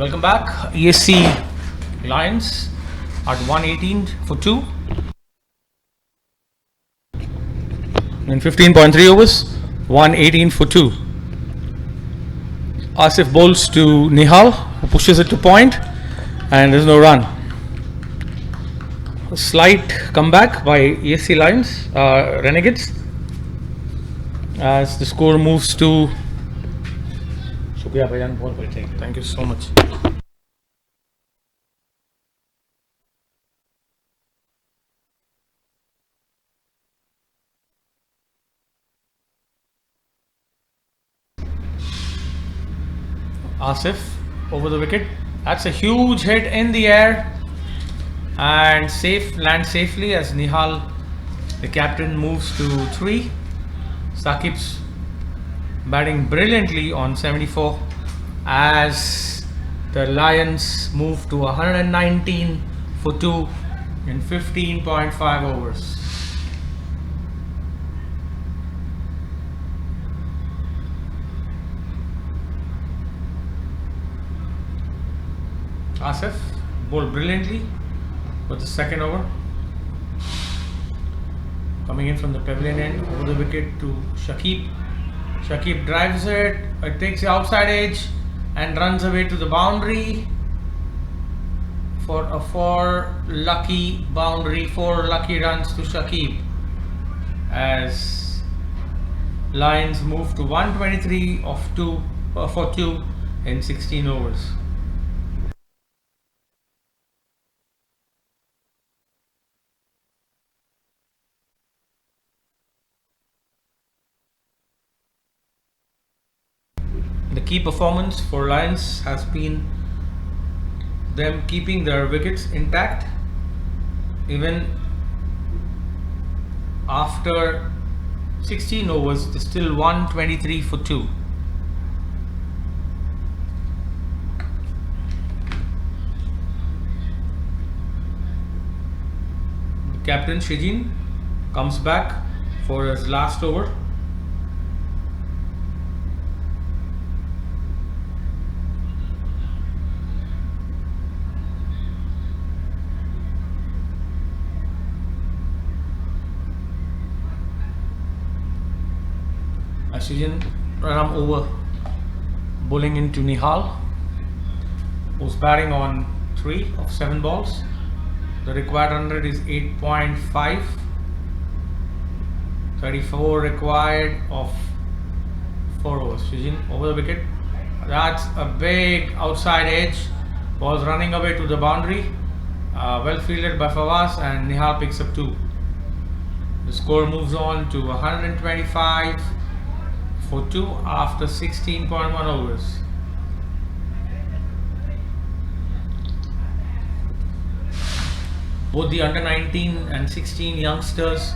Welcome back. ESC Lions at 118 for 2 in 15.3 overs, 118 for 2. Asif bowls to Nihal, who pushes it to point, and there's no run. A slight comeback by ESC Lions, Renegades, as the score moves to. Shukriya bhaijan, ball for taking. Thank you so much. Asif over the wicket. That's a huge hit in the air and lands safely as Nihal, the captain, moves to 3. Saqib's batting brilliantly on 74 as the Lions move to 119 for 2 in 15.5 overs. Asif bowled brilliantly for the second over. Coming in from the pavilion end over the wicket to Shakib. Shakib drives it, it takes the outside edge and runs away to the boundary for a 4 lucky boundary, 4 lucky runs to Shakib as Lions move to 123 for 2 in 16 overs. The key performance for Lions has been them keeping their wickets intact even after 16 overs. They're still 123 for 2. The captain Shijin comes back for his last over. Shijin ran over, bowling into Nihal, who's batting on 3 of 7 balls. The required run rate is 8.5. 34 required of 4 overs. Shijin over the wicket. That's a big outside edge. Ball's running away to the boundary. Well fielded by Fawaz, and Nihal picks up 2. The score moves on to 125 for 2 after 16.1 overs. Both the under 19 and 16 youngsters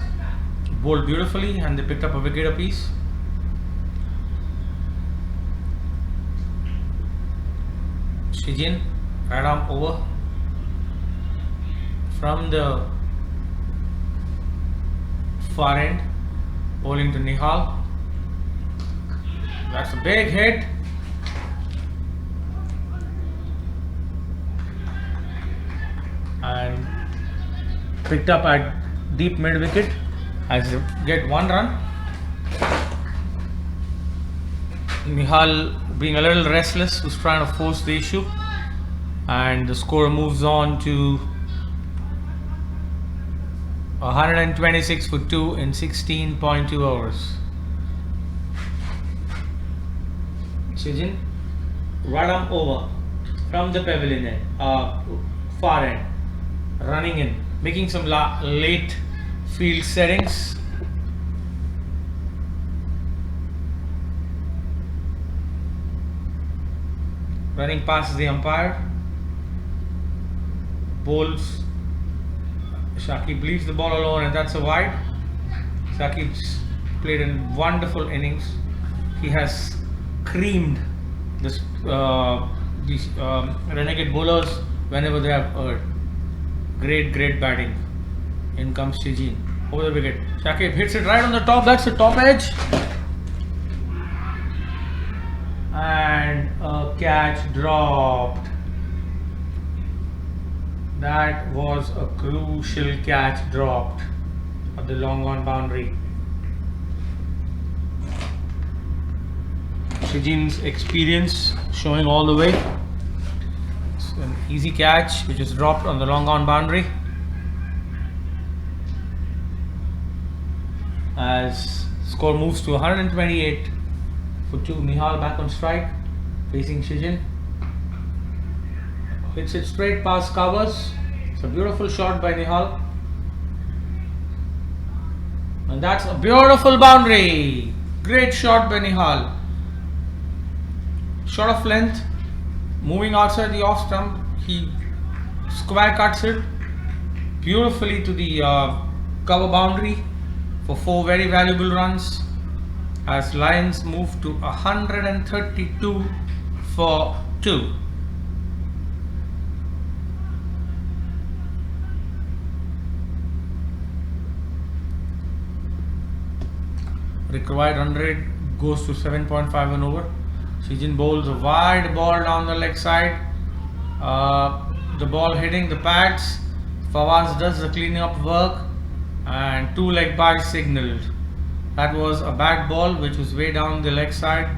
bowled beautifully, and they picked up a wicket apiece. Shijin right arm over from the far end, bowling to Nihal. That's a big hit. And picked up at deep mid wicket as they get 1 run. Nihal, being a little restless, was trying to force the issue, and the score moves on to 126 for 2 in 16.2 overs. Shijin right arm over from the pavilion end, far end, running in, making some late field settings. Running past the umpire. Bowls. Shakib leaves the ball alone, and that's a wide. Shakib's played a wonderful innings. He has creamed these Renegade bowlers whenever they have erred. Great batting. In comes Shijin over the wicket. Shakib hits it right on the top. That's the top edge. And a catch dropped. That was a crucial catch dropped at the long on boundary. Shijin's experience showing all the way. It's an easy catch which is dropped on the long on boundary. As score moves to 128 for 2, Nihal back on strike, facing Shijin. Hits it straight past covers. It's a beautiful shot by Nihal. And that's a beautiful boundary. Great shot by Nihal. Shot of length, moving outside the off stump. He square cuts it beautifully to the cover boundary for 4 very valuable runs, as Lions move to 132 for 2. Required run rate goes to 7.5 and over. Shijin bowls a wide ball down the leg side. The ball hitting the pads. Fawaz does the cleaning up work, and 2 leg byes signaled. That was a bad ball which was way down the leg side.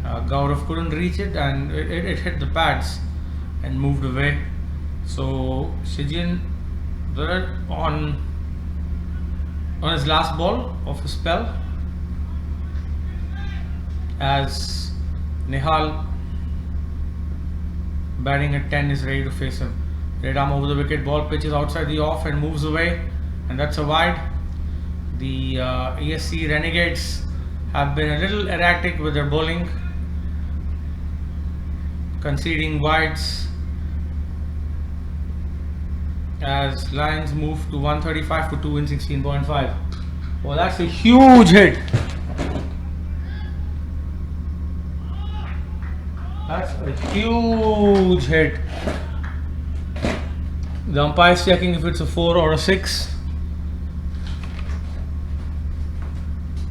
Gaurav couldn't reach it, and it hit the pads and moved away. So Shijin on his last ball of the spell, as Nihal batting at 10 is ready to face him. Red arm over the wicket, ball pitches outside the off and moves away, and that's a wide. The ESC Renegades have been a little erratic with their bowling, conceding wides, as Lions move to 135 for 2 in 16.5. Well, that's a huge hit. That's a huge hit. The umpire is checking if it's a 4 or a 6.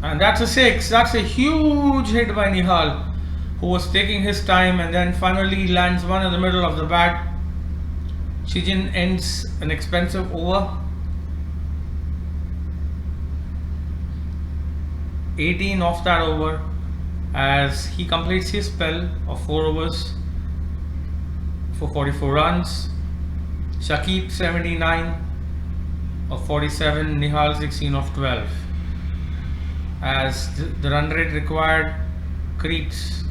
And that's a 6. That's a huge hit by Nihal, who was taking his time and then finally lands one in the middle of the bat. Shijin ends an expensive over. 18 off that over as he completes his spell of 4 overs for 44 runs. Shakib 79 of 47, Nihal 16 of 12. As the run rate required creeps,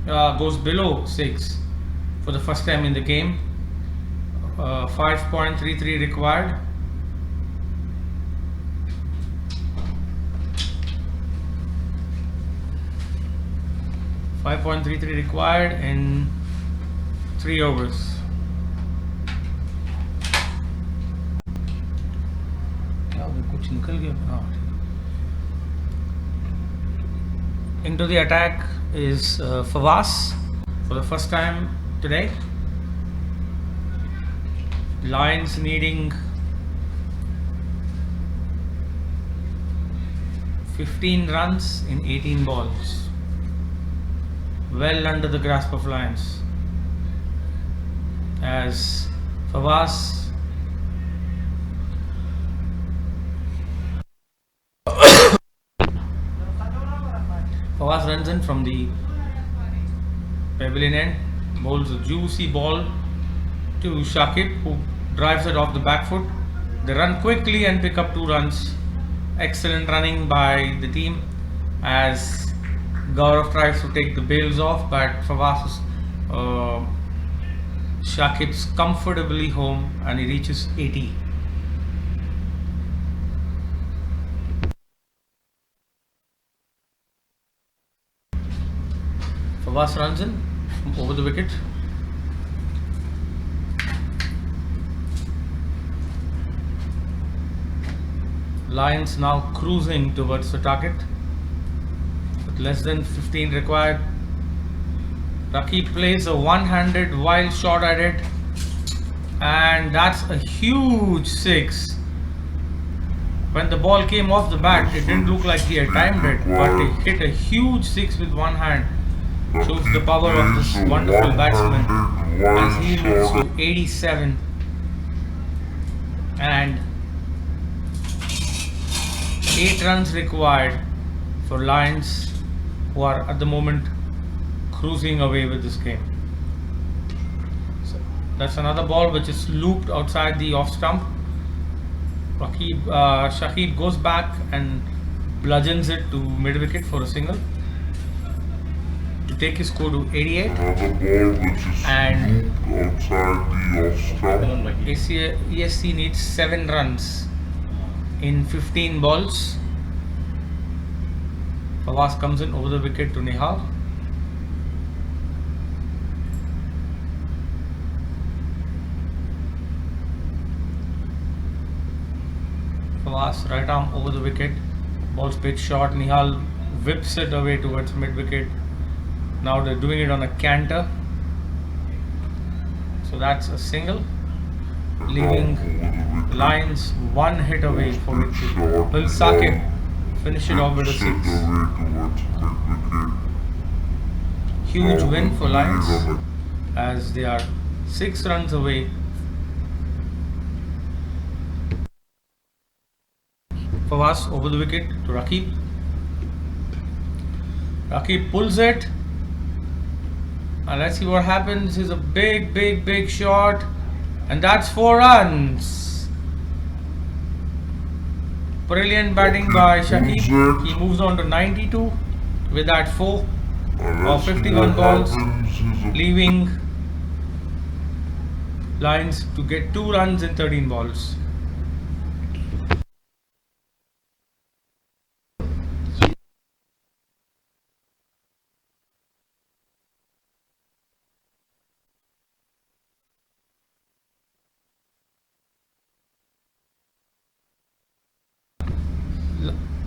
goes below 6 for the first time in the game. 5.33 required. .33 required in 3 overs. कुछ निकल गया. Into the attack is Fawaz for the first time today. Lions needing 15 runs in 18 balls. Well under the grasp of Lions as Fawaz runs in from the pavilion end, bowls a juicy ball to Shakib, who drives it off the back foot. They run quickly and pick up 2 runs. Excellent running by the team as Gaurav tries to take the bails off, but Fawaz Shakib's comfortably home and he reaches 80. Fawaz runs in from over the wicket. Lions now cruising towards the target with less than 15 required. Rakib plays a one-handed wild shot at it, and that's a huge 6. When the ball came off the bat, it didn't look like he had timed it, but he hit a huge 6 with one hand. Shows the power of this wonderful batsman as he moves to 87 and 8 runs required for Lions, who are at the moment cruising away with this game. So that's another ball which is looped outside the off stump. Shakib goes back and bludgeons it to mid wicket for a single to take his score to 88. And ESC needs 7 runs in 15 balls. Fawaz comes in over the wicket to Nihal. Fawaz right arm over the wicket. Ball's pitch short. Nihal whips it away towards mid wicket. Now they're doing it on a canter. So that's a single, leaving Lions 1 hit away for victory. Will Saqib finish it off with a 6. Huge win for Lions as they are 6 runs away. Fawaz over the wicket to Rakib. Rakib pulls it. And let's see what happens. This is a big shot. And that's 4 runs. Brilliant batting by Shakib. He moves on to 92 with that 4 of 51 balls, leaving Lions to get 2 runs in 13 balls.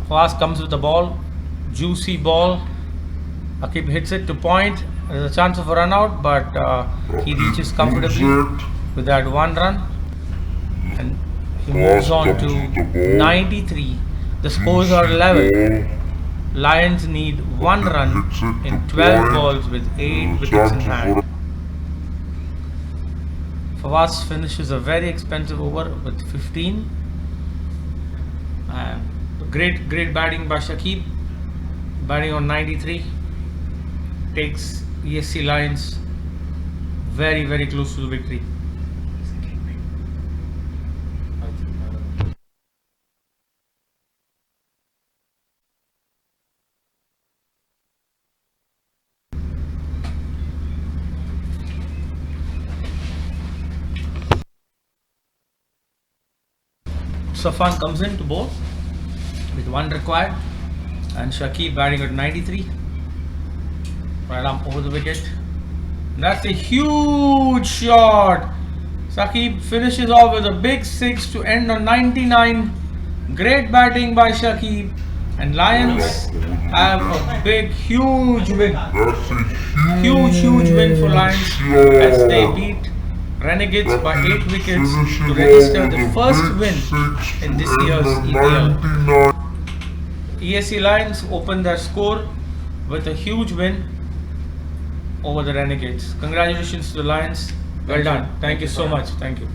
Fawaz comes with the ball, juicy ball. Akib hits it to point. There's a chance of a run out, but he reaches comfortably with that 1 run, and he moves on to 93. The scores are 11. Lions need 1 run in 12 balls with 8 wickets in hand. Fawaz finishes a very expensive over with 15. And great batting by Shakib. batting on 93, takes ESC Lions very, very close to the victory. Safan comes in to bowl with 1 required, and Shakib batting at 93, right arm over the wicket. That's a huge shot. Shakib finishes off with a big 6 to end on 99. Great batting by Shakib, and Lions have a big, huge win. That's a Huge win for Lions as they beat Renegades by 8 wickets to register the first win in this year's EPL. ESC Lions opened their score with a huge win over the Renegades. Congratulations to the Lions. Well done. Thank you so much. Thank you.